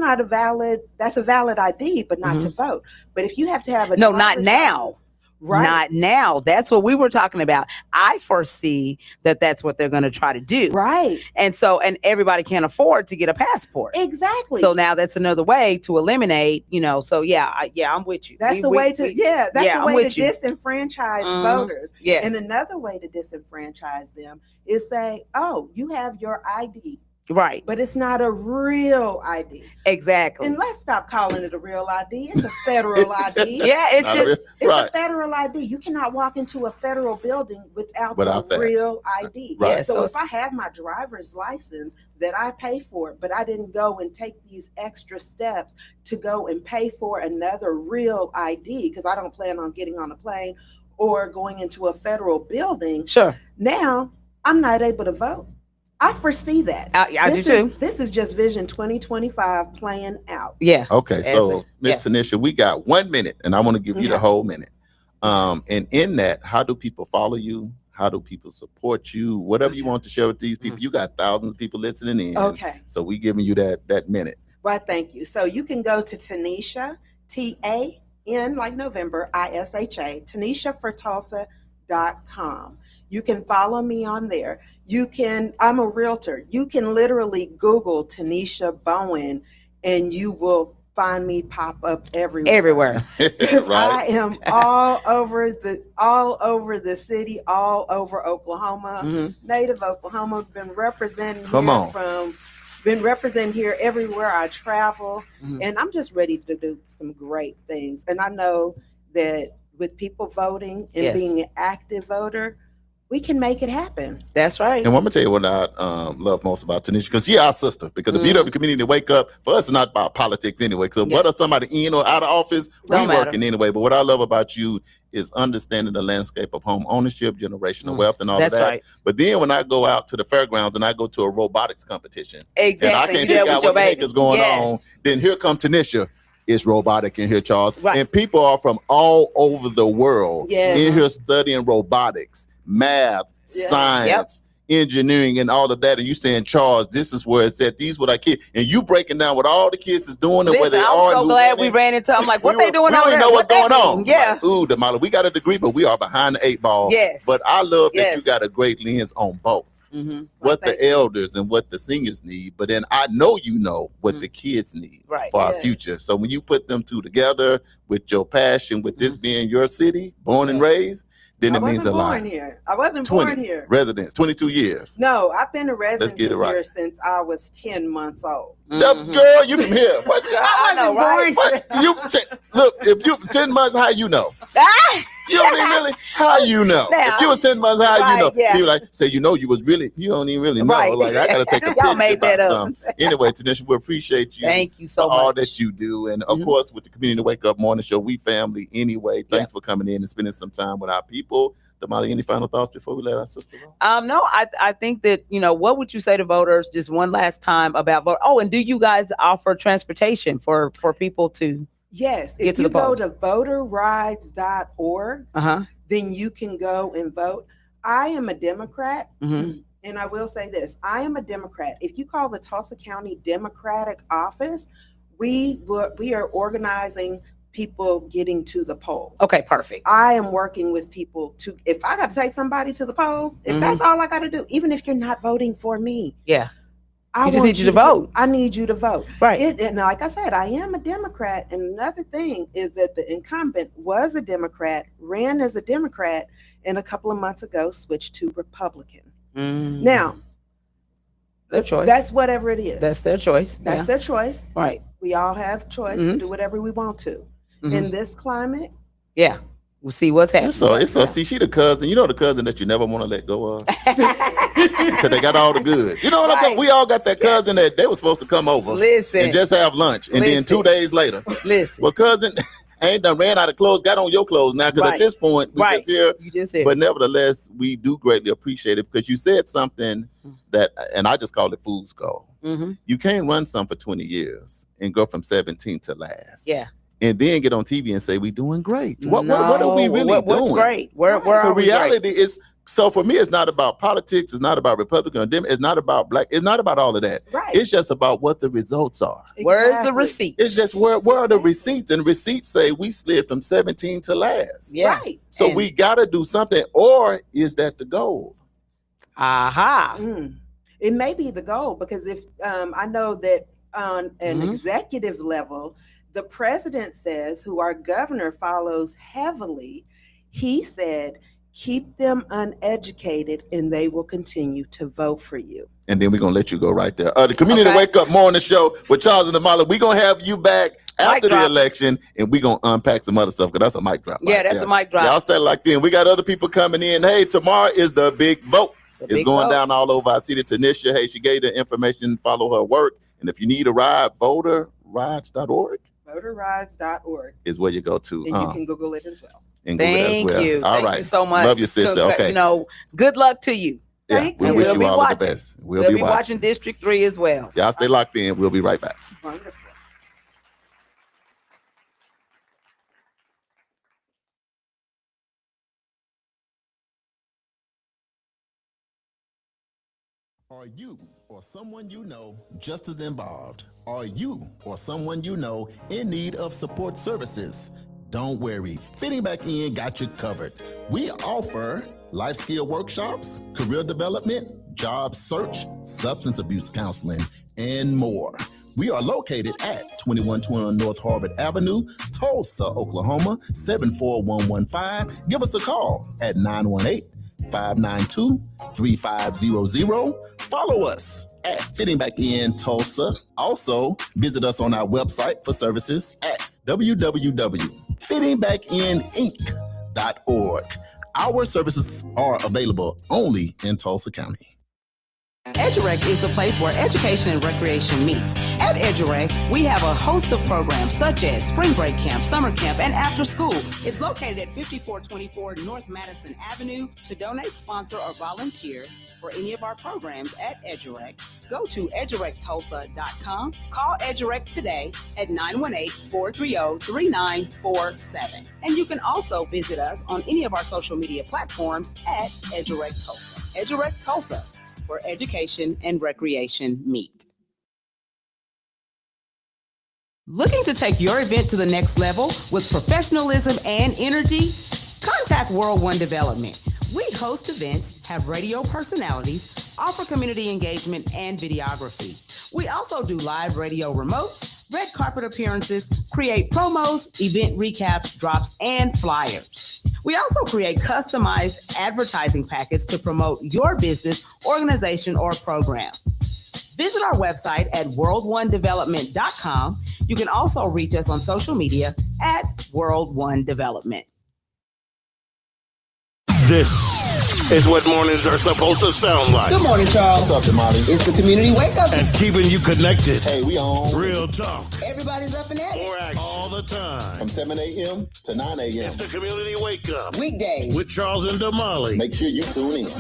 a valid ID, but not to vote. But if you have to have a not now. license, right. Not now. That's what we were talking about. I foresee that that's what they're going to try to do. Right. And everybody can't afford to get a passport. Exactly. So now that's another way to eliminate, So I'm with you. That's the way to disenfranchise voters. Yes. And another way to disenfranchise them is say, oh, you have your ID. Right. But it's not a real ID. Exactly. And let's stop calling it a real ID. It's a federal ID. It's a federal ID. You cannot walk into a federal building without the real ID. Right. So if I have my driver's license that I pay for, but I didn't go and take these extra steps to go and pay for another real ID, because I don't plan on getting on a plane or going into a federal building. Sure. Now I'm not able to vote. I foresee that. I do too. This is just Vision 2025 playing out. Yeah. Okay, so Ms. Tanisha, we got 1 minute, and I want to give you the whole minute. And in that, how do people follow you? How do people support you? Whatever you want to share with these people. You got thousands of people listening in. Okay. So we giving you that minute. Well, thank you. So you can go to Tanisha, TAN like November, ISHA, TanishaForTulsa.com. You can follow me on there. I'm a realtor. You can literally Google Tanisha Bowen and you will find me pop up everywhere. Because I am all over the city, all over Oklahoma, native Oklahoma, been representing here everywhere I travel. And I'm just ready to do some great things. And I know that with people voting and being an active voter, we can make it happen. That's right. And I'm gonna tell you what I love most about Tanisha, because she's our sister. Because the beauty of the community Wake Up for us is not about politics anyway. So whether somebody in or out of office, we're working anyway. But what I love about you is understanding the landscape of home ownership, generational wealth, and all of that. Right. But then when I go out to the fairgrounds and I go to a robotics competition, and I can't figure out what the heck is going on, then here comes Tanisha. It's robotic in here, Charles. Right. And people are from all over the world in here studying robotics, math, science, engineering, and all of that. And you saying, Charles, this is where it's at. These what I kids, and you breaking down what all the kids is doing and where they are. I'm so glad we ran into. I'm like, what they doing over there? We don't know what's going on. Yeah. Like, ooh, Damali, we got a degree, but we are behind the 8 ball. Yes. But I love that you got a great lens on both. What the elders and what the seniors need, but then I know what the kids need for our future. So when you put them two together with your passion, with this being your city, born and raised, then it means a lot. I wasn't born here. Residents, 22 years. No, I've been a resident here since I was 10 months old. Girl, you from here. What? I wasn't born here. Look, if you 10 months, how you know? You don't even really, how you know? Now, if you was 10 months, how you know? You like, say, you was really, you don't even really know. Like, I got to take a picture made that about up. something. Anyway, Tanisha, we appreciate you. Thank you so much. All that you do. And of course, with the Community Wake Up Morning Show, we family anyway. Thanks for coming in and spending some time with our people. Damali, any final thoughts before we let our sister go? No, I think that, what would you say to voters just one last time about vote? Oh, and do you guys offer transportation for people to Yes, get if to you the polls? go to voterrides.org, then you can go and vote. I am a Democrat, and I will say this. I am a Democrat. If you call the Tulsa County Democratic Office, we are organizing people getting to the polls. Okay, perfect. I am working with people if I got to take somebody to the polls, if that's all I got to do, even if you're not voting for me. Yeah. I just need you to vote. I need you to vote. Right. And like I said, I am a Democrat. And another thing is that the incumbent was a Democrat, ran as a Democrat, and a couple of months ago switched to Republican. Now, their choice. That's whatever it is. That's their choice. That's their choice. Right. We all have choice to do whatever we want to. In this climate, We'll see what's happening. See, she the cousin. You know the cousin that you never want to let go of because they got all the goods. You know what I'm saying? We all got that cousin that they were supposed to come over, and just have lunch, and then 2 days later, well, cousin, I ain't done ran out of clothes, got on your clothes now because at this point we just here. You just here. But nevertheless, we do greatly appreciate it because you said something that, and I just call it fool's gold. You can't run something for 20 years and go from 17 to last. Yeah. And then get on TV and say we doing great. What are we really doing? What's great? Where are we? Reality is, so for me, it's not about politics. It's not about Republican or Democrat. It's not about black. It's not about all of that. Right. It's just about what the results are. Exactly. Where's the receipt? It's just where are the receipts? And receipts say we slid from 17 to last. Yeah. Right. So we got to do something, or is that the goal? It may be the goal because if I know that on an executive level, the president says, who our governor follows heavily, he said, keep them uneducated and they will continue to vote for you. And then we're going to let you go right there. The Community Wake Up Morning Show with Charles and Damali. We're going to have you back after the election, and we're going to unpack some other stuff because that's a mic drop. Yeah, that's a mic drop. Y'all stay locked in. We got other people coming in. Hey, tomorrow is the big vote. It's going down all over. I see the Tanisha. Hey, she gave the information. Follow her work. And if you need a ride, voterrides.org. Voterrides.org is where you go to. And you can Google it as well. Thank you. All Thank right. you so much. Love you, sister. Okay. Good luck to you. Yeah, we wish you all the best. We'll be watching District 3 as well. Y'all stay locked in. We'll be right back. Wonderful. Are you or someone you know just as involved? Are you or someone you know in need of support services? Don't worry, Fitting Back In got you covered. We offer life skill workshops, career development, job search, substance abuse counseling, and more. We are located at 2121 North Harvard Avenue, Tulsa, Oklahoma, 74115. Give us a call at 918-592-3500. Follow us at Fitting Back In Tulsa. Also, visit us on our website for services at www.fittingbackininc.org. Our services are available only in Tulsa County. EduRec is the place where education and recreation meets. At EduRec, we have a host of programs such as Spring Break Camp, Summer Camp, and After School. It's located at 5424 North Madison Avenue. To donate, sponsor, or volunteer for any of our programs at EduRec, go to edurectulsa.com. Call EduRec today at 918-430-3947. And you can also visit us on any of our social media platforms at EduRec Tulsa. EduRec Tulsa, where education and recreation meet. Looking to take your event to the next level with professionalism and energy? Contact World One Development. We host events, have radio personalities, offer community engagement and videography. We also do live radio remotes, red carpet appearances, create promos, event recaps, drops, and flyers. We also create customized advertising packets to promote your business, organization, or program. Visit our website at world1development.com. You can also reach us on social media at World One Development. This is what mornings are supposed to sound like. Good morning, Charles. What's up, Damali? It's the Community Wake Up. And keeping you connected. Hey, we on. Real talk. Everybody's up and at it. More action. All the time. From 7 a.m. to 9 a.m. It's the Community Wake Up. Weekdays. With Charles and Damali. Make sure you tune in.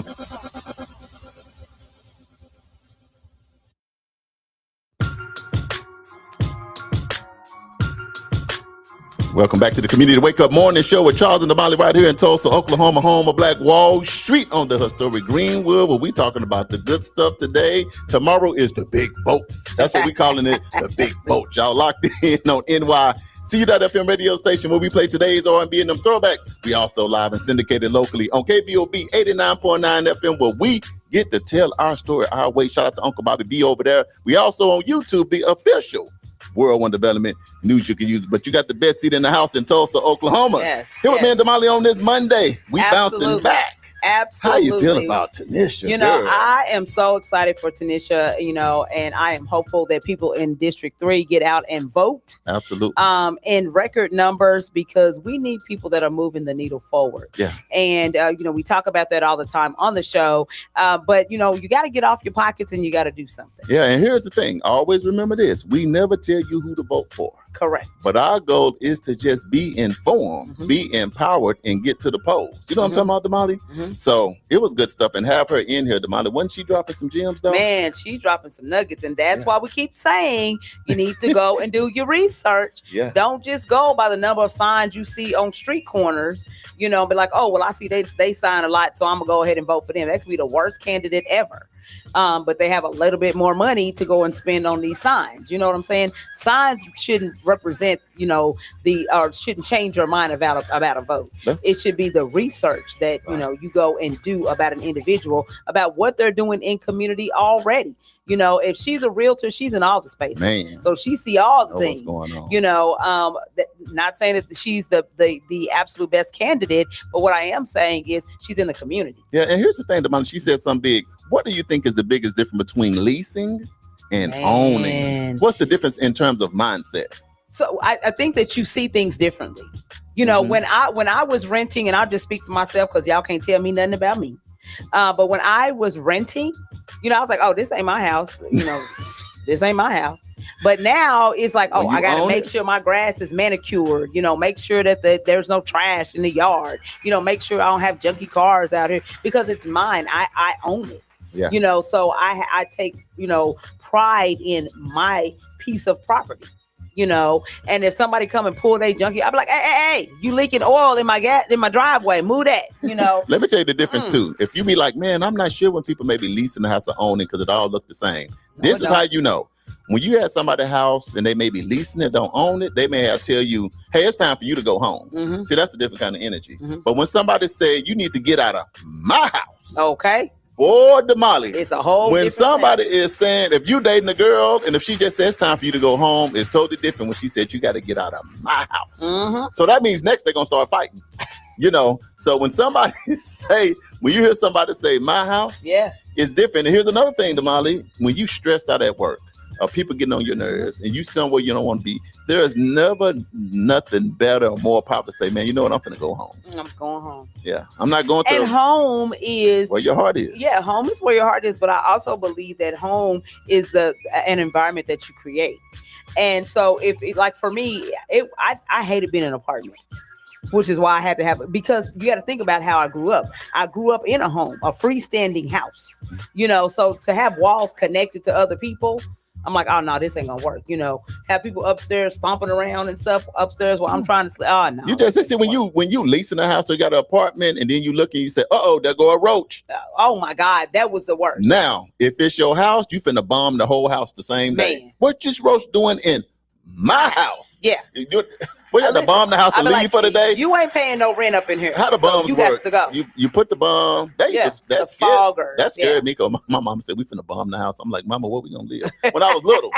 Welcome back to the Community Wake Up Morning Show with Charles and Damali right here in Tulsa, Oklahoma, home of Black Wall Street on the historic Greenwood, where we talking about the good stuff today. Tomorrow is the big vote. That's what we calling it, the big vote. Y'all locked in on NYC.FM radio station where we play today's R&B and them throwbacks. We also live and syndicated locally on KBOB 89.9 FM where we get to tell our story our way. Shout out to Uncle Bobby B over there. We also on YouTube, the official World One Development news you can use, but you got the best seat in the house in Tulsa, Oklahoma. Yes. Here with me and Damali on this Monday. We bouncing back. Absolutely. How you feel about Tanisha? You know, girl? I am so excited for Tanisha, you know, and I am hopeful that people in District 3 get out and vote Absolutely. in record numbers, because we need people that are moving the needle forward. Yeah. And, you know, we talk about that all the time on the show, but, you know, you got to get off your pockets and you got to do something. Yeah, and here's the thing. Always remember this. We never tell you who to vote for. Correct. But our goal is to just be informed, be empowered, and get to the polls. You know what I'm talking about, Damali? So it was good stuff. And have her in here, Damali. Wasn't she dropping some gems, though? Man, she's dropping some nuggets. And that's why we keep saying you need to go and do your research. Yeah. Don't just go by the number of signs you see on street corners, you know, be like, oh, well, I see they sign a lot, so I'm going to go ahead and vote for them. That could be the worst candidate ever. But they have a little bit more money to go and spend on these signs. You know what I'm saying? Signs shouldn't represent, you know, or shouldn't change your mind about a vote. It should be the research that, you know, you go and do about an individual, about what they're doing in community already. You know, if she's a realtor, she's in all the spaces. Man. So she see all the things going on. You know, not saying that she's the absolute best candidate, but what I am saying is she's in the community. Yeah, and here's the thing, Damali. She said something big. What do you think is the biggest difference between leasing and owning? What's the difference in terms of mindset? So I think that you see things differently. You know, when I was renting, and I'll just speak for myself because y'all can't tell me nothing about me. But when I was renting, you know, I was like, oh, this ain't my house. You know, this ain't my house. But now it's like, oh, I got to make sure my grass is manicured, you know, make sure that there's no trash in the yard, you know, make sure I don't have junky cars out here because it's mine. I own it. Yeah. You know, so I take, you know, pride in my piece of property, you know, and if somebody come and pull their junkie, I'll be like, hey, you leaking oil in my driveway, move that, you know. Let me tell you the difference too. If you be like, man, I'm not sure when people may be leasing the house or owning because it all look the same. This is how you know. When you have somebody's house and they may be leasing it, don't own it, they may have tell you, hey, it's time for you to go home. See, that's a different kind of energy. But when somebody say you need to get out of my house. Okay. Boy, Damali. It's a whole when somebody is saying, if you dating a girl and if she just says time for you to go home, it's totally different when she said you got to get out of my house. So that means next they're going to start fighting. You know, so when somebody when you hear somebody say my house, it's different. And here's another thing, Damali, when you stressed out at work, or people getting on your nerves and you somewhere you don't want to be, there is never nothing better or more popular to say, man, you know what, I'm finna go home. I'm going home. Yeah, I'm not going to. And home is where your heart is. Yeah, home is where your heart is. But I also believe that home is an environment that you create. And so if like for me, I hated being in an apartment, which is why I had to have it, because you got to think about how I grew up. I grew up in a home, a freestanding house, you know, so to have walls connected to other people, I'm like, oh no, this ain't gonna work. You know, have people upstairs stomping around and stuff upstairs while I'm trying to sleep. Oh no. You just see when you leasing a house or you got an apartment and then you look and you say, there go a roach. Oh my God, that was the worst. Now, if it's your house, you finna bomb the whole house the same day. What this roach doing in my house? Yeah. We got to bomb the house and leave like, for the day. You ain't paying no rent up in here. How the bombs work? Got to go. You put the bomb. That scared me because my mom said we finna bomb the house. I'm like, Mama, where we gonna live? When I was little,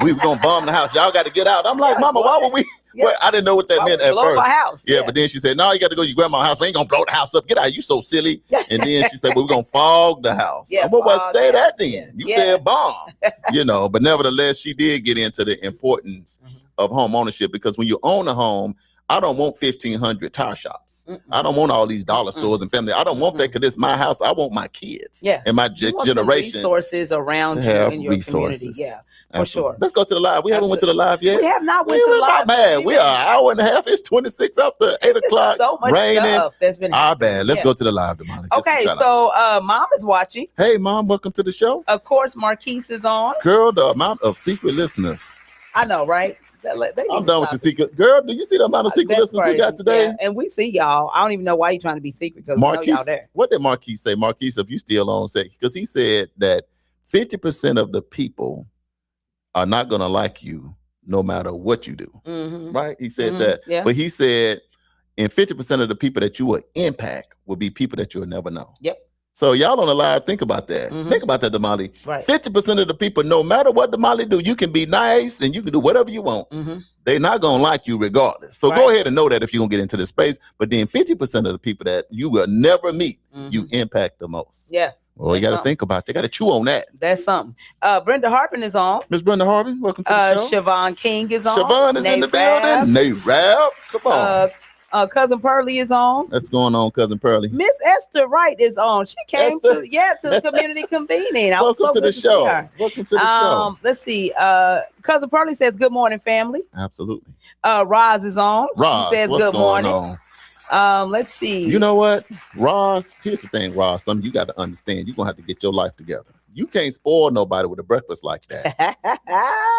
we were gonna bomb the house. Y'all got to get out. I'm like, Mama, why would we? Well, I didn't know what that meant at first. House. Yeah, but then she said, no, you got to go to your grandma's house. We ain't gonna blow the house up. Get out. You so silly. And then she said, well, we're gonna fog the house. Yeah, what say that then? You said bomb. You know, but nevertheless, she did get into the importance of home ownership, because when you own a home, I don't want 1,500 tire shops. I don't want all these dollar stores and family. I don't want that because it's my house. I want my kids and my generation. Resources around you in your community. Yeah, for sure. Let's go to the live. We haven't went to the live yet. We have not went to the live. Man, we are an hour and a half. It's 26 after 8 o'clock. So much stuff that's been happening. Bad. Let's go to the live, Damali. Okay, so Mom is watching. Hey, Mom, welcome to the show. Of course, Marquise is on. Girl, the amount of secret listeners. I know, right? I'm done with the secret. Girl, do you see the amount of secret listeners we got today? Yeah. And we see y'all. I don't even know why you're trying to be secret, because we know y'all there. What did Marquise say? Marquise, if you still on, say, because he said that 50% of the people are not going to like you no matter what you do. Right? He said that. Yeah. But he said, and 50% of the people that you will impact will be people that you'll never know. Yep. So y'all on the live, think about that. Think about that, Damali. Right. 50% of the people, no matter what Damali do, you can be nice and you can do whatever you want. they're not going to like you regardless. So go ahead and know that if you're going to get into this space. But then 50% of the people that you will never meet, you impact the most. Yeah. Well, you got to think about it. They got to chew on that. That's something. Brenda Harpin is on. Miss Brenda Harpin, welcome to the show. Siobhan King is on. Siobhan is in the building. Nate Rap, come on. Cousin Pearlie is on. What's going on, Cousin Pearlie? Miss Esther Wright is on. She came to the community convening. Welcome to the show. Welcome to the show. Let's see. Cousin Pearlie says, good morning, family. Absolutely. Roz is on. Roz, she says, what's good going morning. on? Let's see. You know what, Roz? Here's the thing, Roz. Something you got to understand. You're going to have to get your life together. You can't spoil nobody with a breakfast like that.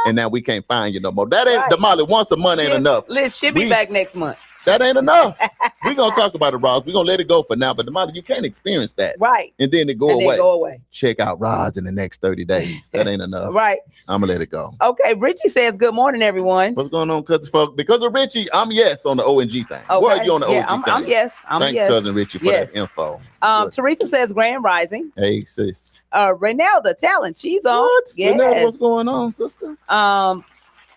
And now we can't find you no more. That ain't Damali. Once a month ain't enough. Liz, she'll be back next month. That ain't enough. We're going to talk about it, Roz. We're going to let it go for now. But Damali, you can't experience that. Right. And then it go away. Check out Roz in the next 30 days. That ain't enough. Right. I'm going to let it go. Okay. Richie says, good morning, everyone. What's going on, cousin folk? Because of Richie, I'm yes on the ONG thing. Okay. Where are you on the ONG thing? I'm yes. Thanks, cousin Richie, for that info. Teresa says, Grand Rising. Hey, sis. Renelle, the talent, she's on. What? Yes. Renelle, what's going on, sister?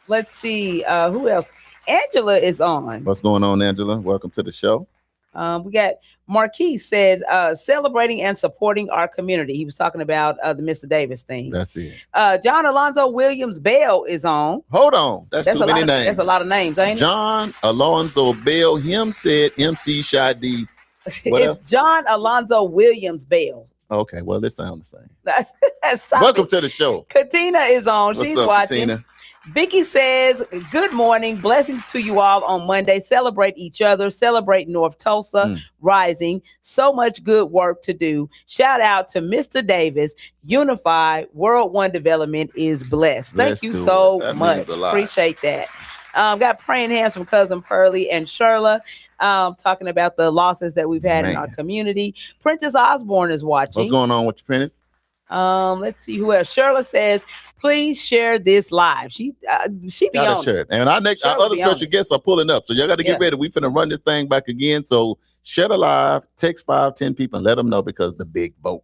Let's see. Who else? Angela is on. What's going on, Angela? Welcome to the show. We got Marquise says, celebrating and supporting our community. He was talking about the Mr. Davis thing. That's it. John Alonzo Williams Bell is on. Hold on. That's too many names. That's a lot of names, ain't it? John Alonzo Bell, him said MC Shadi. It's John Alonzo Williams Bell. Okay, well, it sounds the same. Welcome to the show. Katina is on. What's She's up, watching. Katina? Vicky says, good morning. Blessings to you all on Monday. Celebrate each other. Celebrate North Tulsa Rising. So much good work to do. Shout out to Mr. Davis. Unified World One Development is blessed. Thank you so much. Appreciate that. Got praying hands from Cousin Pearlie and Sherla, talking about the losses that we've had in our community. Princess Osborne is watching. What's going on with your Prentice? Let's see who else. Sherla says, please share this live. She be got on a shirt. And our other special guests are pulling up. So y'all got to get ready. We finna run this thing back again. So share the live, text 5-10 people and let them know because the big vote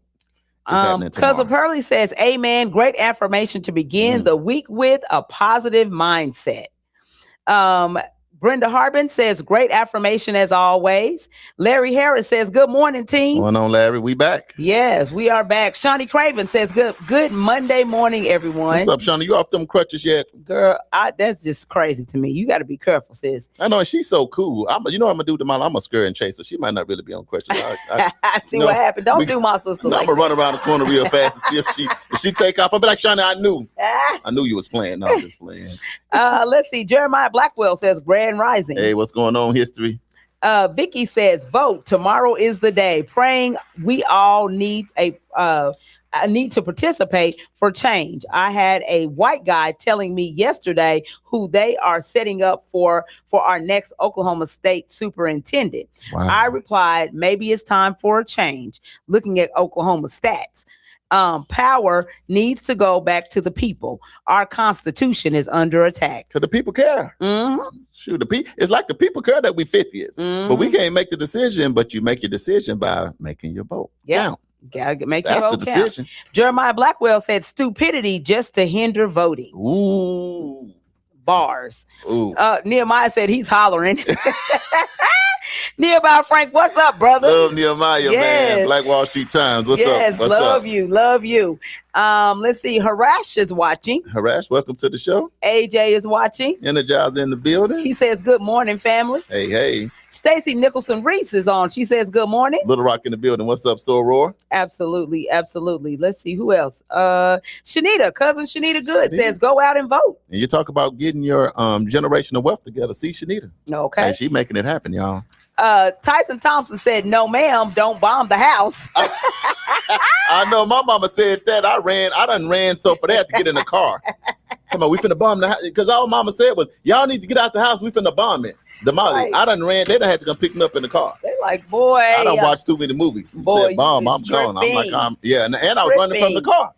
is happening tomorrow. Cousin Pearlie says, amen. Great affirmation to begin the week with a positive mindset. Brenda Harbin says, great affirmation as always. Larry Harris says, good morning, team. What's going on, Larry? We back. Yes, we are back. Shawnee Craven says, good Monday morning, everyone. What's up, Shawnee? You off them crutches yet? Girl, that's just crazy to me. You got to be careful, sis. I know, she's so cool. I'm gonna do to my, I'm a scare and chase, so she might not really be on crutches. I see what happened. Don't do my sister like I'm gonna run around the corner real fast and see if she take off. I'll be like, Shawnee, I knew you was playing. No, I'm just playing. Let's see. Jeremiah Blackwell says, Grand Rising. Hey, what's going on, history? Vicky says, vote. Tomorrow is the day. Praying we all need to participate for change. I had a white guy telling me yesterday who they are setting up for our next Oklahoma State superintendent. Wow. I replied, maybe it's time for a change. Looking at Oklahoma stats. Power needs to go back to the people. Our Constitution is under attack. Because the people care. Mm-hmm. Shoot, it's like the people care that we 50th. Mm-hmm. But we can't make the decision, but you make your decision by making your vote count. Gotta make That's your vote the decision. count. Jeremiah Blackwell said, stupidity just to hinder voting. Ooh. Bars. Ooh. Nehemiah said he's hollering. Nehemiah Frank, what's up, brother? Love Nehemiah, man. Black Wall Street Times. What's up? Yes, love you. Let's see. Harash is watching. Harash, welcome to the show. AJ is watching. Energize in the building. He says, good morning, family. Hey. Stacy Nicholson Reese is on. She says, good morning. Little Rock in the building. What's up, Soror? Absolutely. Let's see who else. Shanita, cousin Shanita Good says, go out and vote. And you talk about getting your generational wealth together. See Shanita. Okay. And she making it happen, y'all. Tyson Thompson said, no, ma'am, don't bomb the house. I know my mama said that. I done ran so for that to get in the car. Come on, we finna bomb the house. Because all mama said was, y'all need to get out the house. We finna bomb it. Damali. Right. I done ran. They done had to come pick me up in the car. They like, boy. I done watched too many movies. Boy, said bomb, I'm gone. I'm like, and I was running from the car.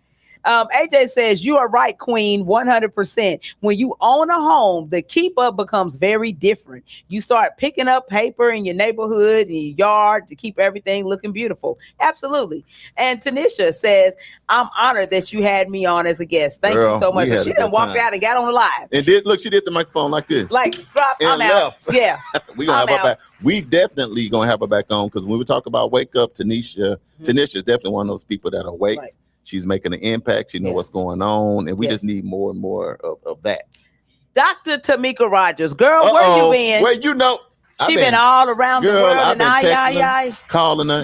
AJ says, you are right, Queen, 100%. When you own a home, the keep up becomes very different. You start picking up paper in your neighborhood, in your yard to keep everything looking beautiful. Absolutely. And Tanisha says, I'm honored that you had me on as a guest. Thank you so much. So she done walked out and got on the live. And she did the microphone like this. Like, drop, and I'm left. out. Yeah. We're going to have her back. We definitely going to have her back on because when we talk about Wake Up, Tanisha is definitely one of those people that are awake. Right. She's making an impact. She knows what's going on. And we just need more and more of that. Dr. Tamika Rogers. Girl, where you been? Where you know? She been all around the world. I've been texting her, calling her.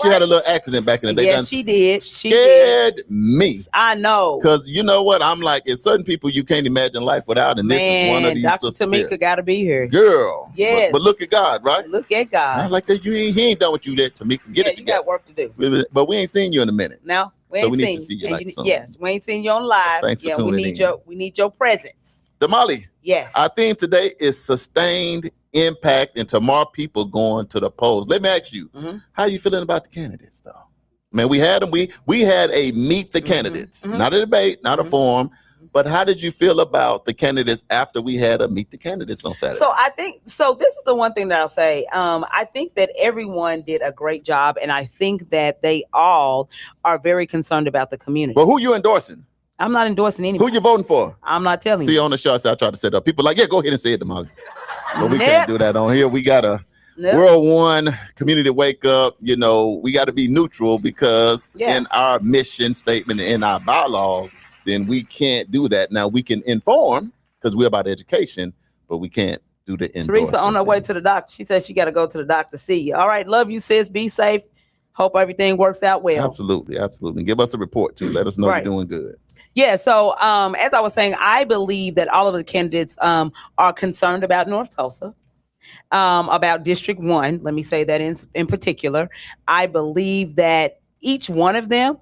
She had a little accident back in the day. Yes, she did. She scared me. I know. Because you know what? I'm like, it's certain people you can't imagine life without. And this is one of these Dr. sisters Tamika got to be here. Girl. Yes. But look at God, right? Look at God. I like that. He ain't done with you yet, Tamika. Get it together. You got work to do. But we ain't seen you in a minute. No. We need to see you soon. Yes, we ain't seen you on live. Thanks for tuning in. We need your presence. Damali. Yes. Our theme today is sustained impact and tomorrow people going to the polls. Let me ask you, how you feeling about the candidates though? Man, we had them. We had a meet the candidates, not a debate, not a forum. But how did you feel about the candidates after we had a meet the candidates on Saturday? So I think, this is the one thing that I'll say. I think that everyone did a great job. And I think that they all are very concerned about the community. Well, who you endorsing? I'm not endorsing anybody. Who you voting for? I'm not telling you. See, on the show, I tried to set up. People like, go ahead and say it, Damali. But we can't do that on here. We got a World One community wake up. You know, we got to be neutral because in our mission statement and in our bylaws, then we can't do that. Now we can inform because we're about education, but we can't do the endorsing. Teresa on her way to the doctor. She says she got to go to the doctor. See you. All right. Love you, sis. Be safe. Hope everything works out well. Absolutely. Absolutely. Give us a report too. Let us know you're doing good. Yeah. So as I was saying, I believe that all of the candidates are concerned about North Tulsa, about District 1. Let me say that in particular. I believe that each one of them,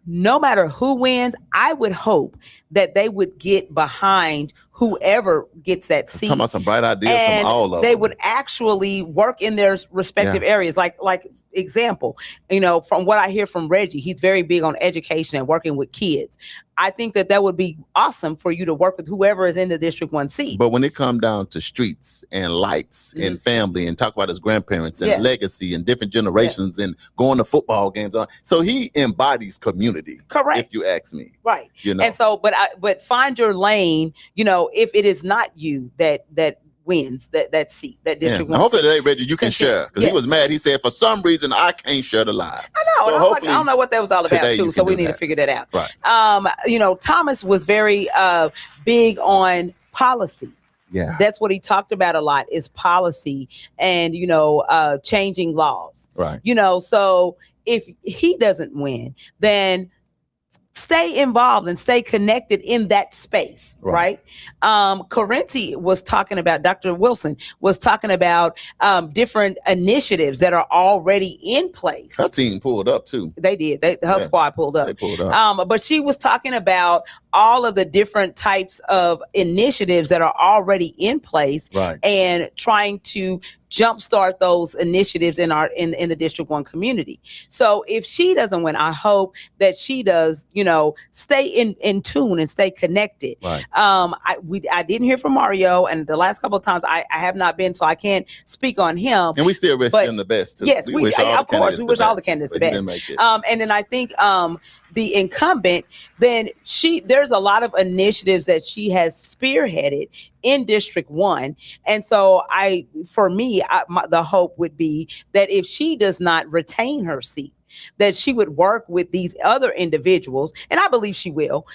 no matter who wins, I would hope that they would get behind whoever gets that seat. Talking about some bright ideas from all of them. They would actually work in their respective areas. Like example, from what I hear from Reggie, he's very big on education and working with kids. I think that would be awesome for you to work with whoever is in the District 1 seat. But when it comes down to streets and lights and family and talk about his grandparents and legacy and different generations and going to football games, so he embodies community. Correct. If you ask me. Right. And so, but find your lane, if it is not you that wins that seat, that District 1 hopefully seat. today, Reggie, you can share. Because he was mad. He said, for some reason, I can't share the live. I know. So I don't know what that was all about, too. So we need to figure that out. Right. Thomas was very big on policy. Yeah. That's what he talked about a lot is policy and, changing laws. Right. So if he doesn't win, then stay involved and stay connected in that space, right? Correnti was talking about, Dr. Wilson was talking about different initiatives that are already in place. Her team pulled up too. They did. Her squad pulled up. They pulled up. But she was talking about all of the different types of initiatives that are already in place and trying to jumpstart those initiatives in the District 1 community. So if she doesn't win, I hope that she does, stay in tune and stay connected. Right. I didn't hear from Mario, and the last couple of times I have not been, so I can't speak on him. And we still wish him the best too. Yes, we wish all the candidates the best. And then I think the incumbent, then there's a lot of initiatives that she has spearheaded in District 1. And so the hope would be that if she does not retain her seat, that she would work with these other individuals, and I believe she will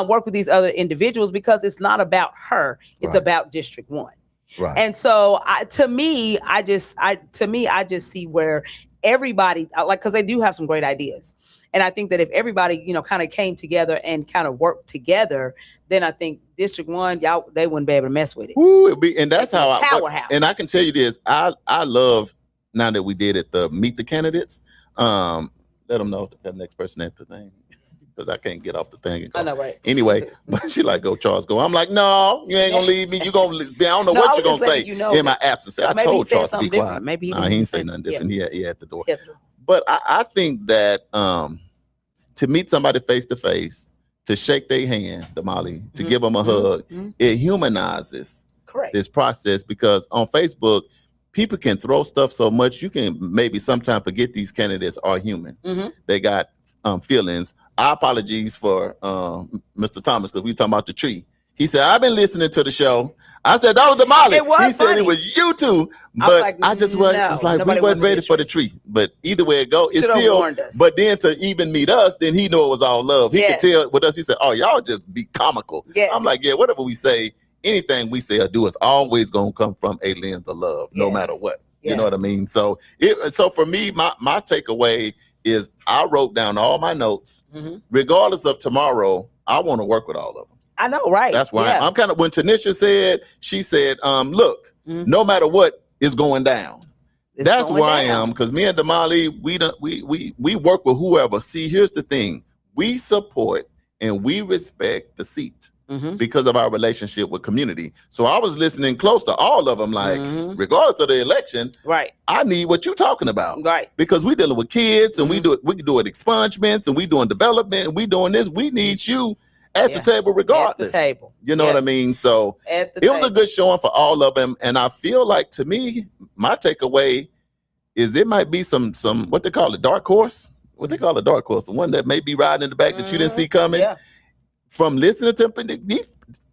work with these other individuals because it's not about her, it's about District 1. Right. And so to me, I just see where everybody, because they do have some great ideas. And I think that if everybody, kind of came together and kind of worked together, then I think District 1, they wouldn't be able to mess with it. Ooh, and that's how powerhouse. And I can tell you this, I love, now that we did it, the meet the candidates, let them know the next person at the thing. Because I can't get off the thing and go. I know, right? Anyway, but she like, go, Charles, go. I'm like, no, you ain't gonna leave me. You gonna be, I don't know what you're gonna say in my absence. I told Charles to be quiet. Maybe he didn't say nothing different. He at the door. Yeah. But I think that to meet somebody face to face, to shake their hand, Damali, to give them a hug, it humanizes this process, because on Facebook, people can throw stuff so much, you can maybe sometimes forget these candidates are human. They got feelings. Our apologies for Mr. Thomas, because we were talking about the tree. He said, I've been listening to the show. I said, that was Damali. It was he said funny. it was you two. But I just was like, we wasn't ready for the tree. But either way it go, it's Should've still, warned us. but then to even meet us, then he knew it was all love. He could tell with us, he said, oh, y'all just be comical. Yes. I'm like, yeah, whatever we say, anything we say or do is always going to come from a lens of love, no matter what. You know what I mean? So so for me, my takeaway is I wrote down all my notes. Regardless of tomorrow, I want to work with all of them. I know, right? That's why I'm kind of, when Tanisha said, she said, look, no matter what is going down, that's where I am. Because me and Damali, we work with whoever. See, here's the thing. We support and we respect the seat because of our relationship with community. So I was listening close to all of them, like, regardless of the election, I need what you're talking about. Because we dealing with kids and we can do it expungements and we doing development and we doing this. We need you at the table regardless. At the table. You know what I mean? So it was a good showing for all of them. And I feel like, to me, my takeaway is it might be some what they call a dark horse. What they call a dark horse, the one that may be riding in the back that you didn't see coming. From listening to them, these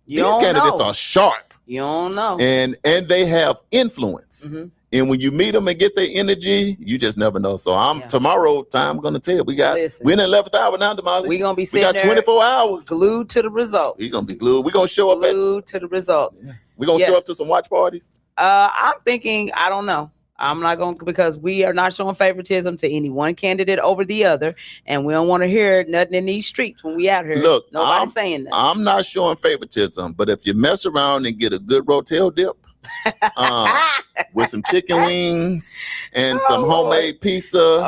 candidates are sharp. You don't know. And they have influence. And when you meet them and get their energy, you just never know. So tomorrow time going to tell. We're in the 11th hour now, Damali. We're going to be sitting there 24 hours. Glued to the results. We're going to be glued. We're going to show up. Glued to the results. We're going to show up to some watch parties. I'm thinking, I don't know. I'm not going to, because we are not showing favoritism to any one candidate over the other. And we don't want to hear nothing in these streets when we out here. Look, nobody's saying that. I'm not showing favoritism, but if you mess around and get a good Rotel dip, with some chicken wings and some homemade pizza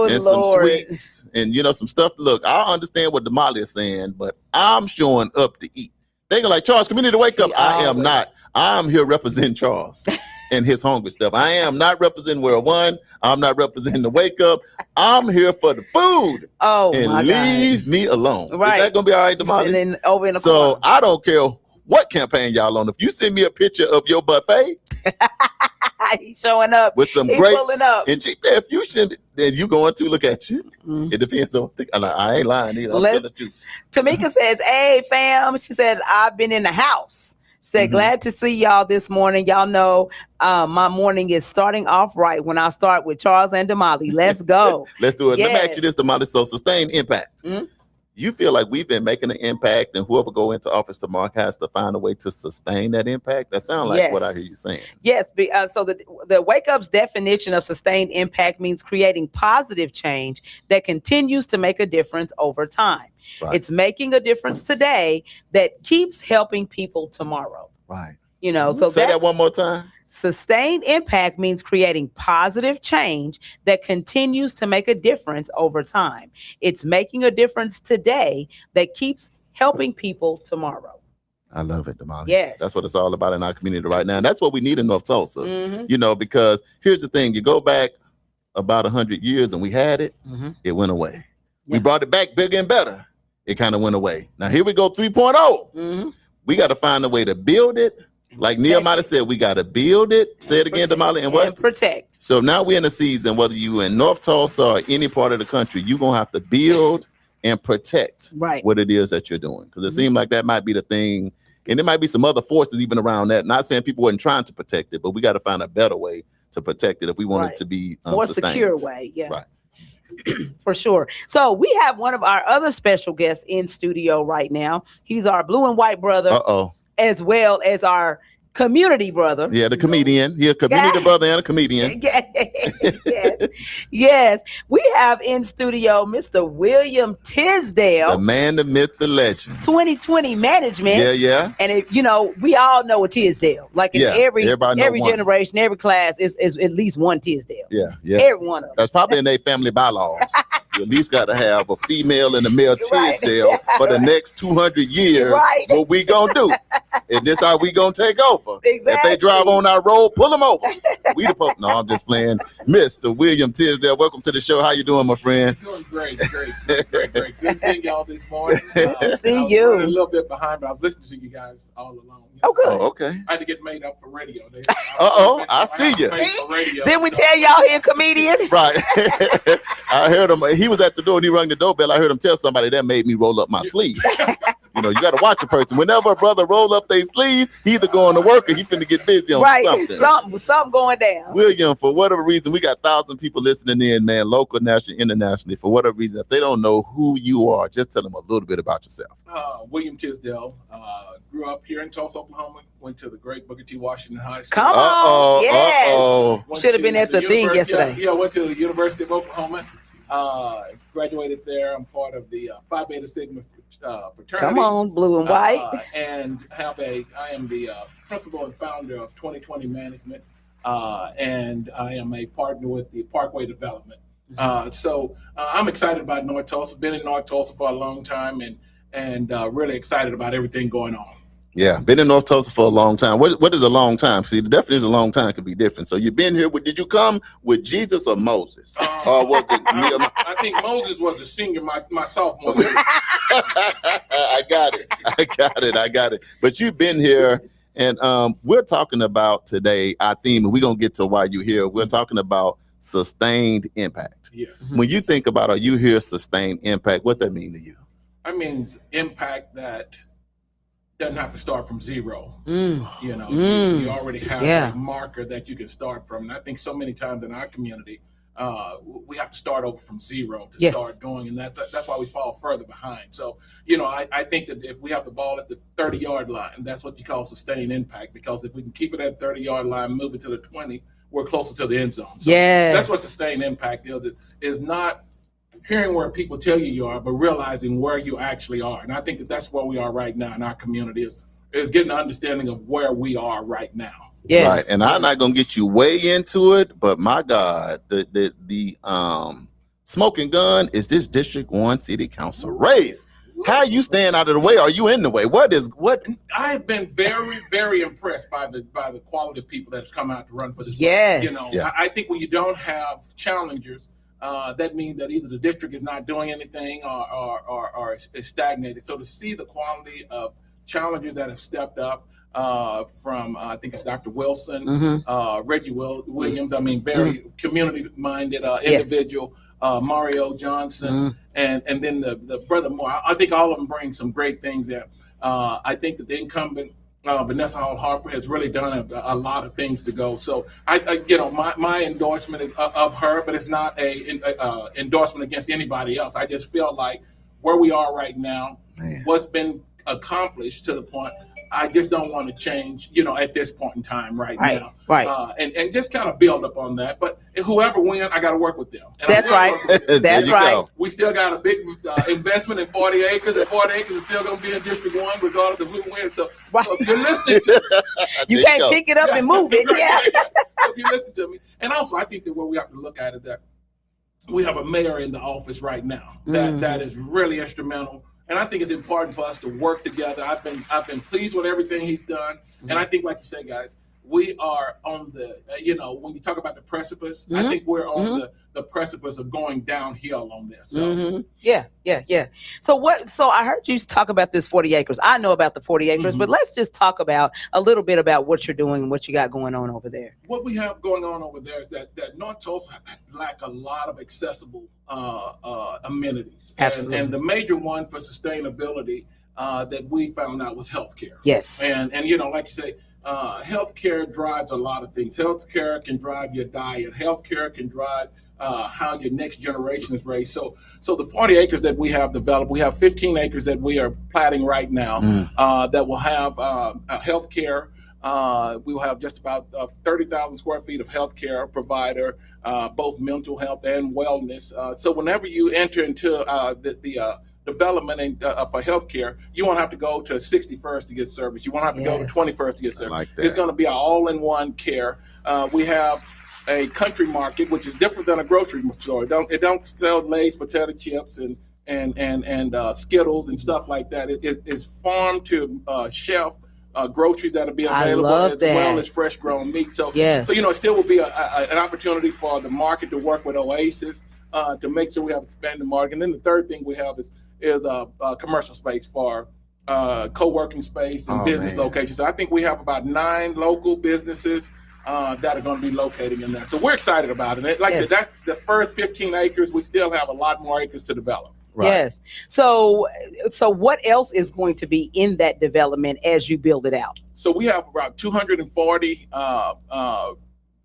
and some sweets and some stuff. Look, I understand what Damali is saying, but I'm showing up to eat. They go like, Charles, community to wake up. I am not. I'm here representing Charles and his hungry stuff. I am not representing World One. I'm not representing the wake up. I'm here for the food. And leave me alone. Is that gonna be all right, Damali? Over in the corner. I don't care what campaign y'all on. If you send me a picture of your buffet, he's showing up with some grapes and if you should, then you going to look at you. It depends on. I ain't lying either. I'm telling the truth. Tamika says, "Hey fam," she says, "I've been in the house." She said, "Glad to see y'all this morning. Y'all know my morning is starting off right when I start with Charles and Damali. Let's go. Let's do it." Let me ask you this, Damali. So sustained impact. You feel like we've been making an impact, and whoever go into office tomorrow has to find a way to sustain that impact? That sounds like what I hear you saying. Yes. So the Wake Up's definition of sustained impact means creating positive change that continues to make a difference over time. It's making a difference today that keeps helping people tomorrow. So say that one more time. Sustained impact means creating positive change that continues to make a difference over time. It's making a difference today that keeps helping people tomorrow. I love it, Damali. Yes. That's what it's all about in our community right now. And that's what we need in North Tulsa. Because here's the thing. You go back about 100 years and we had it. It went away. We brought it back bigger and better. It kind of went away. Now here we go 3.0. We got to find a way to build it. Like Nehemiah said, we got to build it. Say it again, Damali. And what? And protect. So now we're in a season, whether you in North Tulsa or any part of the country, you're going to have to build and protect what it is that you're doing. Because it seems like that might be the thing. And there might be some other forces even around that. Not saying people weren't trying to protect it, but we got to find a better way to protect it if we want it to be more sustained. Secure way. For sure. So we have one of our other special guests in studio right now. He's our blue and white brother. As well as our community brother. Yeah, the comedian. He's a community brother and a comedian. Yes. We have in studio Mr. William Tisdale. The man, the myth, the legend. 2020 management. Yeah. And we all know a Tisdale. Like in every generation, every class is at least one Tisdale. Yeah. Every one of them. That's probably in their family bylaws. You at least got to have a female and a male Tisdale for the next 200 years. What we gonna do? And this how we gonna take over. Exactly. If they drive on our road, pull them over. We the pope. No, I'm just playing. Mr. William Tisdale, welcome to the show. How you doing, my friend? Doing great. Good seeing y'all this morning. See you. A little bit behind, but I was listening to you guys all along. Oh, good. Oh, okay. I had to get made up for radio. I see you. Then we tell y'all he a comedian. Right. I heard him. He was at the door and he rang the doorbell. I heard him tell somebody that made me roll up my sleeve. You know, you got to watch a person. Whenever a brother roll up their sleeve, he either going to work or he finna get busy on something. Something going down. William, for whatever reason, we got 1,000 people listening in, man, local, national, internationally. For whatever reason, if they don't know who you are, just tell them a little bit about yourself. William Tisdale, grew up here in Tulsa, Oklahoma. Went to the great Booker T. Washington High School. Come on, yes. Should have been at the thing yesterday. Yeah, went to the University of Oklahoma. Graduated there. I'm part of the Phi Beta Sigma fraternity. Come on, blue and white. And I am the principal and founder of 2020 Management, and I am a partner with the Parkway Development. So I'm excited about North Tulsa. Been in North Tulsa for a long time, and really excited about everything going on. Yeah, been in North Tulsa for a long time. What is a long time? See, the definition of a long time could be different. So you've been here. Did you come with Jesus or Moses? Or was it I think Moses was the senior, my sophomore year. I got it. But you've been here, and we're talking about today, our theme, and we're going to get to why you're here. We're talking about sustained impact. Yes. When you think about, or you hear sustained impact, what that mean to you? I mean, impact that doesn't have to start from zero. You know, you already have a marker that you can start from. And I think so many times in our community, we have to start over from zero to start going. And that's why we fall further behind. So, you know, I think that if we have the ball at the 30-yard line, that's what you call sustained impact. Because if we can keep it at 30-yard line, move it to the 20, we're closer to the end zone. So that's what sustained impact is not hearing where people tell you are, but realizing where you actually are. And I think that that's where we are right now in our community is getting an understanding of where we are right now. Yes. Right. And I'm not going to get you way into it, but my God, the smoking gun is this District 1 City Council race. How you staying out of the way? Are you in the way? What? I've been very, very impressed by the quality of people that have come out to run for this. Yes. You know, I think when you don't have challengers, that means that either the district is not doing anything or is stagnated. So to see the quality of challengers that have stepped up from, I think it's Dr. Wilson, Reggie Williams, I mean, very community-minded individual, Mario Johnson, and then the brother Moore. I think all of them bring some great things in. I think that the incumbent Vanessa Harper has really done a lot of things to go. So I you know, my endorsement is of her, but it's not a endorsement against anybody else. I just feel like where we are right now, what's been accomplished to the point, I just don't want to change, you know, at this point in time right now. Right. And just kind of build up on that. But whoever wins, I got to work with them. And that's right. That's right. Go. We still got a big investment in 40 acres. And 40 acres is still going to be in District 1, regardless of who wins. So if you're listening to you can't pick it up and move it. Yeah. So if you listen to me. And also, I think that what we have to look at is that we have a mayor in the office right now that is really instrumental. And I think it's important for us to work together. I've been pleased with everything he's done. And I think, like you say, guys, we are on the, you know, when you talk about the precipice, I think we're on the precipice of going downhill on this. So. Yeah. So I heard you talk about this 40 acres. I know about the 40 acres, but let's just talk about a little bit about what you're doing and what you got going on over there. What we have going on over there is that North Tulsa lack a lot of accessible amenities. Absolutely. And the major one for sustainability that we found out was healthcare. Yes. And you know, like you say, healthcare drives a lot of things. Healthcare can drive your diet. Healthcare can drive how your next generation is raised. So the 40 acres that we have developed, we have 15 acres that we are platting right now that will have healthcare. We will have just about 30,000 square feet of healthcare provider, both mental health and wellness. So whenever you enter into the development for healthcare, you won't have to go to 61st to get service. You won't have to go to 21st to get service. Like that. It's going to be an all-in-one care. We have a country market, which is different than a grocery store. It don't sell Lay's potato chips and Skittles and stuff like that. It's farm to shelf groceries that'll be available, as well as fresh grown meat. So, so you know, it still will be an opportunity for the market to work with Oasis to make sure we have expanded market. And then the third thing we have is a commercial space for co-working space and business locations. So I think we have about 9 local businesses that are going to be locating in there. So we're excited about it. Like I said, that's the first 15 acres. We still have a lot more acres to develop. Right. Yes. So what else is going to be in that development as you build it out? So we have about 240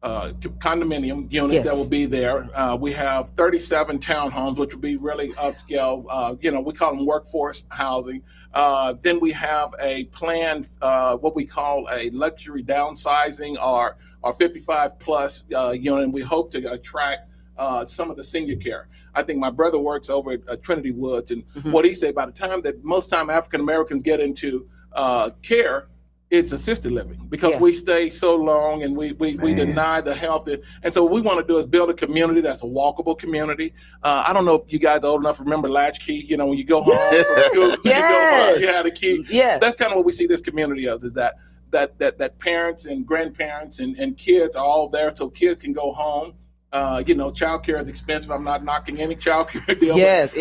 condominium units that will be there. We have 37 townhomes, which will be really upscale. You know, we call them workforce housing. Then we have a planned, what we call a luxury downsizing or 55 plus unit. And we hope to attract some of the senior care. I think my brother works over at Trinity Woods, and what he said, by the time that most time African Americans get into care, it's assisted living because we stay so long and we deny the health. And so what we want to do is build a community that's a walkable community. I don't know if you guys are old enough to remember latchkey. You know, when you go home from school, you had a key. That's kind of what we see this community as, is that parents and grandparents and kids are all there so kids can go home. You know, childcare is expensive. I'm not knocking any childcare deal.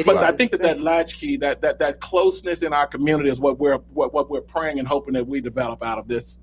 But I think that latchkey, that closeness in our community is what we're praying and hoping that we develop out of this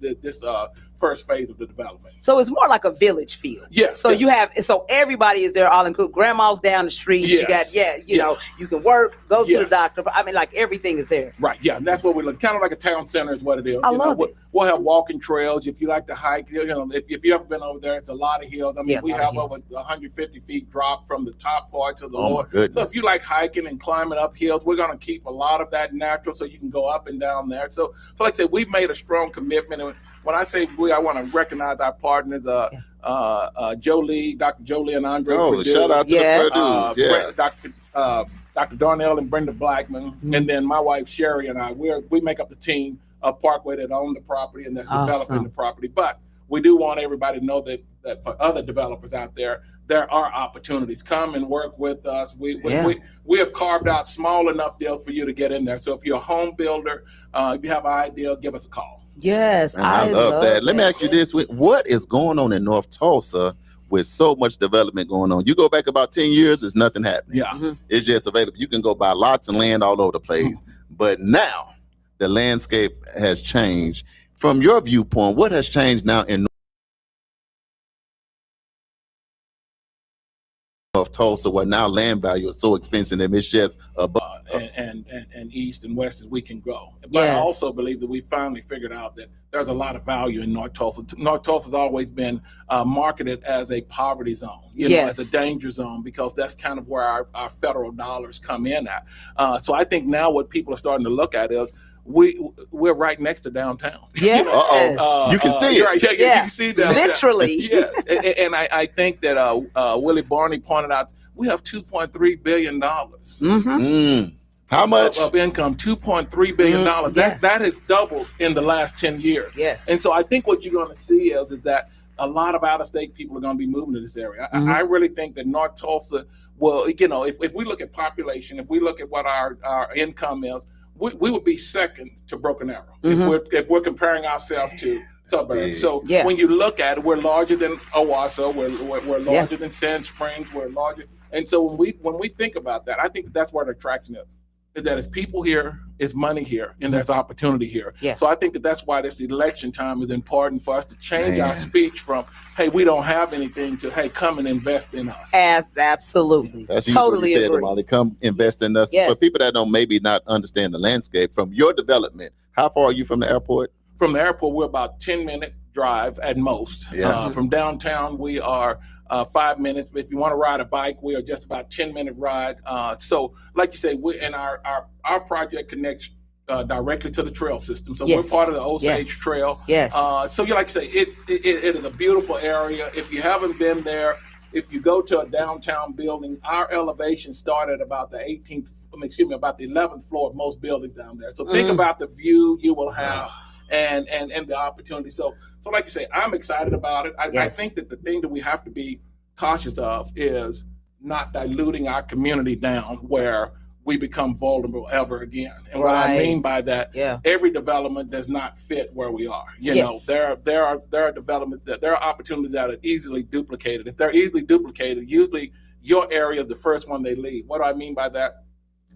first phase of the development. So it's more like a village feel. So you have, so everybody is there, all included. Grandma's down the street. You got, you know, you can work, go to the doctor. I mean, like everything is there. Right. Yeah. And that's what we look, kind of like a town center is what it is. I love it. We'll have walking trails. If you like to hike, you know, if you've ever been over there, it's a lot of hills. I mean, we have over 150 feet drop from the top part to the lower. So if you like hiking and climbing up hills, we're going to keep a lot of that natural so you can go up and down there. So like I said, we've made a strong commitment. And when I say we, I want to recognize our partners, Jolie, Dr. Jolie and Andre. Shout out to the Purdue's. Dr. Darnell and Brenda Blackman, and then my wife Sherry and I. We make up the team of Parkway that own the property and that's developing the property. But we do want everybody to know that for other developers out there, there are opportunities. Come and work with us. We have carved out small enough deals for you to get in there. So if you're a home builder, if you have an idea, give us a call. Yes, I love that. Let me ask you this: what is going on in North Tulsa with so much development going on? You go back about 10 years, there's nothing happening. It's just available. You can go buy lots and land all over the place. But now the landscape has changed. From your viewpoint, what has changed now in North Tulsa, where now land value is so expensive and it's just and east and west as we can grow. But I also believe that we finally figured out that there's a lot of value in North Tulsa. North Tulsa has always been marketed as a poverty zone, you know, as a danger zone, because that's kind of where our federal dollars come in at. So I think now what people are starting to look at is we're right next to downtown. You can see it. You can see downtown. Literally. And I think that Willie Barney pointed out we have $2.3 billion. How much? Of income, $2.3 billion. That has doubled in the last 10 years. And so I think what you're going to see is that a lot of out-of-state people are going to be moving to this area. I really think that North Tulsa will, you know, if we look at population, if we look at what our income is, we would be second to Broken Arrow if we're comparing ourselves to suburbs. So when you look at it, we're larger than Owasso, we're larger than Sand Springs, we're larger. And so when we think about that, I think that's where the attraction is that it's people here, it's money here, and there's opportunity here. So I think that's why this election time is important for us to change our speech from, hey, we don't have anything, to, hey, come and invest in us. Absolutely. That's totally what you said, Damali. Come invest in us. For people that don't maybe not understand the landscape, from your development, how far are you from the airport? From the airport, we're about 10-minute drive at most. From downtown, we are 5 minutes. If you want to ride a bike, we are just about 10-minute ride. So like you say, our project connects directly to the trail system. So we're part of the Osage Trail. So you like to say, it is a beautiful area. If you haven't been there, if you go to a downtown building, our elevation start at about the 11th floor of most buildings down there. So think about the view you will have and the opportunity. So like you say, I'm excited about it. I think that the thing that we have to be cautious of is not diluting our community down where we become vulnerable ever again. And what I mean by that, every development does not fit where we are. You know, there are developments there are opportunities that are easily duplicated. If they're easily duplicated, usually your area is the first one they leave. What do I mean by that?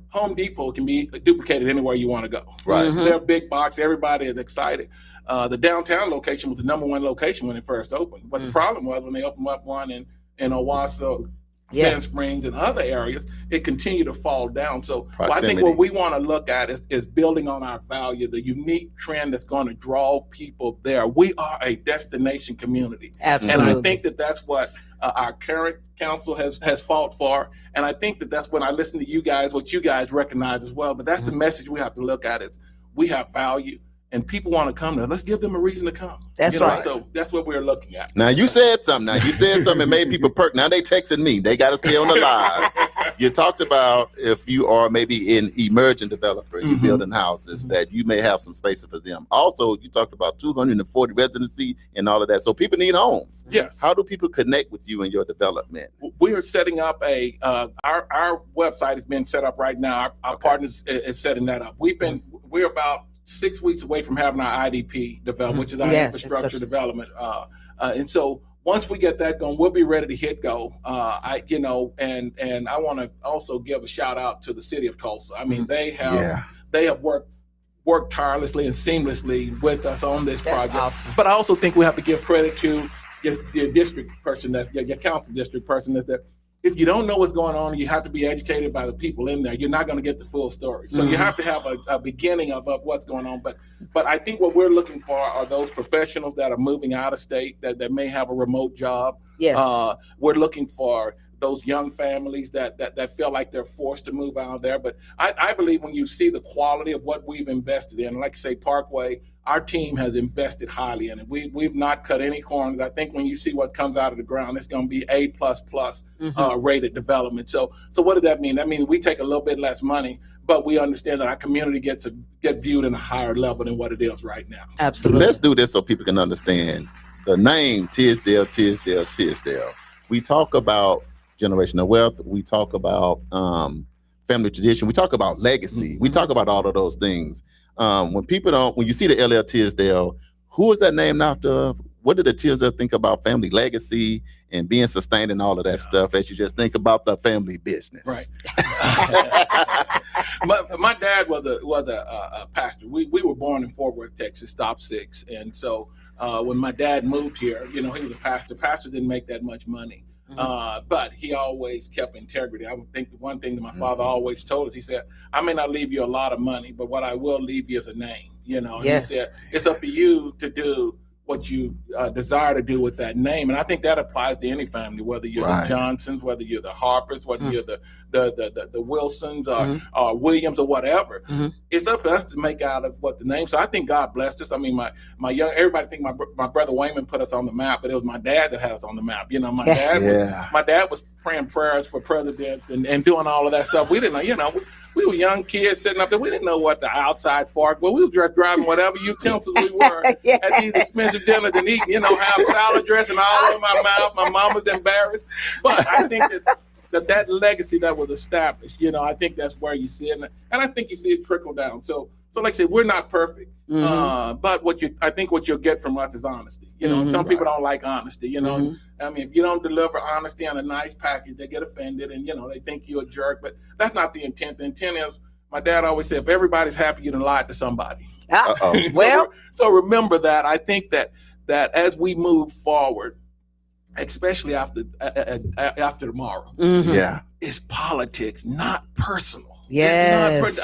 Home Depot can be duplicated anywhere you want to go. Right. They're a big box. Everybody is excited. The downtown location was the #1 location when it first opened. But the problem was when they opened up one in Owasso, Sand Springs, and other areas, it continued to fall down. So I think what we want to look at is building on our value, the unique trend that's going to draw people there. We are a destination community. Absolutely. And I think that's what our current council has fought for. And I think that's when I listen to you guys, what you guys recognize as well. But that's the message we have to look at is we have value. And people want to come there. Let's give them a reason to come. That's right. So that's what we're looking at. Now you said something. That made people perk. Now they texting me. They got to stay on the live. You talked about if you are maybe an emerging developer, you're building houses, that you may have some space for them. Also, you talked about 240 residency and all of that. So people need homes. Yes. How do people connect with you in your development? We are setting up our website is being set up right now. Our partners is setting that up. We're about 6 weeks away from having our IDP developed, which is our infrastructure development. And so once we get that going, we'll be ready to hit go. And I want to also give a shout out to the city of Tulsa. I mean, they have worked tirelessly and seamlessly with us on this project. Awesome. But I also think we have to give credit to your district person, your council district person that's there. If you don't know what's going on, you have to be educated by the people in there. You're not going to get the full story. So you have to have a beginning of what's going on. But I think what we're looking for are those professionals that are moving out of state that may have a remote job. Yes. We're looking for those young families that feel like they're forced to move out there. But I believe when you see the quality of what we've invested in, like you say, Parkway, our team has invested highly in it. We've not cut any corners. I think when you see what comes out of the ground, it's going to be A++ rated development. So what does that mean? That means we take a little bit less money, but we understand that our community get viewed in a higher level than what it is right now. Absolutely. Let's do this so people can understand the name Tisdale. We talk about generational wealth. We talk about family tradition. We talk about legacy. We talk about all of those things. When you see the LL Tisdale, who is that named after? What did the Tisdale think about family legacy and being sustained and all of that stuff as you just think about the family business? Right. my dad was a pastor. We were born in Fort Worth, Texas, Stop 6. And so when my dad moved here, he was a pastor. Pastors didn't make that much money. But he always kept integrity. I would think the one thing that my father always told us, he said, I may not leave you a lot of money, but what I will leave you is a name. And he said, it's up to you to do what you desire to do with that name. And I think that applies to any family, whether you're the Johnsons, whether you're the Harpers, whether you're the Wilsons or Williams or whatever. It's up to us to make out of what the name. So I think God blessed us. I mean, everybody think my brother Wayman put us on the map, but it was my dad that had us on the map. My dad was praying prayers for presidents and doing all of that stuff. We didn't know, we were young kids sitting up there. We didn't know what the outside fork was. We were just driving whatever utensils we were at these expensive dinners and eating, have salad dressing all over my mouth. My mom was embarrassed. But I think that legacy that was established, I think that's where you see it. And I think you see it trickle down. So like I said, we're not perfect. But I think what you'll get from us is honesty. Some people don't like honesty, I mean, if you don't deliver honesty on a nice package, they get offended and, they think you're a jerk. But that's not the intent. The intent is, my dad always said, if everybody's happy, you done lied to somebody. So remember that. I think that as we move forward, especially after tomorrow, it's politics, not personal. Yes.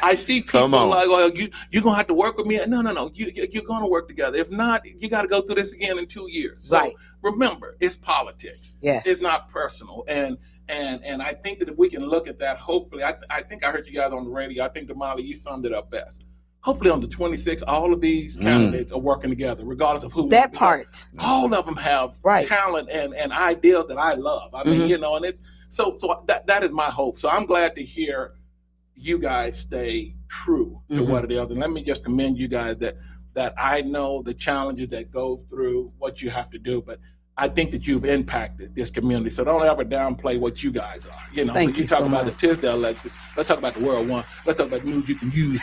I see people like, well, you're going to have to work with me. No. You're going to work together. If not, you got to go through this again in 2 years. So remember, it's politics. Yes. It's not personal. And I think that if we can look at that, hopefully, I think I heard you guys on the radio. I think, Damali, you summed it up best. Hopefully on the 26th, all of these candidates are working together, regardless of who. That part. All of them have talent and ideas that I love. I mean, and it's so that is my hope. So I'm glad to hear you guys stay true to what it is. And let me just commend you guys that I know the challenges that go through what you have to do, but I think that you've impacted this community. So don't ever downplay what you guys are. You know, Thank so you talk so about much. the Tisdale legacy. Let's talk about the World One. Let's talk about the news you can use.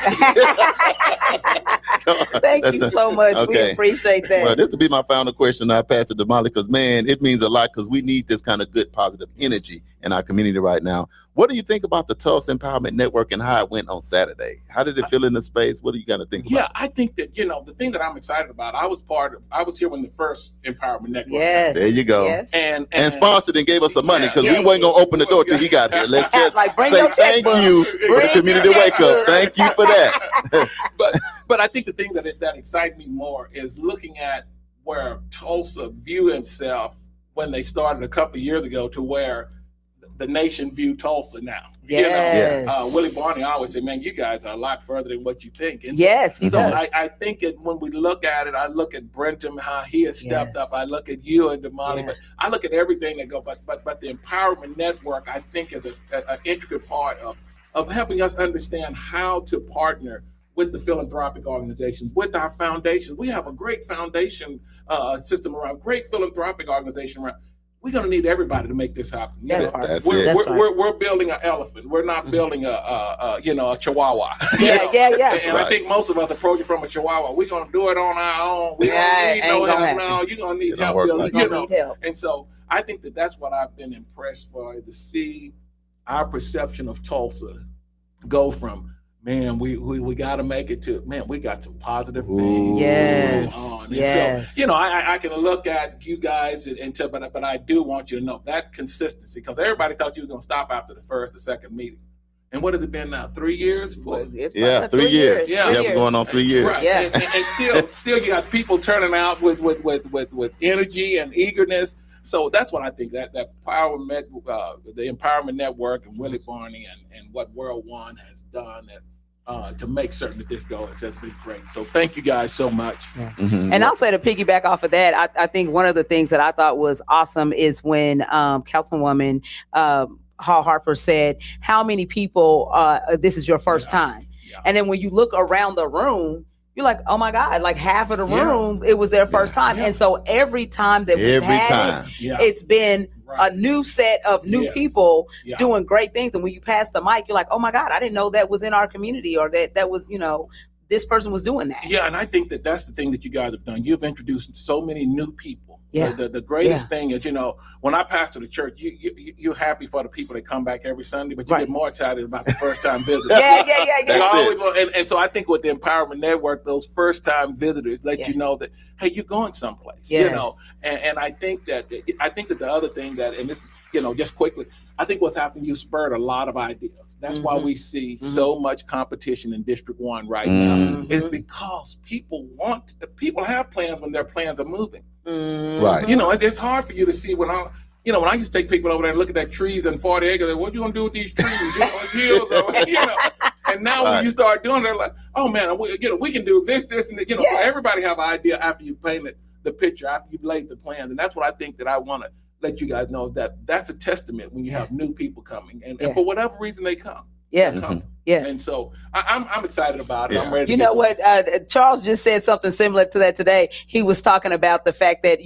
Thank you so much. We Okay. appreciate that. Well, this to be my final question. I pass it to Molly because, man, it means a lot because we need this kind of good, positive energy in our community right now. What do you think about the Tulsa Empowerment Network and how it went on Saturday? How did it feel in the space? What do you got to think about? Yeah, I think that, you know, the thing that I'm excited about, I was here when the first Empowerment Network. Yes. There you go. Yes. And sponsored and gave us some money because Yeah. we wasn't going to open the door till he got here. Let's just Like, bring say your thank checkbook. you for the Bring community your wake up. checkbook. Thank you for that. but I think the thing that excites me more is looking at where Tulsa viewed himself when they started a couple of years ago to where the nation view Tulsa now. Yes. You know, Willie Barney always said, man, you guys are a lot further than what you think. And Yes, he so does. I think when we look at it, I look at Brenton, how he has stepped Yes. up. I look at you and Damali, Yeah. but I look at everything that go. But the Empowerment Network, I think, is an intricate part of helping us understand how to partner with the philanthropic organizations, with our foundations. We have a great foundation system around, great philanthropic organization around. We're going to need everybody to make this happen. You That's know, right. That's we're, it. That's we're, right. we're building an elephant. We're not building a chihuahua. you Yeah, know? yeah. And I think most of us approach it from a chihuahua. We're going to do it on our own. We Yeah, don't need ain't no gonna help happen. now. You're going to need It don't help work building, like you that. know. Need help. And so I think that's what I've been impressed for, is to see our perception of Tulsa go from, man, we got to make it to, man, we got some positive things Yes. going on. And Yes. so, you know, I can look at you guys but I do want you to know that consistency, because everybody thought you was going to stop after the first or second meeting. And what has it been now? 3 years? It's Yeah, about 3 years. Yeah. Yeah, we're going on 3 years. Right. Yeah. And still you got people turning out with energy and eagerness. So that's what I think that empowerment, the Empowerment Network and Willie Barney and what World One has done to make certain that this goes has been great. So thank you guys so much. Mhm. And I'll say, to piggyback off of that, I think one of the things that I thought was awesome is when Councilwoman Harper said, how many people, this is your first time? Yeah. And then when you look around the room, you're like, oh my God, like half of the Yeah. room, it was their first time. Yeah. And so every time that we've Every had time. Yeah. it's been Right. a new set of new Yes. people Yeah. doing great things. And when you pass the mic, you're like, oh my God, I didn't know that was in our community, or that was, this person was doing that. Yeah, and I think that's the thing that you guys have done. You've introduced so many new people. Yeah. The greatest thing is, when I pastor the church, you're happy for the people that come back every Sunday, but you Right. get more excited about the first time visitors. Yeah. That's You it. always want- and so I think with the Empowerment Network, those first time visitors let Yeah. you know that, hey, you're going someplace. Yes. And I think that the other thing that, and this, just quickly, I think what's happened, you spurred a lot of ideas. That's why we see so much competition in District 1 right now, is because people have plans when their plans are moving. Right. It's hard for you to see when I used to take people over there and look at that trees and 40 acres, like, what you gonna do with these trees? It's hills, And now when you start doing it, they're like, oh man, we can do this, and that. So everybody have an idea after you've painted the picture, after you've laid the plans, and that's what I think that I want to let you guys know, that that's a testament when you have new people coming, and for whatever reason they come. Yeah. They come. Yeah. And so I'm excited about it. Yeah. I'm ready. You know what? Charles just said something similar to that today. He was talking about the fact that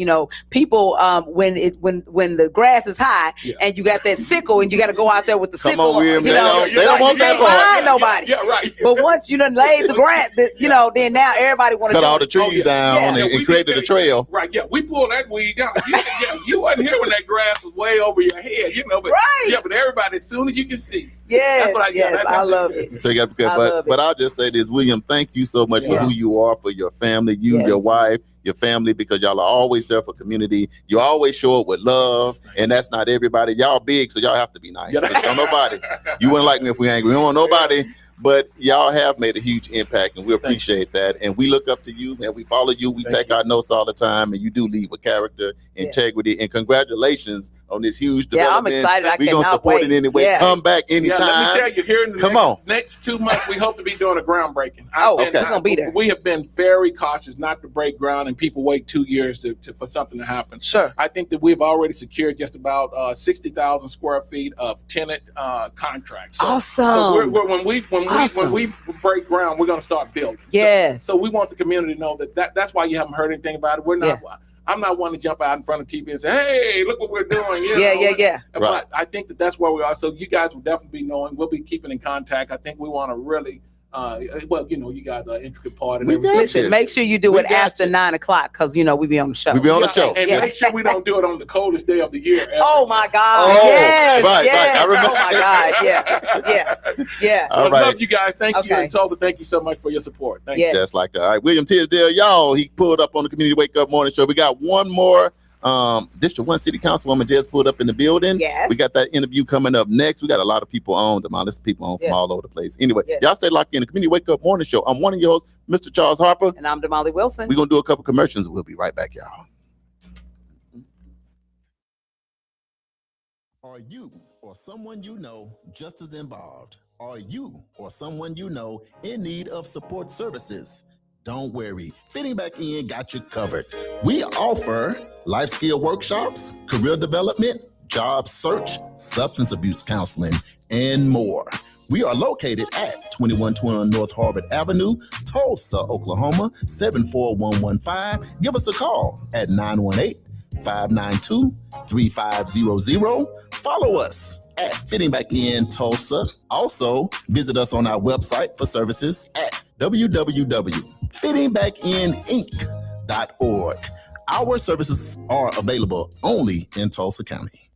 people when the grass is high and you got that sickle and you got to go out there with the Come sickle. on, William. They don't like, want you that can't part. find nobody. Yeah, right. But once you done laid the grass, then now everybody want to Cut all the trees down and we created did- a trail. Right, yeah. We pulled that weed down. You wasn't here when that grass was way over your head, but Right. yeah, but everybody, as soon as you can see. Yes, That's what I love it. So you got to be I careful. love But I'll just say this, William, thank you so much for Yes. who you are, for your family, Yes. your wife, your family, because y'all are always there for community. You always show up with love, and that's not everybody. Y'all big, so y'all have to be nice. Yeah. 'Cause y'all nobody. You wouldn't like me if we angry. We don't want nobody. But y'all have made a huge impact, and we appreciate that. And we look up to you, and we follow you. We take our notes all the time, and you do lead with character, integrity, and congratulations on this huge development. I'm excited. I We're going to cannot support wait. it anyway. Yeah. Come back anytime. Yeah, let me tell you, here in the Come on. next 2 months, we hope to be doing a groundbreaking. We're gonna be there. We have been very cautious not to break ground, and people wait 2 years for something to happen. Sure. I think that we've already secured just about 60,000 square feet of tenant contracts. So, Awesome. So when we break ground, we're going to start building. Yes. So we want the community to know that's why you haven't heard anything about it. We're not. I'm not one to jump out in front of TV and say, "Hey, look what we're doing." Yeah. But Right. I think that's where we are. So you guys will definitely be knowing. We'll be keeping in contact. I think we want to really. You guys are an intricate part of everything. Listen, make sure you do We it got after you. 9 o'clock because we be on the show. We be on the show. And make sure we don't do it on the coldest day of the year. Ever. Oh my God! Oh, yes, right. yes. I remember. Oh my God! Yeah. All I right. love you guys. Thank you. Okay. And Tulsa, thank you so much for your support. Thank Yeah. you. Just like that. All right, William Tisdale, y'all, he pulled up on the Community Wake Up Morning Show. We got one more. District 1 City Councilwoman just pulled up in the building. Yes. We got that interview coming up next. We got a lot of people on. There's people on from all over the place. Anyway, y'all stay locked in the Community Wake Up Morning Show. I'm one of your hosts, Mr. Charles Harper. And I'm Damali Wilson. We're going to do a couple commercials. We'll be right back, y'all. Are you or someone you know just as involved? Are you or someone you know in need of support services? Don't worry, Fitting Back In got you covered. We offer life skill workshops, career development, job search, substance abuse counseling, and more. We are located at 2121 North Harvard Avenue, Tulsa, Oklahoma, 74115. Give us a call at 918-592-3500. Follow us at Fitting Back In Tulsa. Also, visit us on our website for services at www.fittingbackininc.org. Our services are available only in Tulsa County.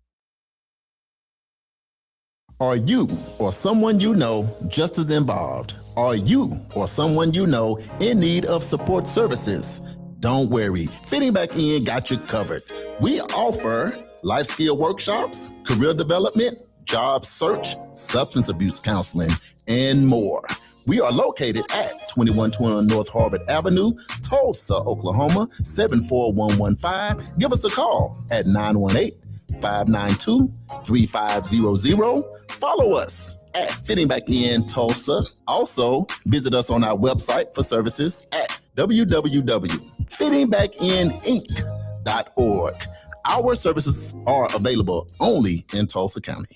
Are you or someone you know just as involved? Are you or someone you know in need of support services? Don't worry, Fitting Back In got you covered. We offer life skill workshops, career development, job search, substance abuse counseling, and more. We are located at 2121 North Harvard Avenue, Tulsa, Oklahoma, 74115. Give us a call at 918-592-3500. Follow us at Fitting Back In Tulsa. Also, visit us on our website for services at www.fittingbackininc.org. Our services are available only in Tulsa County.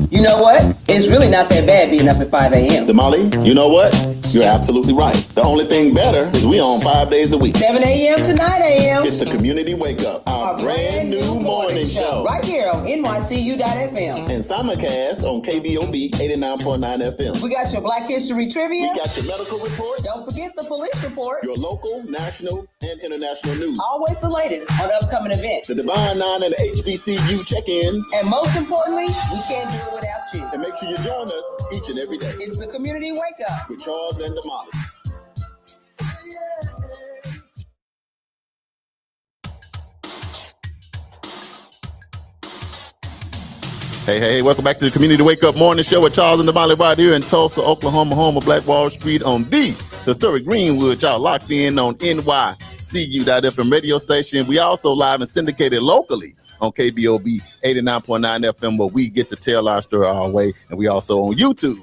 You know what? It's really not that bad being up at 5 a.m. Damali, you know what? You're absolutely right. The only thing better is we on 5 days a week. 7 a.m. to 9 a.m. It's the Community Wake Up, our brand new morning show. Right here on NYCU.FM. And simulcast on KBOB 89.9 FM. We got your Black History Trivia. We got your medical report. Don't forget the police report. Your local, national, and international news. Always the latest on upcoming events. The Divine Nine and the HBCU check-ins. And most importantly, we can't do it without you. And make sure you join us each and every day. It's the Community Wake Up with Charles and Damali. Hey, welcome back to the Community Wake Up Morning Show with Charles and Damali right here in Tulsa, Oklahoma, home of Black Wall Street on the historic Greenwood. Y'all locked in on NYCU.FM radio station. We also live and syndicated locally on KBOB 89.9 FM, where we get to tell our story our way. And we also on YouTube,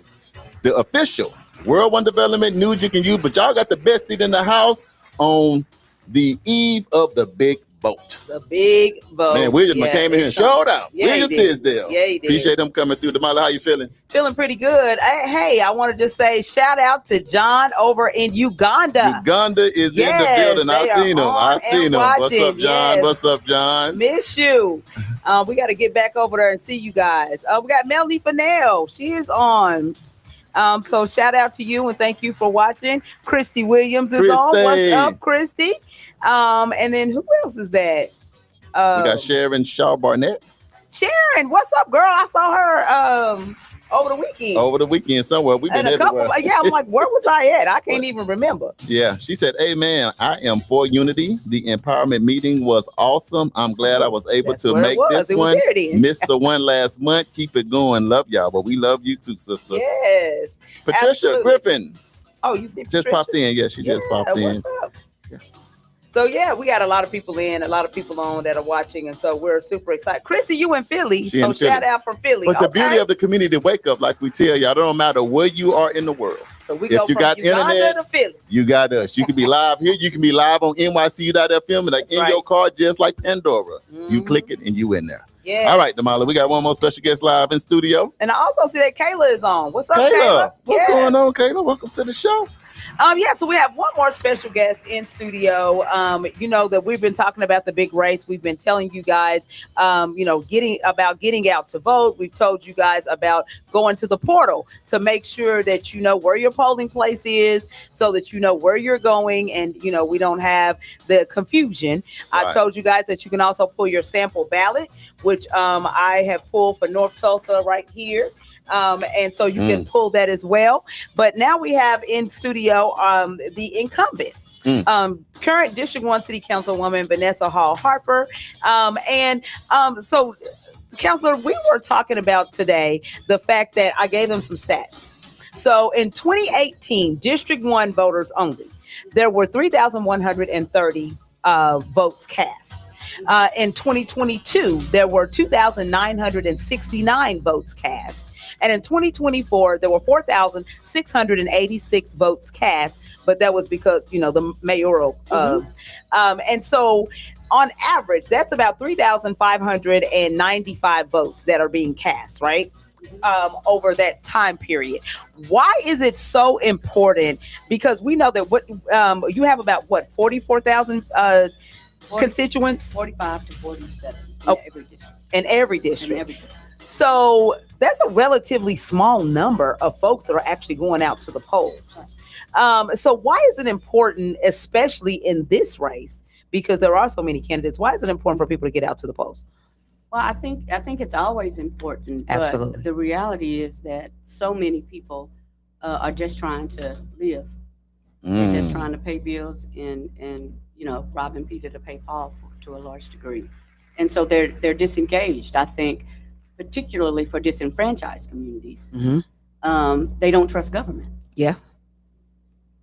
the official World One Development News you can use. But y'all got the best seat in the house on the eve of the big boat. The big boat. Man, William came in here and showed out. Yeah, William Tisdale. Yeah, he did. Appreciate them coming through. Damali, how you feeling? Feeling pretty good. Hey, I want to just say shout out to John over in Uganda. Uganda is in the building. I seen him. What's up, John? Yes. What's up, John? Miss you. We got to get back over there and see you guys. We got Melanie Fennell. She is on. So shout out to you and thank you for watching. Christy Williams is on. What's up, Christy? And then who else is that? We got Sharon Shaw Barnett. Sharon, what's up, girl? I saw her over the weekend. Over the weekend somewhere. We've been everywhere. I'm like, where was I at? I can't even remember. Yeah, she said, "Hey man, I am for unity. The empowerment meeting was awesome. I'm glad I was able to make this one. Missed the one last month. Keep it going. Love y'all, but we love you too, sister." Yes. Patricia Griffin. Oh, you see, just popped in. Yeah, she just popped in. What's up? So yeah, we got a lot of people in, a lot of people on that are watching, and so we're super excited. Christy, you in Philly, shout out from Philly. But the beauty of the Community Wake Up, like we tell y'all, it don't matter where you are in the world. So we go from Uganda to Philly. You got us. You can be live here. You can be live on NYCU.FM, like in your car, just like Pandora. You click it and you in there. Yeah. All right, Damali, we got one more special guest live in studio. And I also see that Kayla is on. What's up, Kayla? Kayla? What's going on, Kayla? Welcome to the show. So we have one more special guest in studio. You know that we've been talking about the big race. We've been telling you guys, getting out to vote. We've told you guys about going to the portal to make sure that you know where your polling place is, so that you know where you're going, and we don't have the confusion. Right. I told you guys that you can also pull your sample ballot, which I have pulled for North Tulsa right here. And so you can pull that as well. But now we have in studio the incumbent, current District 1 City Councilwoman Vanessa Hall Harper. So, Councilor, we were talking about today the fact that I gave them some stats. So in 2018, District 1 voters only, there were 3,130 votes cast. In 2022, there were 2,969 votes cast. And in 2024, there were 4,686 votes cast, but that was because, the mayoral. And so on average, that's about 3,595 votes that are being cast, right? Over that time period. Why is it so important? Because we know that you have about 44,000 constituents? 45 to 47 in every district. So that's a relatively small number of folks that are actually going out to the polls. So why is it important, especially in this race, because there are so many candidates? Why is it important for people to get out to the polls? Well, I think it's always important. Absolutely. But the reality is that so many people are just trying to live. They're just trying to pay bills and robbing Peter to pay Paul to a large degree. And so they're disengaged. I think, particularly for disenfranchised communities, they don't trust government. Yeah.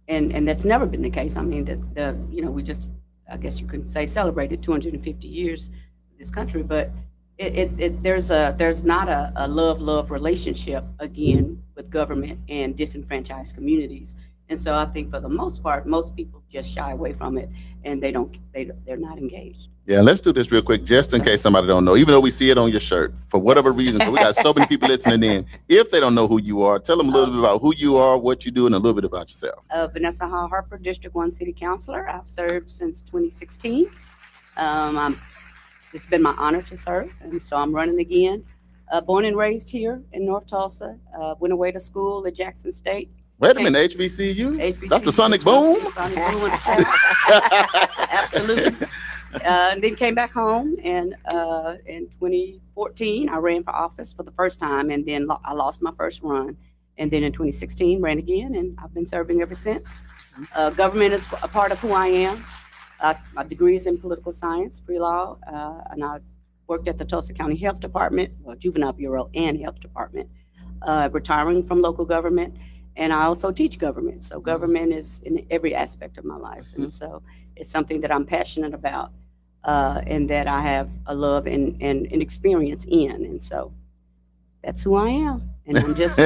And that's never been the case. I mean, we just, I guess you can say, celebrated 250 years of this country, but there's not a love love-relationship again with government and disenfranchised communities. And so I think for the most part, most people just shy away from it, and they're not engaged. Yeah, let's do this real quick, just in case somebody don't know. Even though we see it on your shirt, for whatever reason, 'cause we got so many people listening in. If they don't know who you are, tell them a little bit about who you are, what you do, and a little bit about yourself. Vanessa Hall Harper, District 1 City Councilor. I've served since 2016. It's been my honor to serve, and so I'm running again. Born and raised here in North Tulsa. Went away to school at Jackson State. Wait a minute, HBCU? That's the Sonic Boom? Sonic Boom in the South. Absolutely. And then came back home, and in 2014, I ran for office for the first time, and then I lost my first run. And then in 2016, ran again, and I've been serving ever since. Government is a part of who I am. My degree is in political science, pre-law, and I worked at the Tulsa County Health Department, Juvenile Bureau and Health Department, retiring from local government. And I also teach government. So government is in every aspect of my life. And so it's something that I'm passionate about, and that I have a love and experience in. And so that's who I am. And I'm just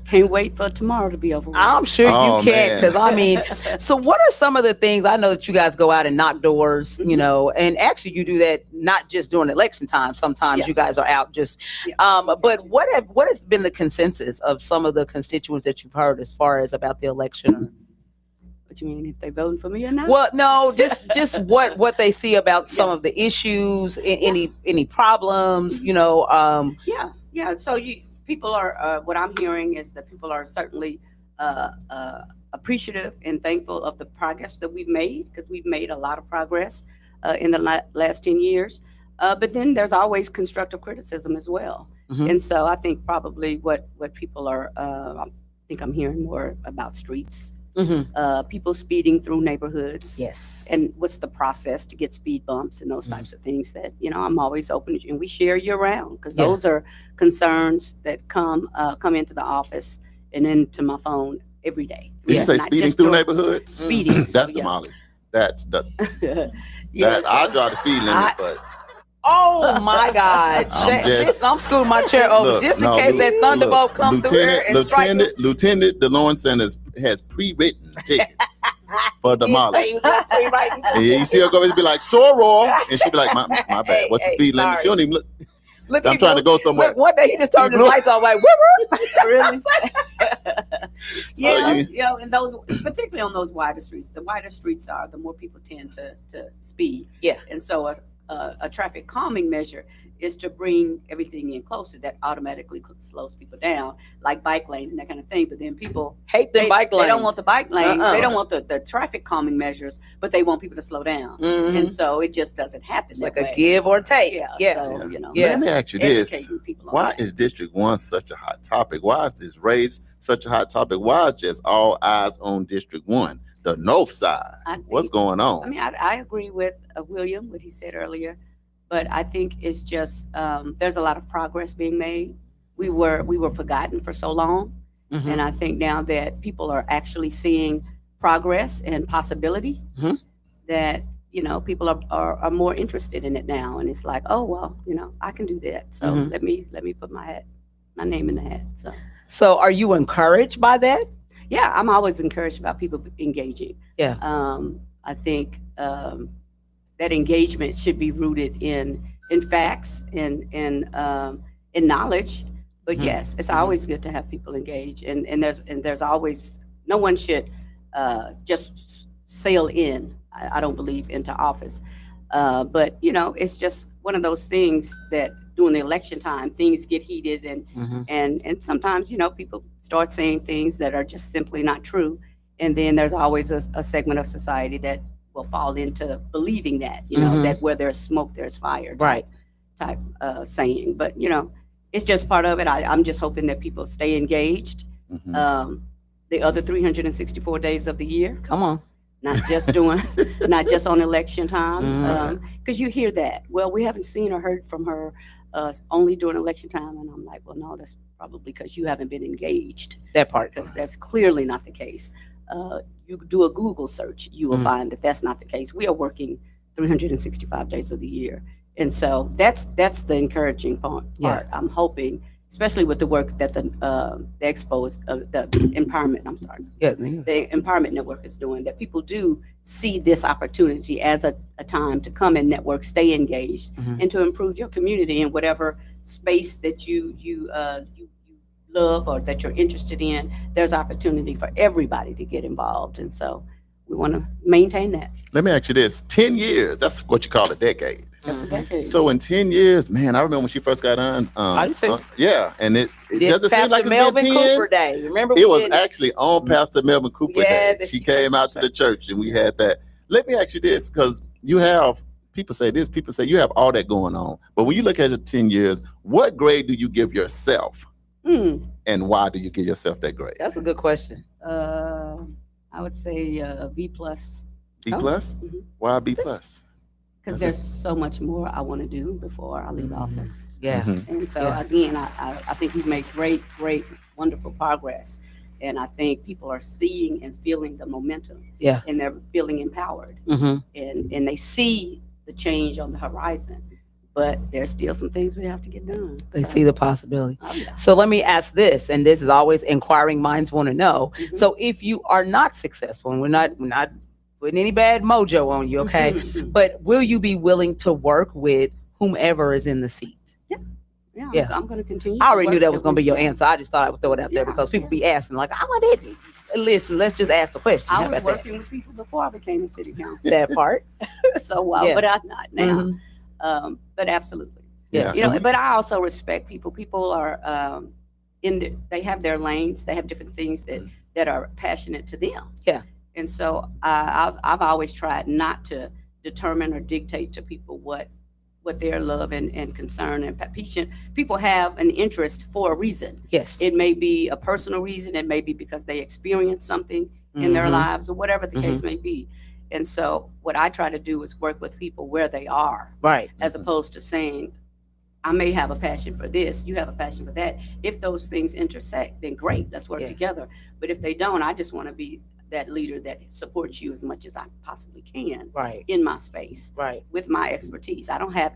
can't wait for tomorrow to be over with. I'm sure you can't, because so what are some of the things? I know that you guys go out and knock doors, and actually you do that not just during election time. Sometimes you guys are out just, but what has been the consensus of some of the constituents that you've heard as far as about the election? What you mean, if they voting for me or not? Well, no, just what they see about some of the issues, any problems, Yeah. So people are, what I'm hearing is that people are certainly appreciative and thankful of the progress that we've made, because we've made a lot of progress in the last 10 years. But then there's always constructive criticism as well. And so I think probably what people are, I think I'm hearing more about streets. People speeding through neighborhoods. Yes. And what's the process to get speed bumps and those types of things that, I'm always open to, and we share year round, because those are concerns that come into the office and into my phone every day. Did you say speeding through neighborhoods? Speeding. That's Damali. That's the, I drive the speed limit, but. Oh my God! I'm scooting my chair over just in case that thunderbolt comes through here and strike me. Lieutenant DeLorean Sanders has pre-written tickets for Damali. Yeah, you see her go and be like, "Soror," and she'll be like, "My bad. What's the speed limit?" She don't even look. I'm trying to go somewhere. Look, one day he just turned his lights on, like, whoop, whoop. Really? And those, particularly on those wider streets, the wider streets are, the more people tend to speed. Yeah. And so a traffic calming measure is to bring everything in closer. That automatically slows people down, like bike lanes and that kind of thing. But then people hate the bike lanes. They don't want the bike lanes. They don't want the traffic calming measures, but they want people to slow down. And so it just doesn't happen. It's like a give or take. So, Let me ask you this. educating people on Why that. is District 1 such a hot topic? Why is this race such a hot topic? Why is just all eyes on District 1, the north side? What's going on? I mean, I agree with William, what he said earlier, but I think it's just there's a lot of progress being made. We were forgotten for so long, and I think now that people are actually seeing progress and possibility, that people are more interested in it now, and it's like, oh well, I can do that. So let me put my name in the hat. So are you encouraged by that? Yeah, I'm always encouraged about people engaging. Yeah. I think that engagement should be rooted in facts and in knowledge. But yes, it's always good to have people engage, and there's always, no one should just sail in. I don't believe into office, but it's just one of those things that during the election time things get heated, and sometimes people start saying things that are just simply not true, and then there's always a segment of society that will fall into believing that that where there's smoke there's fire type saying. But it's just part of it. I'm just hoping that people stay engaged the other 364 days of the year. Come on. Not just not just on election time, because you hear that. Well, we haven't seen or heard from her only during election time, and I'm like, well, no, that's probably because you haven't been engaged. That part, because that's clearly not the case. You do a Google search, you will find that that's not the case. We are working 365 days of the year, and so that's the encouraging part. Yeah. I'm hoping, especially with the work that the empowerment. I'm sorry. Yeah. The Empowerment Network is doing, that people do see this opportunity as a time to come and network, stay engaged, and to improve your community in whatever space that you love or that you're interested in. There's opportunity for everybody to get involved, and so we want to maintain that. Let me ask you this: 10 years. That's what you call a decade. That's a decade. So in 10 years, man, I remember when she first got on. I do too. Yeah, and it doesn't seem like it's Melvin been 10. Cooper Day. Remember, It was actually on Pastor Melvin Cooper Day. that She came out to the church, and we had that. Let me ask you this, because you have, people say this, people say you have all that going on. But when you look at your 10 years, what grade do you give yourself? And why do you give yourself that grade? That's a good question. I would say B plus. B plus? Why B plus? Because there's so much more I want to do before I leave office. Yeah. And so again, I think we've made great, wonderful progress. And I think people are seeing and feeling the momentum. Yeah. And they're feeling empowered. And they see the change on the horizon. But there's still some things we have to get done. They see the possibility. Oh, yeah. So let me ask this, and this is always inquiring minds want to know. So if you are not successful, and we're not putting any bad mojo on you, okay? But will you be willing to work with whomever is in the seat? Yeah. I'm going to continue. I already knew that was going to be your answer. I just thought I would throw it out there because people be asking, like, I want it. Listen, let's just ask the question. I was working with people before I became a city council. That part. So, but I'm not now. But absolutely. Yeah. But I also respect people. People are they have their lanes. They have different things that are passionate to them. Yeah. And so I've always tried not to determine or dictate to people what their love and concern and passion. People have an interest for a reason. Yes. It may be a personal reason. It may be because they experienced something in their lives, or whatever the case may be. And so what I try to do is work with people where they are. Right. As opposed to saying, I may have a passion for this, you have a passion for that. If those things intersect, then great, let's work together. But if they don't, I just want to be that leader that supports you as much as I possibly can. Right. In my space. Right. With my expertise. I don't have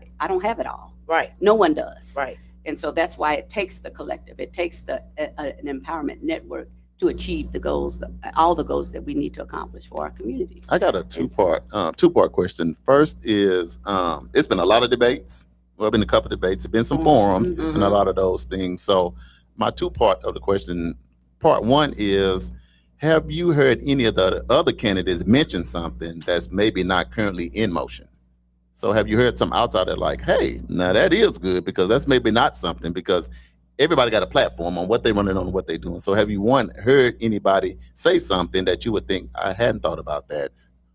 it all. Right. No one does. Right. And so that's why it takes the collective. It takes an empowerment network to achieve the goals, all the goals that we need to accomplish for our communities. I got a two-part question. First is, it's been a lot of debates. Well, been a couple of debates. There's been some forums and a lot of those things. So my two-part of the question Part one is, have you heard any of the other candidates mention something that's maybe not currently in motion? So have you heard some outsider like, hey, now that is good, because that's maybe not something, because everybody got a platform on what they're running on and what they're doing. So have you heard anybody say something that you would think, I hadn't thought about that?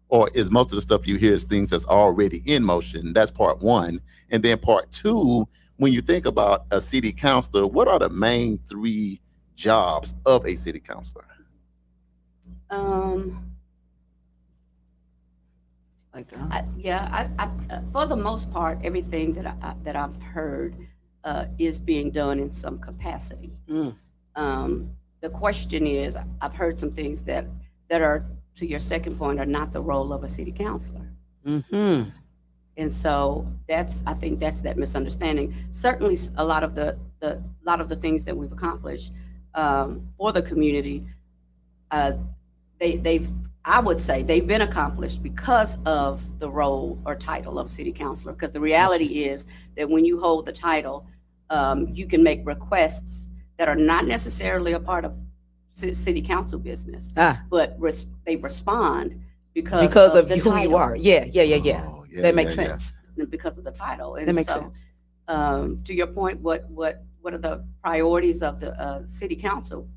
Or is most of the stuff you hear is things that's already in motion? That's part one. And then part two, when you think about a city councilor, what are the main 3 jobs of a city councilor? For the most part, everything that I've heard is being done in some capacity. The question is, I've heard some things that are, to your second point, are not the role of a city councilor. Mm-hmm. And so I think that's that misunderstanding. Certainly, a lot of the things that we've accomplished for the community, I would say they've been accomplished because of the role or title of city councilor. Because the reality is that when you hold the title, you can make requests that are not necessarily a part of city council business, but they respond because of the who title. you are. Yeah. Oh, That makes sense. Because of the title. And That makes so, sense. To your point, what are the priorities of the city council?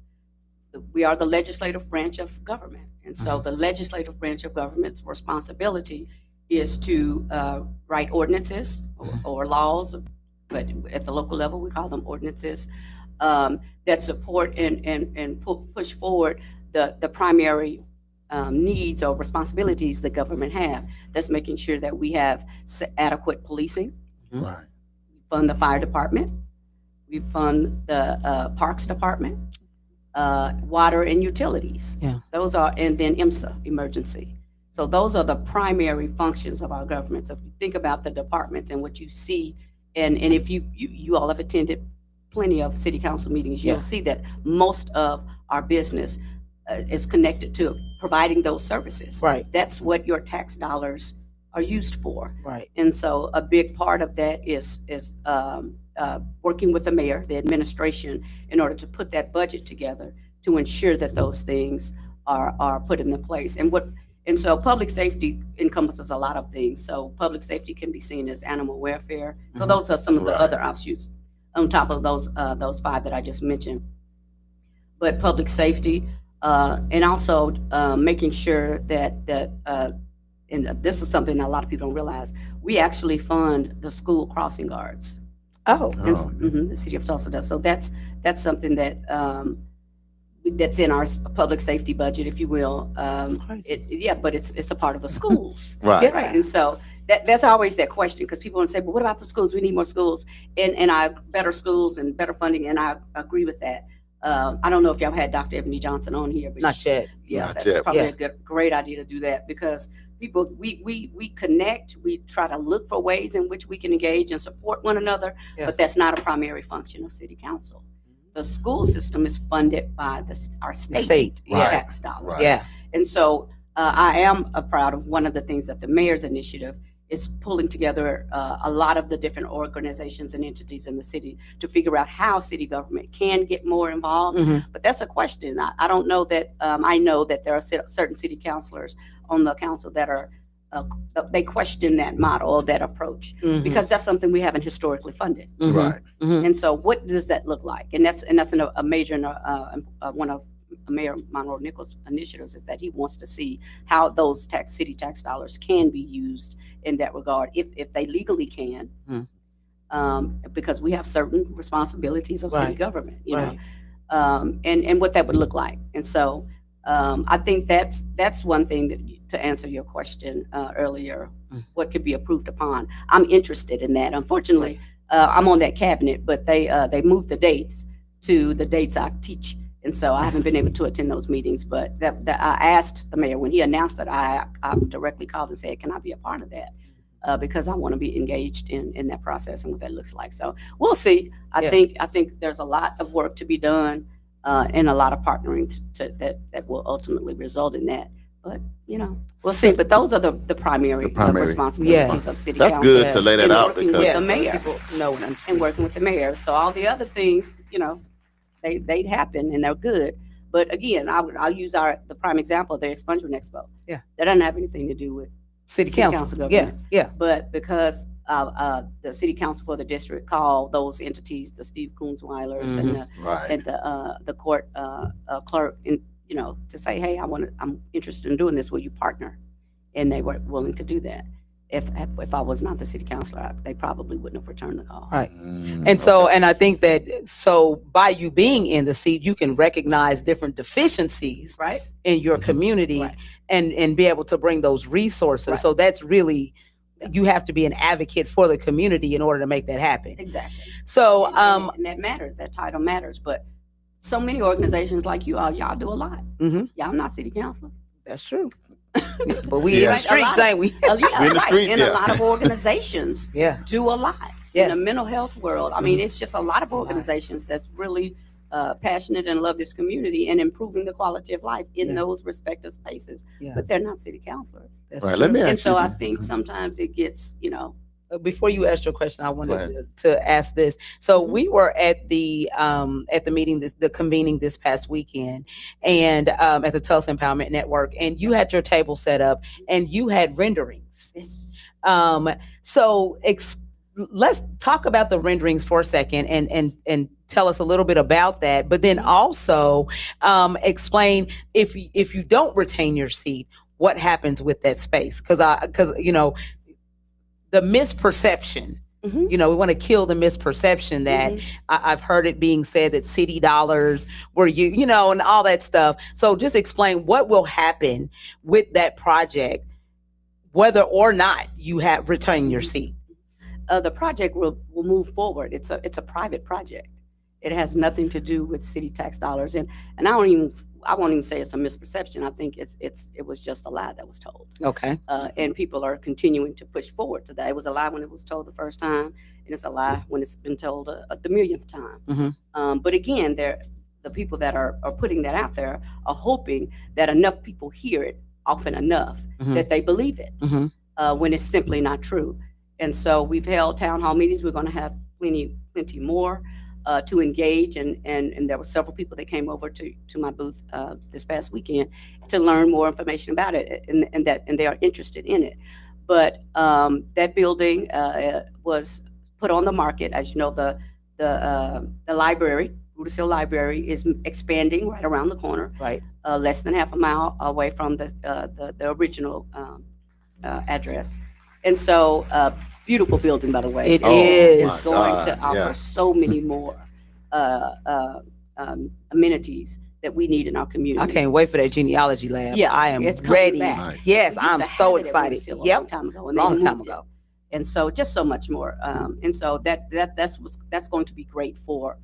We are the legislative branch of government. And so the legislative branch of government's responsibility is to write ordinances or laws, but at the local level, we call them ordinances, that support and push forward the primary needs or responsibilities the government have. That's making sure that we have adequate policing. Right. We fund the fire department. We fund the parks department. Water and utilities. Yeah. Those are, and then IMSA, emergency. So those are the primary functions of our government. So if you think about the departments and what you see, and if you all have attended plenty of city council meetings, you'll see that most of our business is connected to providing those services. Right. That's what your tax dollars are used for. Right. And so a big part of that is working with the mayor, the administration, in order to put that budget together to ensure that those things are put into place. And so public safety encompasses a lot of things. So public safety can be seen as animal welfare. So those are some of the other offshoots on top of those 5 that I just mentioned. But public safety, and also making sure that and this is something that a lot of people don't realize, we actually fund the school crossing guards. The city of Tulsa does. So that's something that that's in our public safety budget, if you will. But it's a part of the schools. Right. Right. And so that's always that question, because people want to say, but what about the schools? We need more schools and better schools and better funding. And I agree with that. I don't know if y'all had Dr. Ebony Johnson on here, but Not yet. Yeah, Not that's yet. probably a great idea to do that, because people, we connect, we try to look for ways in which we can engage and support one another, but that's not a primary function of city council. The school system is funded by our state tax dollars. Right. Yeah. And so I am proud of one of the things that the mayor's initiative is pulling together a lot of the different organizations and entities in the city to figure out how city government can get more involved. But that's a question. I don't know that, I know that there are certain city councilors on the council that are, they question that model or that approach, because that's something we haven't historically funded. Right. And so what does that look like? And that's a major, one of Mayor Monroe Nichols' initiatives is that he wants to see how those city tax dollars can be used in that regard, if they legally can, because we have certain responsibilities of city government, you know, and what that would look like. And so I think that's one thing that, to answer your question earlier, what could be approved upon. I'm interested in that. Unfortunately, I'm on that cabinet, but they moved the dates to the dates I teach. And so I haven't been able to attend those meetings, but that I asked the mayor when he announced that, I directly called and said, can I be a part of that? Because I want to be engaged in that process and what that looks like. So we'll see. I think there's a lot of work to be done and a lot of partnering that will ultimately result in that. But, you know, we'll see. But those are the primary responsibilities of city council. That's good to lay that out, working because with the mayor, People know and understand. and working with the mayor. So all the other things, you know, they happen and they're good, But again, I'll use the prime example of the Expungement Expo. Yeah. That doesn't have anything to do with City council government. Yeah. But because the city council for the district called those entities, the Steve Koonsweilers and the court clerk, and to say, hey, I'm interested in doing this. Will you partner? And they were willing to do that. If I was not the city councilor, they probably wouldn't have returned the call. Right. And so, and I think that by you being in the seat, you can recognize different deficiencies in your community and be able to bring those resources. Right. So that's really, you have to be an advocate for the community in order to make that happen. Exactly. So, and that matters. That title matters. But so many organizations like you all, y'all do a lot. Mm-hmm. Y'all not city councilors. That's true. But we in the streets, ain't we? In the streets, and a lot of organizations do a lot in the mental health world. I mean, it's just a lot of organizations that's really passionate and love this community and improving the quality of life in those respective spaces. Yeah. But they're not city councilors. Right. Let me ask and so I think sometimes it gets, Before you ask your question, I wanted to ask this. So we were at the meeting, the convening this past weekend, and at the Tulsa Empowerment Network, and you had your table set up, and you had renderings. Yes. So let's talk about the renderings for a second, and tell us a little bit about that. But then also explain if you don't retain your seat, what happens with that space? Because the misperception, we want to kill the misperception that I've heard it being said that city dollars were and all that stuff. So just explain what will happen with that project, whether or not you have retained your seat. The project will move forward. It's a private project. It has nothing to do with city tax dollars, and I won't even say it's a misperception. I think it was just a lie that was told. Okay. And people are continuing to push forward to that. It was a lie when it was told the first time, and it's a lie when it's been told the millionth time. Mm-hmm. But again, the people that are putting that out there are hoping that enough people hear it often enough that they believe it, when it's simply not true. And so we've held town hall meetings. We're going to have plenty more. To engage, and there were several people that came over to my booth this past weekend to learn more information about it, and they are interested in it. But that building was put on the market. As you know, the library, Rudis Hill Library, is expanding right around the corner, right, less than half a mile away from the original address, and so. Beautiful building, by the way. It is. It's going to offer so many more amenities that we need in our community. I can't wait for that genealogy lab. Yeah, I am ready. Nice. Yes, I'm so excited. A long time ago. And so just so much more. And so that's going to be great for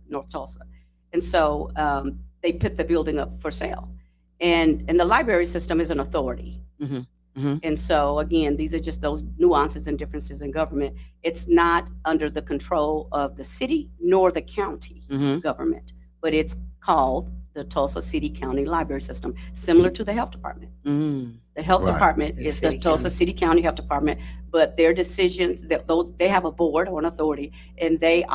North Tulsa. And so they put the building up for sale. And the library system is an authority. Mm-hmm. Mm-hmm. And so, again, these are just those nuances and differences in government. It's not under the control of the city nor the county government, but it's called the Tulsa City County Library System, similar to the health department. The health department is the Tulsa City County Health Department, but their decisions, they have a board or an authority, and they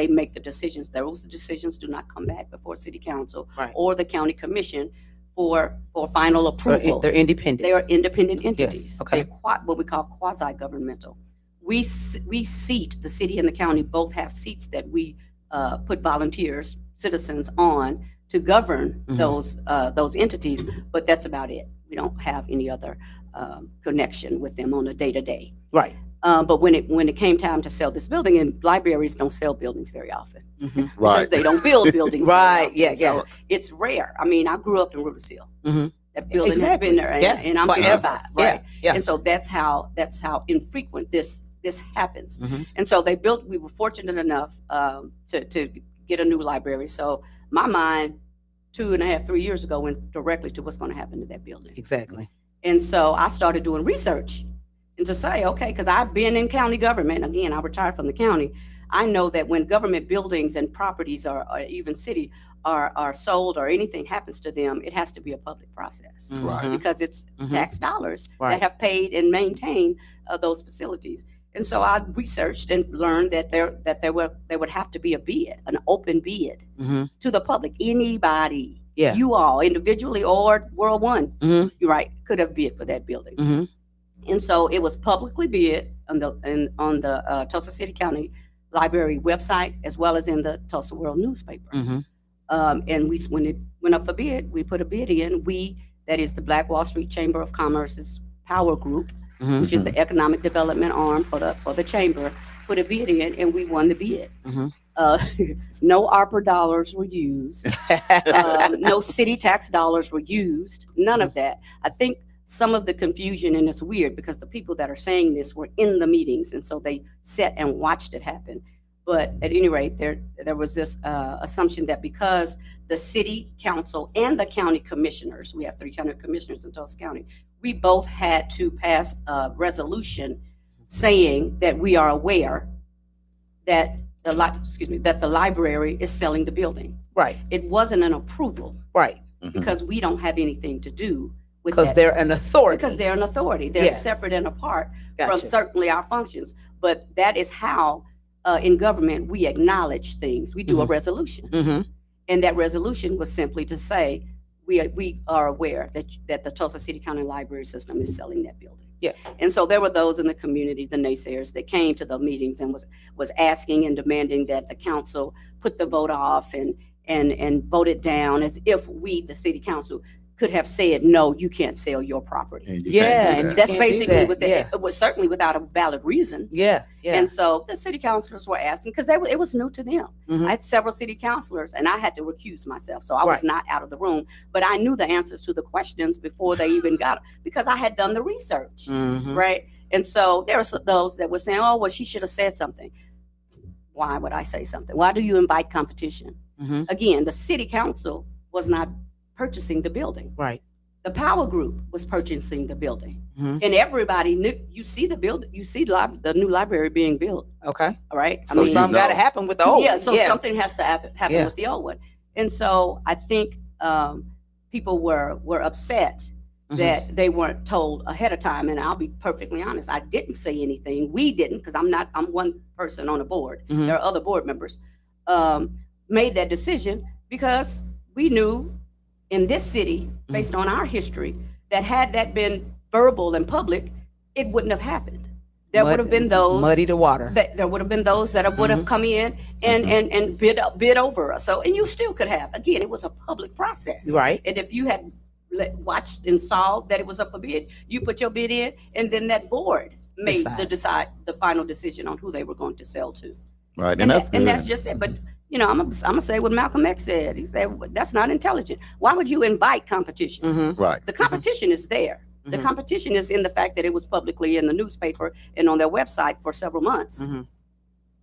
make the decisions. Those decisions do not come back before city council or the county commission for final approval. They're independent. They are independent entities. Yes. Okay. They're what we call quasi-governmental. We seat, the city and the county both have seats that we put volunteers, citizens on to govern those entities, but that's about it. We don't have any other connection with them on a day-to-day. Right. But when it came time to sell this building, and libraries don't sell buildings very often, because they don't build buildings. Right. Yeah. So it's rare. I mean, I grew up in Rudis Hill. That building has been there, and I'm 55. Right. Yeah. And so that's how infrequent this happens. And so we were fortunate enough to get a new library. So my mind 2.5-3 years ago went directly to what's going to happen to that building. Exactly. And so I started doing research. And to say, okay, because I've been in county government, again, I retired from the county, I know that when government buildings and properties or even city are sold or anything happens to them, it has to be a public process. Right. Because it's tax dollars that have paid and maintained those facilities. And so I researched and learned that there would have to be a bid, an open bid to the public. Anybody, you all, individually or World One, you're right, could have bid for that building. And so it was publicly bid on the Tulsa City County Library website, as well as in the Tulsa World newspaper. And when it went up for bid, we put a bid in. That is the Black Wall Street Chamber of Commerce's power group, which is the economic development arm for the chamber, put a bid in, and we won the bid. No ARPA dollars were used. No city tax dollars were used. None of that. I think some of the confusion, and it's weird because the people that are saying this were in the meetings, and so they sat and watched it happen. But at any rate, there was this assumption that because the city council and the county commissioners, we have 300 commissioners in Tulsa County, we both had to pass a resolution saying that we are aware that the library is selling the building. Right. It wasn't an approval. Right. Because we don't have anything to do with that. Because they're an authority. Because they're an authority. They're separate and apart from certainly our functions. But that is how in government we acknowledge things. We do a resolution. And that resolution was simply to say we are aware that the Tulsa City County Library System is selling that building. Yeah. And so there were those in the community, the naysayers, that came to the meetings and was asking and demanding that the council put the vote off and vote it down, as if we, the city council, could have said, no, you can't sell your property. And that's basically what it was, certainly without a valid reason. And so the city councilors were asking, because it was new to them. I had several city councilors, and I had to recuse myself, so I was not out of the room, but I knew the answers to the questions before they even got them, because I had done the research, right? And so there were those that were saying, oh, well, she should have said something. Why would I say something? Why do you invite competition? Again, the city council was not purchasing the building. Right. The power group was purchasing the building. And everybody knew, you see the building, you see the new library being built. Okay. All right. So something got to happen with the old one. Yeah, so something has to happen with the old one. And so I think people were upset that they weren't told ahead of time. And I'll be perfectly honest, I didn't say anything. We didn't, because I'm one person on a board. There are other board members. Made that decision because we knew in this city, based on our history, that had that been verbal and public, it wouldn't have happened. There would have been those muddy the water. There would have been those that would have come in and bid over us. So, and you still could have. Again, it was a public process, right? And if you had watched and saw that it was up for bid, you put your bid in, and then that board made the final decision on who they were going to sell to. Right, and that's just it. But you know, I'm gonna say what Malcolm X said. He said that's not intelligent. Why would you invite competition? Right. The competition is there. The competition is in the fact that it was publicly in the newspaper and on their website for several months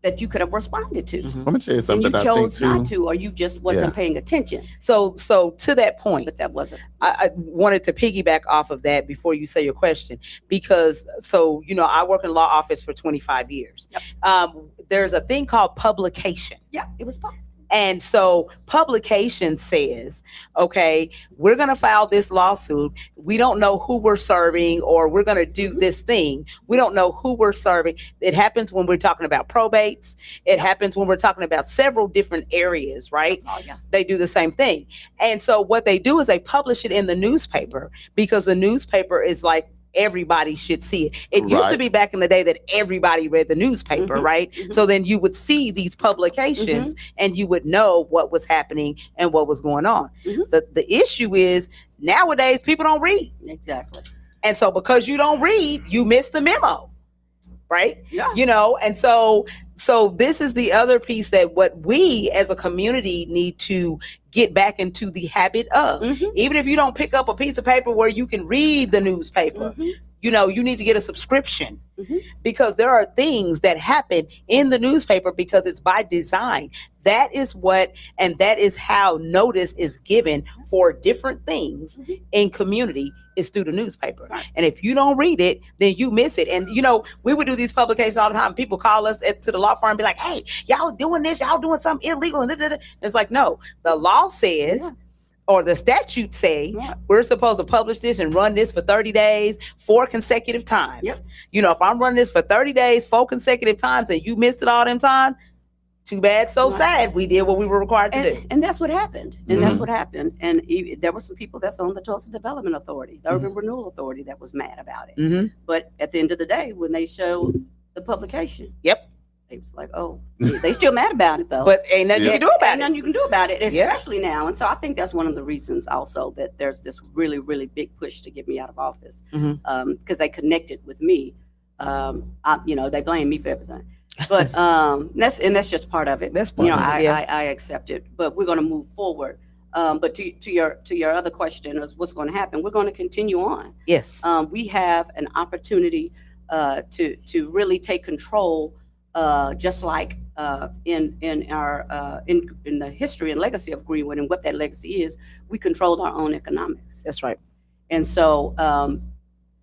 that you could have responded to. Let me tell you something. And you chose not to, or you just wasn't paying attention. So to that point, but that wasn't. I wanted to piggyback off of that before you say your question, because I work in law office for 25 years. Yep. There's a thing called publication. Yeah, it was published. And so publication says, okay, we're going to file this lawsuit. We don't know who we're serving, or we're going to do this thing. We don't know who we're serving. It happens when we're talking about probates. It happens when we're talking about several different areas, right? Oh, yeah. They do the same thing. And so what they do is they publish it in the newspaper, because the newspaper is like, everybody should see it. It used to be back in the day that everybody read the newspaper, right? So then you would see these publications and you would know what was happening and what was going on. The issue is nowadays people don't read. Exactly. And so because you don't read, you miss the memo. Right? Yeah. And so this is the other piece that what we as a community need to get back into the habit of. Even if you don't pick up a piece of paper where you can read the newspaper, you need to get a subscription, because there are things that happen in the newspaper because it's by design. That is how notice is given for different things in community is through the newspaper. And if you don't read it, then you miss it. And we would do these publications all the time. People call us to the law firm and be like, hey, y'all doing this, y'all doing something illegal. And it's like, no, the law says, or the statutes say we're supposed to publish this and run this for 30 days, 4 consecutive times. Yep. You know, if I'm running this for 30 days, 4 consecutive times, and you missed it all them times, too bad, so sad. We did what we were required to do. And that's what happened. And that's what happened. And there were some people that's on the Tulsa Development Authority, the Urban Renewal Authority, that was mad about it. But at the end of the day, when they showed the publication, they was like, oh, they still mad about it though. But ain't nothing you can do about it. Ain't nothing you can do about it, especially now. And so I think that's one of the reasons also that there's this really, really big push to get me out of office, because they connected with me. They blame me for everything. But that's just part of it. That's part of it. I accept it. But we're going to move forward. But to your other question is what's going to happen? We're going to continue on. Yes. We have an opportunity to really take control. Just like in the history and legacy of Greenwood, and what that legacy is, we controlled our own economics. That's right. And so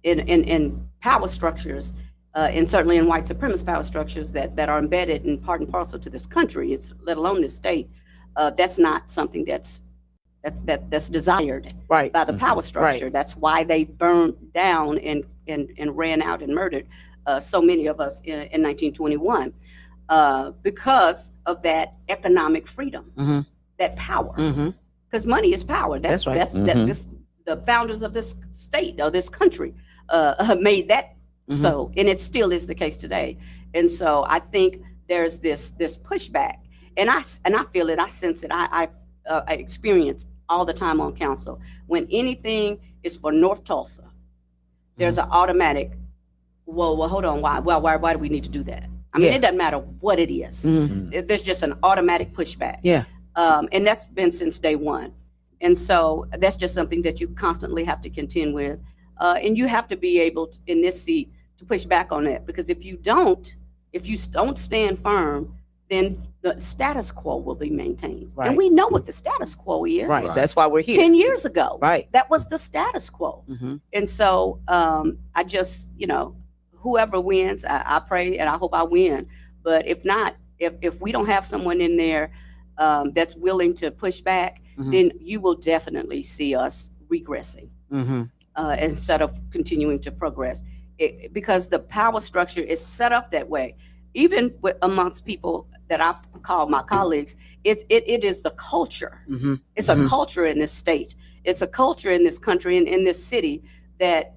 in power structures, and certainly in white supremacist power structures that are embedded in part and parcel to this country, let alone this state, that's not something that's desired by the power structure. Right. That's why they burned down and ran out and murdered so many of us in 1921, because of that economic freedom, that power. Because money is power. That's right. The founders of this state, of this country, made that so, and it still is the case today. And so I think there's this pushback, and I feel it. I sense it. I experience all the time on council. When anything is for North Tulsa, there's an automatic, well, hold on, why do we need to do that? I mean, it doesn't matter what it is. There's just an automatic pushback. Yeah. And that's been since day one. And so that's just something that you constantly have to contend with. And you have to be able to, in this seat, to push back on that, because if you don't stand firm, then the status quo will be maintained. Right. And we know what the status quo is. Right. That's why we're here. 10 years ago. Right. That was the status quo. And so I just, whoever wins, I pray and I hope I win. But if not, if we don't have someone in there that's willing to push back, then you will definitely see us regressing instead of continuing to progress. Because the power structure is set up that way. Even amongst people that I call my colleagues, it is the culture. It's a culture in this state. It's a culture in this country and in this city that,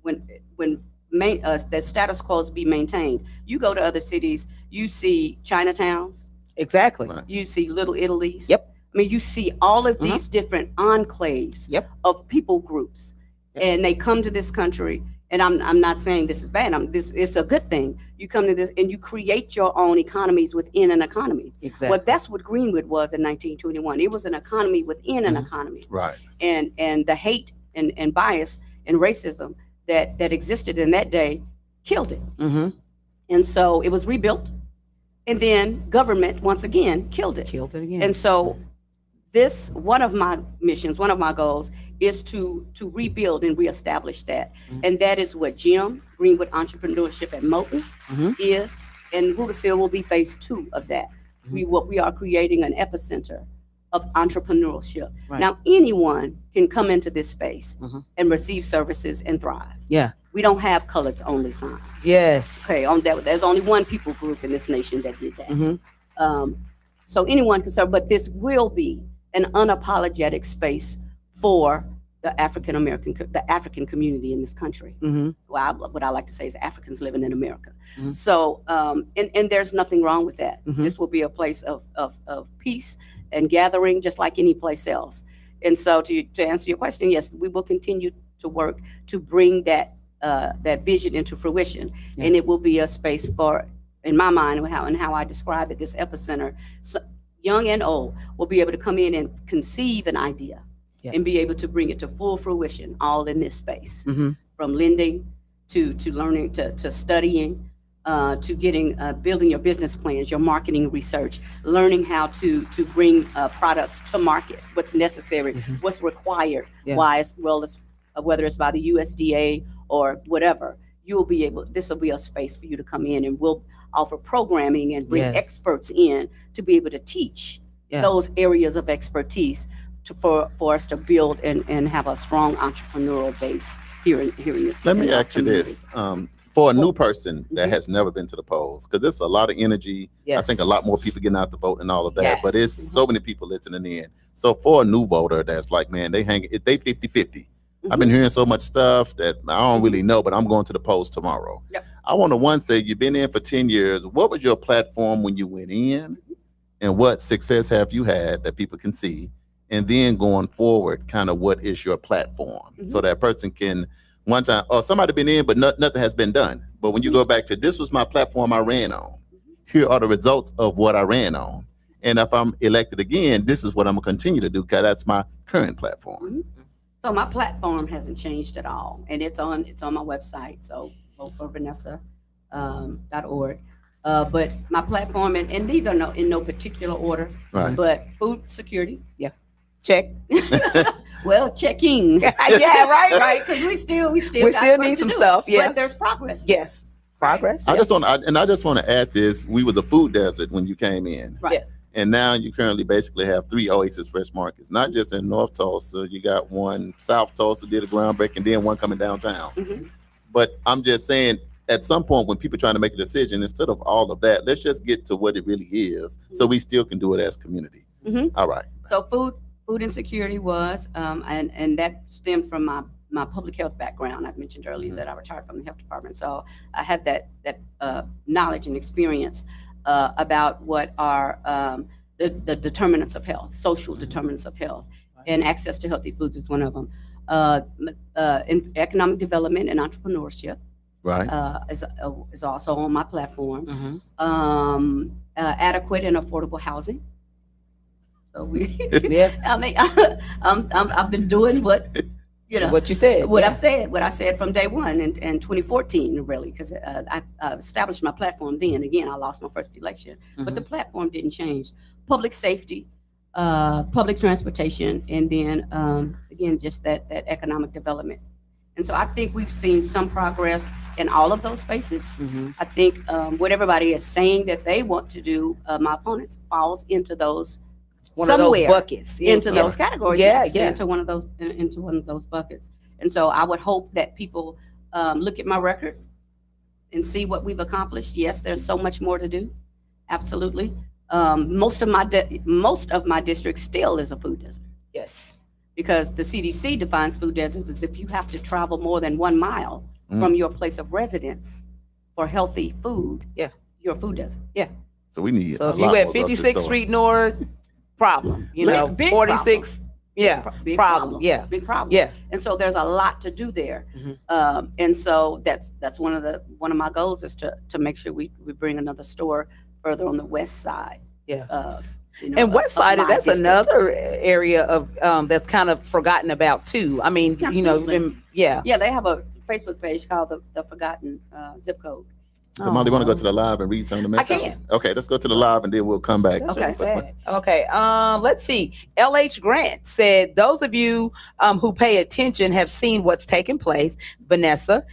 when that status quo is be maintained. You go to other cities, you see Chinatowns. Exactly. You see Little Italies. Yep. I mean, you see all of these different enclaves of people groups, and they come to this country. And I'm not saying this is bad. It's a good thing. You come to this and you create your own economies within an economy. Exactly. Well, that's what Greenwood was in 1921. It was an economy within an economy. Right. And the hate and bias and racism that existed in that day killed it. And so it was rebuilt, and then government once again killed it. Killed it again. And so one of my missions, one of my goals is to rebuild and reestablish that. And that is what GEM, Greenwood Entrepreneurship at Moulton, is. And Rubenstein will be phase 2 of that. We are creating an epicenter of entrepreneurship. Right. Now, anyone can come into this space and receive services and thrive. Yeah. We don't have coloreds only signs. Yes. Okay, on that, there's only one people group in this nation that did that. So anyone can serve, but this will be an unapologetic space for the African community in this country. Well, what I like to say is Africans living in America. So, and there's nothing wrong with that. This will be a place of peace and gathering, just like any place else. And so, to answer your question, yes, we will continue to work to bring that vision into fruition, and it will be a space for, in my mind, and how I describe it, this epicenter. So, young and old will be able to come in and conceive an idea and be able to bring it to full fruition, all in this space, from lending to learning to studying, to getting building your business plans, your marketing research, learning how to bring products to market, what's necessary, what's required, why, as well as whether it's by the USDA or whatever. You'll be able, this will be a space for you to come in, and we'll offer programming and bring experts in to be able to teach those areas of expertise for us to build and have a strong entrepreneurial base here in this. Let me in our ask you community. this. For a new person that has never been to the polls, because it's a lot of energy. I think a lot more people getting out to vote and all of that, but it's so many people listening in. So for a new voter that's like, man, they 50-50. I've been hearing so much stuff that I don't really know, but I'm going to the polls tomorrow. Yep. I want to say, you've been in for 10 years. What was your platform when you went in? And what success have you had that people can see? And then going forward, kind of what is your platform? So that person can one time, somebody been in, but nothing has been done. But when you go back to, this was my platform I ran on. Here are the results of what I ran on. And if I'm elected again, this is what I'm gonna continue to do, because that's my current platform. So my platform hasn't changed at all, and it's on my website. So voteforvanessa.org. But my platform, and these are in no particular order, but food security, check. Well, checking. Right. Because we still need some stuff. But there's progress. Yes, progress. I just want to add this. We was a food desert when you came in. Right. And now you currently basically have 3 Oasis Fresh Markets, not just in North Tulsa. You got one South Tulsa, did a groundbreaking, then one coming downtown. But I'm just saying, at some point when people trying to make a decision, instead of all of that, let's just get to what it really is, so we still can do it as community. All right. So food insecurity was, and that stemmed from my public health background. I mentioned earlier that I retired from the health department, so I have that knowledge and experience about what are the determinants of health, social determinants of health, and access to healthy foods is one of them. In economic development and entrepreneurship, is also on my platform. Adequate and affordable housing. So I mean, I've been doing what what you said, I said from day one in 2014, really, because I established my platform then. Again, I lost my first election, but the platform didn't change. Public safety, public transportation, and then again, just that economic development. And so I think we've seen some progress in all of those spaces. I think what everybody is saying that they want to do, my opponents falls into those. One of those buckets, into those categories, into one of those buckets. And so I would hope that people look at my record and see what we've accomplished. Yes, there's so much more to do. Absolutely. Most of my district still is a food desert. Yes, because the CDC defines food deserts as if you have to travel more than 1 mile from your place of residence for healthy food. You're a food desert. So we need. So if you at 56th Street North. Problem, big 46, problem. Big problem. And so there's a lot to do there, and so that's one of my goals is to make sure we bring another store further on the west side. And west side, that's district. Another area of that's kind of forgotten about too. I mean, Absolutely. They have a Facebook page called the Forgotten Zip Code. Damali, you want to go to the live and read some of the messages? Okay, let's go to the live and then we'll come back. Okay. Let's see. LH Grant said, those of you who pay attention have seen what's taken place. Vanessa,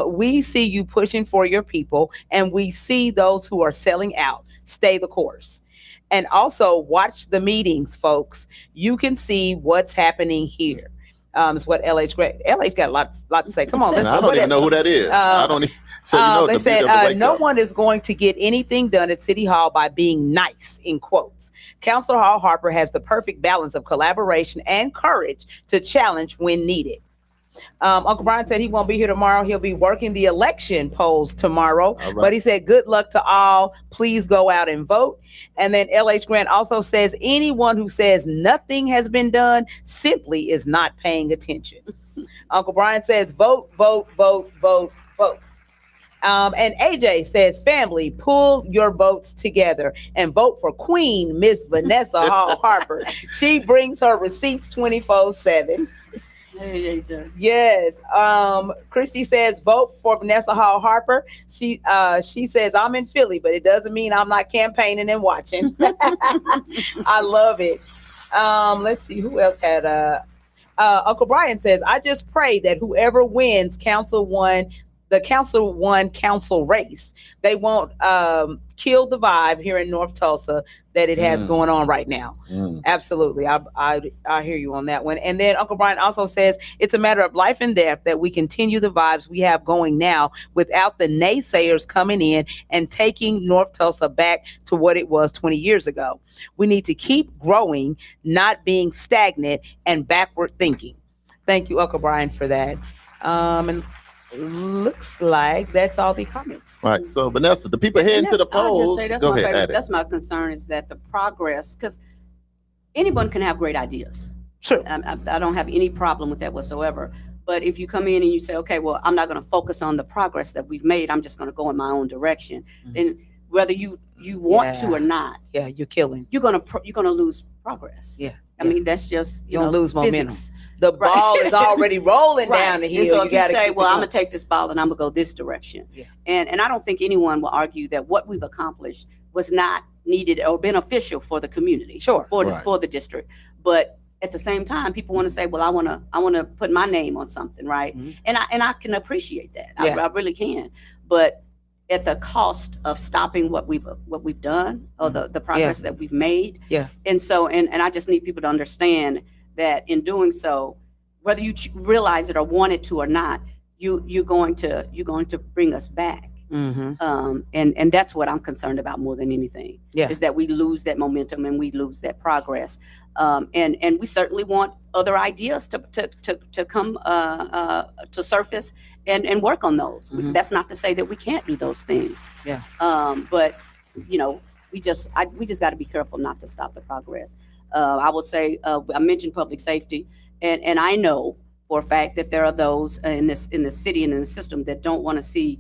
we see you pushing for your people, and we see those who are selling out. Stay the course. And also watch the meetings, folks. You can see what's happening here. Is what LH Grant. LH got a lot to say. Come on, let's. I don't even know who that is. I don't. So they said no one is going to get anything done at City Hall by being nice, in quotes. Councilor Harper has the perfect balance of collaboration and courage to challenge when needed. Uncle Brian said he won't be here tomorrow. He'll be working the election polls tomorrow. Right. But he said, good luck to all. Please go out and vote. And then LH Grant also says, anyone who says nothing has been done simply is not paying attention. Uncle Brian says, vote, vote, vote, vote, vote. And AJ says, family, pull your votes together and vote for Queen Miss Vanessa Hall Harper. She brings her receipts 24/7. Hey, AJ. Yes. Christy says, vote for Vanessa Hall Harper. She says, I'm in Philly, but it doesn't mean I'm not campaigning and watching. I love it. Let's see who else had Uncle Brian says, I just pray that whoever wins Council 1 the council race. They won't kill the vibe here in North Tulsa that it has going on right now. Absolutely. I hear you on that one. And then Uncle Brian also says it's a matter of life and death that we continue the vibes we have going now without the naysayers coming in and taking North Tulsa back to what it was 20 years ago. We need to keep growing, not being stagnant and backward thinking. Thank you, Uncle Brian, for that. And looks like that's all the comments. Right. So Vanessa, the people heading to the polls. Go ahead. That's my concern, is that the progress, because anyone can have great ideas. Sure. I don't have any problem with that whatsoever. But if you come in and you say, okay, well, I'm not going to focus on the progress that we've made, I'm just going to go in my own direction. Then whether you want to or not, you're killing. You're gonna lose progress. I mean, that's just you don't lose momentum. Physics. The ball is already rolling down the hill. And so if you say, well, I'm going. gonna take this ball and I'm gonna go this direction, and I don't think anyone will argue that what we've accomplished was not needed or beneficial for the community, for the district. But at the same time, people want to say, well, I want to put my name on something, right? And I can appreciate that. I really can. But at the cost of stopping what we've done, or the progress that we've made. And so, and I just need people to understand that in doing so, whether you realize it or want it to or not, you're going to bring us back. And that's what I'm concerned about more than anything. Is that we lose that momentum and we lose that progress. And we certainly want other ideas to come to surface and work on those. That's not to say that we can't do those things. But you know, we just got to be careful not to stop the progress. I will say, I mentioned public safety, and I know for a fact that there are those in the city and in the system that don't want to see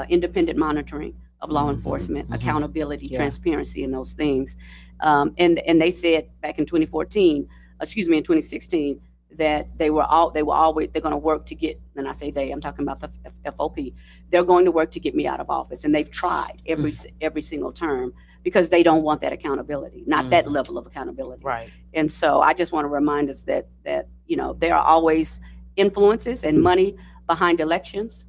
independent monitoring of law enforcement, accountability, transparency, and those things. And they said back in 2016, that they're going to work to get, and I say they, I'm talking about the FOP, they're going to work to get me out of office. And they've tried every single term because they don't want that accountability, not that level of accountability. Right. And so I just want to remind us that you know, there are always influences and money behind elections.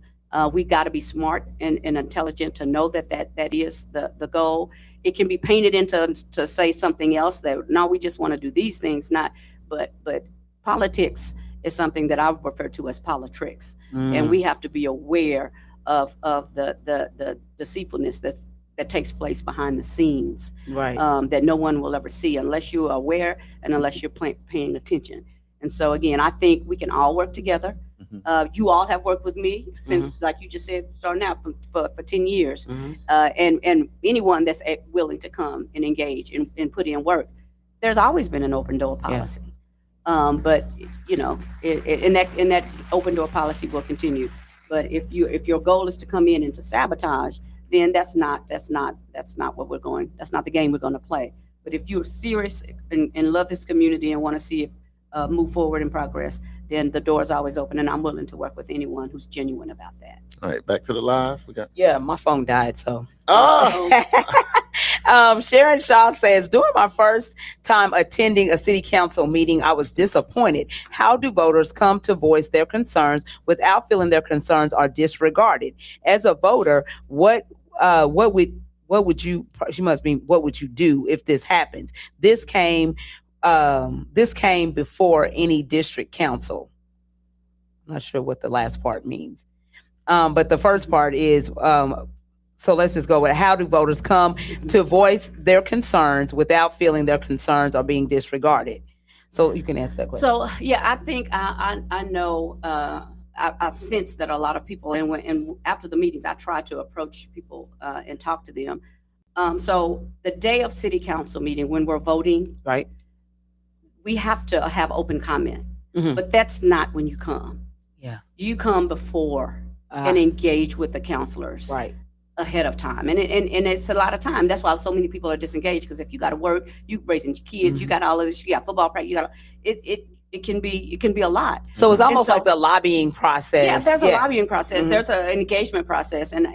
We got to be smart and intelligent to know that is the goal. It can be painted into to say something else, that no, we just want to do these things, but politics is something that I refer to as politricks, and we have to be aware of the deceitfulness that takes place behind the scenes, right? That no one will ever see unless you're aware and unless you're paying attention. And so again, I think we can all work together. You all have worked with me since, like you just said, starting out for 10 years. And anyone that's willing to come and engage and put in work, there's always been an open door policy. But you know, and that open door policy will continue. But if your goal is to come in and to sabotage, then that's not what we're going. That's not the game we're going to play. But if you're serious and love this community and want to see it move forward in progress, then the door is always open, and I'm willing to work with anyone who's genuine about that. All right, back to the live. My phone died, so. Oh. Sharon Shaw says, during my first time attending a city council meeting, I was disappointed. How do voters come to voice their concerns without feeling their concerns are disregarded? As a voter, what would you, she must mean, what would you do if this happens? This came before any district council. I'm not sure what the last part means. But the first part is, so let's just go with, how do voters come to voice their concerns without feeling their concerns are being disregarded? So you can answer that question. So yeah, I think I know, I sense that a lot of people, and after the meetings, I try to approach people and talk to them. So the day of city council meeting, when we're voting, right, we have to have open comment, but that's not when you come. You come before and engage with the counselors, right, ahead of time, and it's a lot of time. That's why so many people are disengaged, because if you got to work, you raising your kids, you got all of this, you got football practice, you got it can be a lot. So it's almost like the lobbying process. Yeah, there's a lobbying process. There's an engagement process, and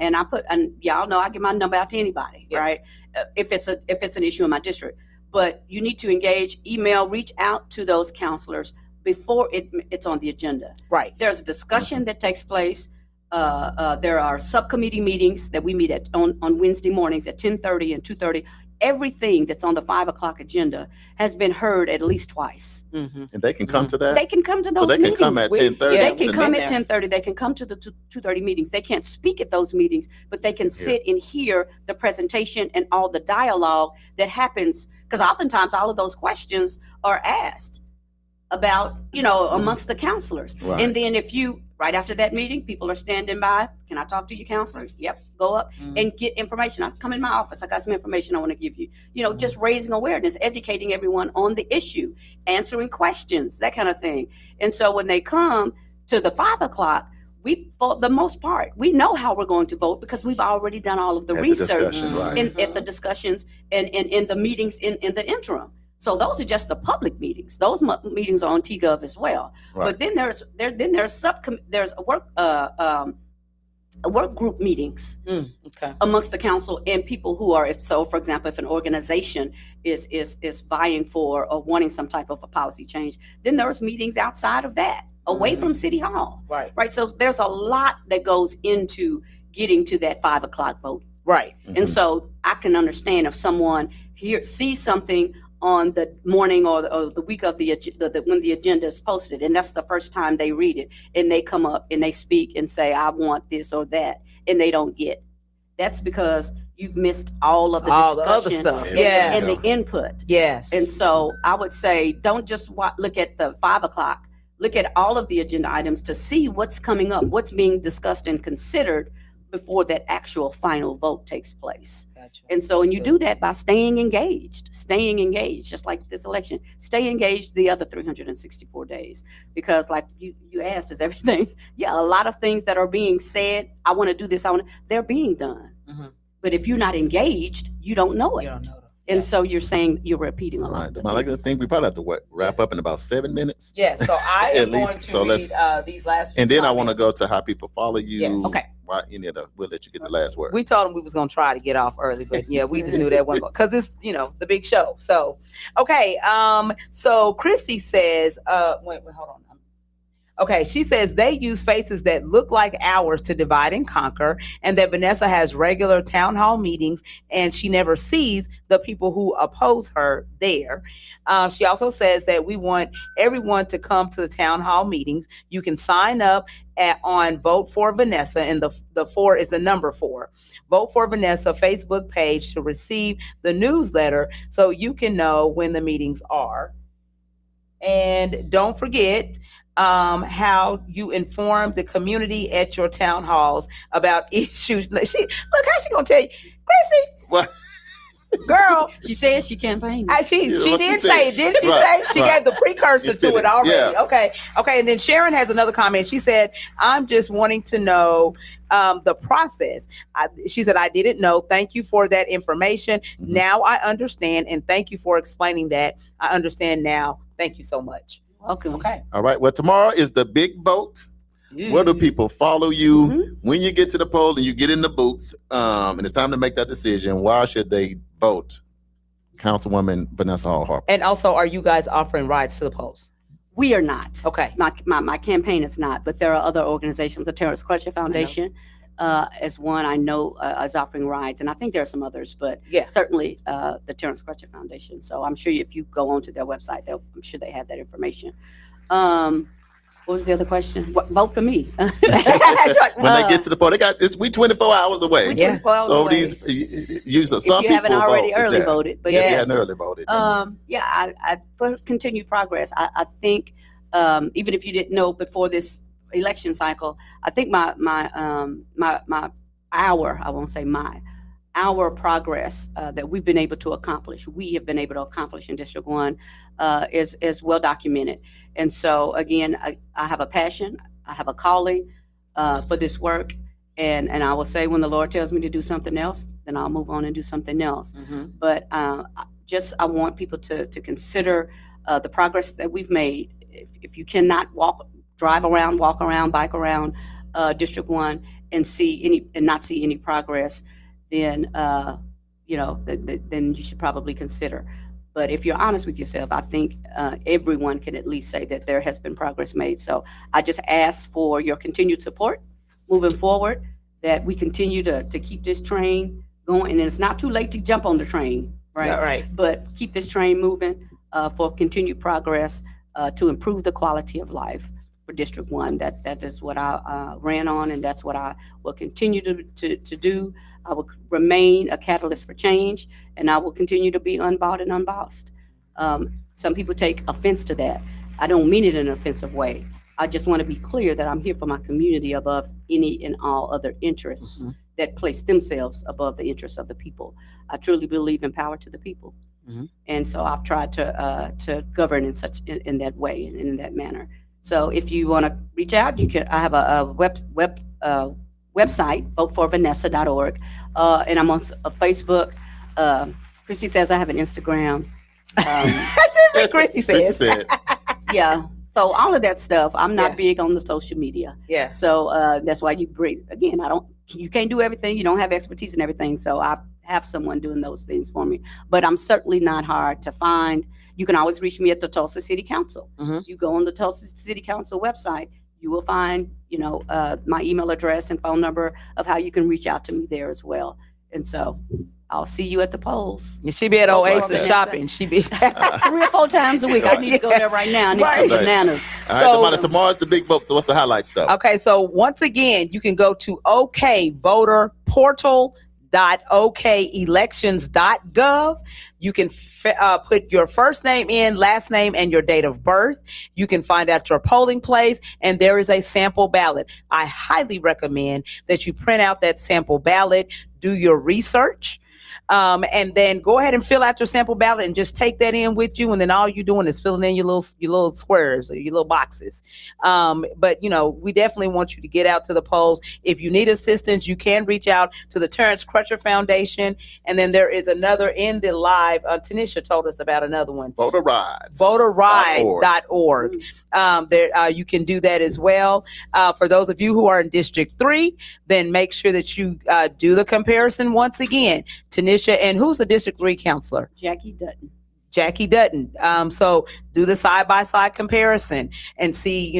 y'all know I give my number out to anybody, right? If it's an issue in my district. But you need to engage, email, reach out to those counselors before it's on the agenda. Right. There's a discussion that takes place There are subcommittee meetings that we meet on Wednesday mornings at 10:30 and 2:30. Everything that's on the 5 o'clock agenda has been heard at least twice. Mm-hmm. And they can come to that? They can come to those so they meetings. can come at 10:30? They can come at 10:30. They can come to the 2:30 meetings. They can't speak at those meetings, but they can sit and hear the presentation and all the dialogue that happens. Because oftentimes all of those questions are asked about, amongst the counselors. Right. And then right after that meeting, people are standing by. Can I talk to you, counselor? Yep. Go up and get information. I come in my office. I got some information I want to give you. Just raising awareness, educating everyone on the issue, answering questions, that kind of thing. And so when they come to the 5 o'clock, for the most part, we know how we're going to vote because we've already done all of the research at the discussions and in the meetings in the interim. So those are just the public meetings. Those meetings are on TGov as well. Right. But then there's a work group meetings amongst the council and people who are, for example, if an organization is vying for or wanting some type of a policy change, then there's meetings outside of that, away from City Hall. Right. So there's a lot that goes into getting to that 5 o'clock vote. Right. Mm-hmm. And so I can understand if someone sees something on the morning or the week of when the agenda is posted, and that's the first time they read it, and they come up and they speak and say, I want this or that, and they don't get. That's because you've missed all of the discussion, the other stuff, and the input. Yes. And so I would say, don't just look at the 5 o'clock. Look at all of the agenda items to see what's coming up, what's being discussed and considered before that actual final vote takes place. Gotcha. And so, and you do that by staying engaged, just like this election. Stay engaged the other 364 days. Because like you asked, is everything? Yeah, a lot of things that are being said, I want to do this, they're being done. Mm-hmm. But if you're not engaged, you don't know it. You don't know it. And so you're saying you're repeating a lot. I like to think we probably have to wrap up in about 7 minutes. Yeah, so I am going to read these last few and then comments. I want to go to how people follow you. Yes. Okay. We'll let you get the last word. We told them we was going to try to get off early, but yeah, we just knew that one because it's, the big show. So, okay. So Christy says, wait, hold on. Okay, she says they use faces that look like ours to divide and conquer, and that Vanessa has regular town hall meetings and she never sees the people who oppose her there. She also says that we want everyone to come to the town hall meetings. You can sign up on Vote for Vanessa, and the 4 is the number 4. Vote for Vanessa Facebook page to receive the newsletter so you can know when the meetings are. And don't forget how you inform the community at your town halls about issues. Look how she gonna tell you, Chrissy. What? Girl, she said she campaigned. She did say it, didn't she? Say she gave the precursor to it already. Yeah. Okay. And then Sharon has another comment. She said, "I'm just wanting to know the process." She said, "I didn't know. Thank you for that information. Mm-hmm. Now I understand, and thank you for explaining that. I understand now. Thank you so much." Okay. All right. Well, tomorrow is the big vote. Where do people follow you when you get to the poll and you get in the booth and it's time to make that decision? Why should they vote Councilwoman Vanessa Hall Harper? And also, are you guys offering rides to the polls? We are not. Okay. My campaign is not, but there are other organizations. The Terrence Crutcher Foundation as one I know is offering rides, and I think there are some others, but certainly the Terrence Crutcher Foundation. So I'm sure if you go onto their website, I'm sure they have that information. What was the other question? Vote for me. When they get to the poll, they got this. We 24 hours away. So these some you haven't people already early voted, but hadn't early voted. I for continued progress. I think even if you didn't know before this election cycle, I think our progress that we've been able to accomplish, we have been able to accomplish in District 1 is well documented. And so again, I have a passion, I have a calling for this work. And I will say when the Lord tells me to do something else, then I'll move on and do something else. Mm-hmm. But I want people to consider the progress that we've made. If you cannot walk around, bike around District 1 and not see any progress, then then you should probably consider. But if you're honest with yourself, I think everyone can at least say that there has been progress made. So I just ask for your continued support moving forward, that we continue to keep this train going. And it's not too late to jump on the train, right? Yeah, right. But keep this train moving for continued progress to improve the quality of life for District 1. That is what I ran on, and that's what I will continue to do. I will remain a catalyst for change, and I will continue to be unbought and unbossed. Some people take offense to that. I don't mean it in an offensive way. I just want to be clear that I'm here for my community above any and all other interests that place themselves above the interests of the people. I truly believe in power to the people. And so I've tried to govern in that way and in that manner. So if you want to reach out, you can. I have a website, voteforvanessa.org, and I'm on Facebook. Christy says I have an Instagram. Christy says. Yeah. So all of that stuff, I'm not big on the social media. Yeah. So that's why you can't do everything. You don't have expertise in everything. So I have someone doing those things for me. But I'm certainly not hard to find. You can always reach me at the Tulsa City Council. You go on the Tulsa City Council website, you will find, my email address and phone number of how you can reach out to me there as well. And so I'll see you at the polls. She be at Oasis shopping. She be 3 or 4 times a week. I need to go there right now. I need some bananas. All right, tomorrow's the big vote. So what's the highlight stuff? Okay, so once again, you can go to okvoterportal.okelections.gov. You can put your first name in, last name, and your date of birth. You can find out your polling place, and there is a sample ballot. I highly recommend that you print out that sample ballot, do your research, and then go ahead and fill out your sample ballot and just take that in with you. And then all you're doing is filling in your little squares or your little boxes. But we definitely want you to get out to the polls. If you need assistance, you can reach out to the Terrence Crutcher Foundation. And then there is another in the live. Tanisha told us about another one. Voterides. Voterides.org. There, you can do that as well. For those of you who are in District 3, then make sure that you do the comparison once again. Tanisha, and who's the District 3 counselor? Jackie Dutton. So do the side-by-side comparison and see,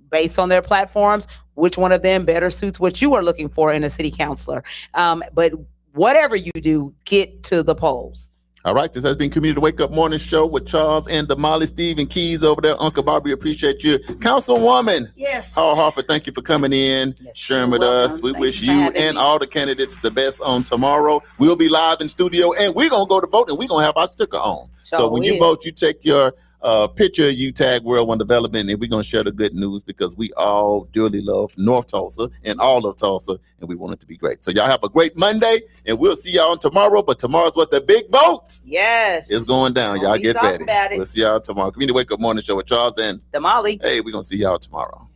based on their platforms, which one of them better suits what you are looking for in a city councilor. But whatever you do, get to the polls. All right, this has been Community Wake Up Morning Show with Charles and Damali, Steve and Keys over there. Uncle Bobby, appreciate you. Councilwoman. Yes. Charles Harper, thank you for coming in, sharing with us. We wish you and all the candidates the best on tomorrow. We'll be live in studio, and we're going to go to vote, and we're going to have our sticker on. So when you vote, you take your picture, you tag World One Development, and we're going to share the good news because we all dearly love North Tulsa and all of Tulsa, and we want it to be great. So y'all have a great Monday, and we'll see y'all tomorrow. But tomorrow's what the big vote is going down. Y'all get ready. We'll see y'all tomorrow. Community Wake Up Morning Show with Charles and Damali. Hey, we're going to see y'all tomorrow.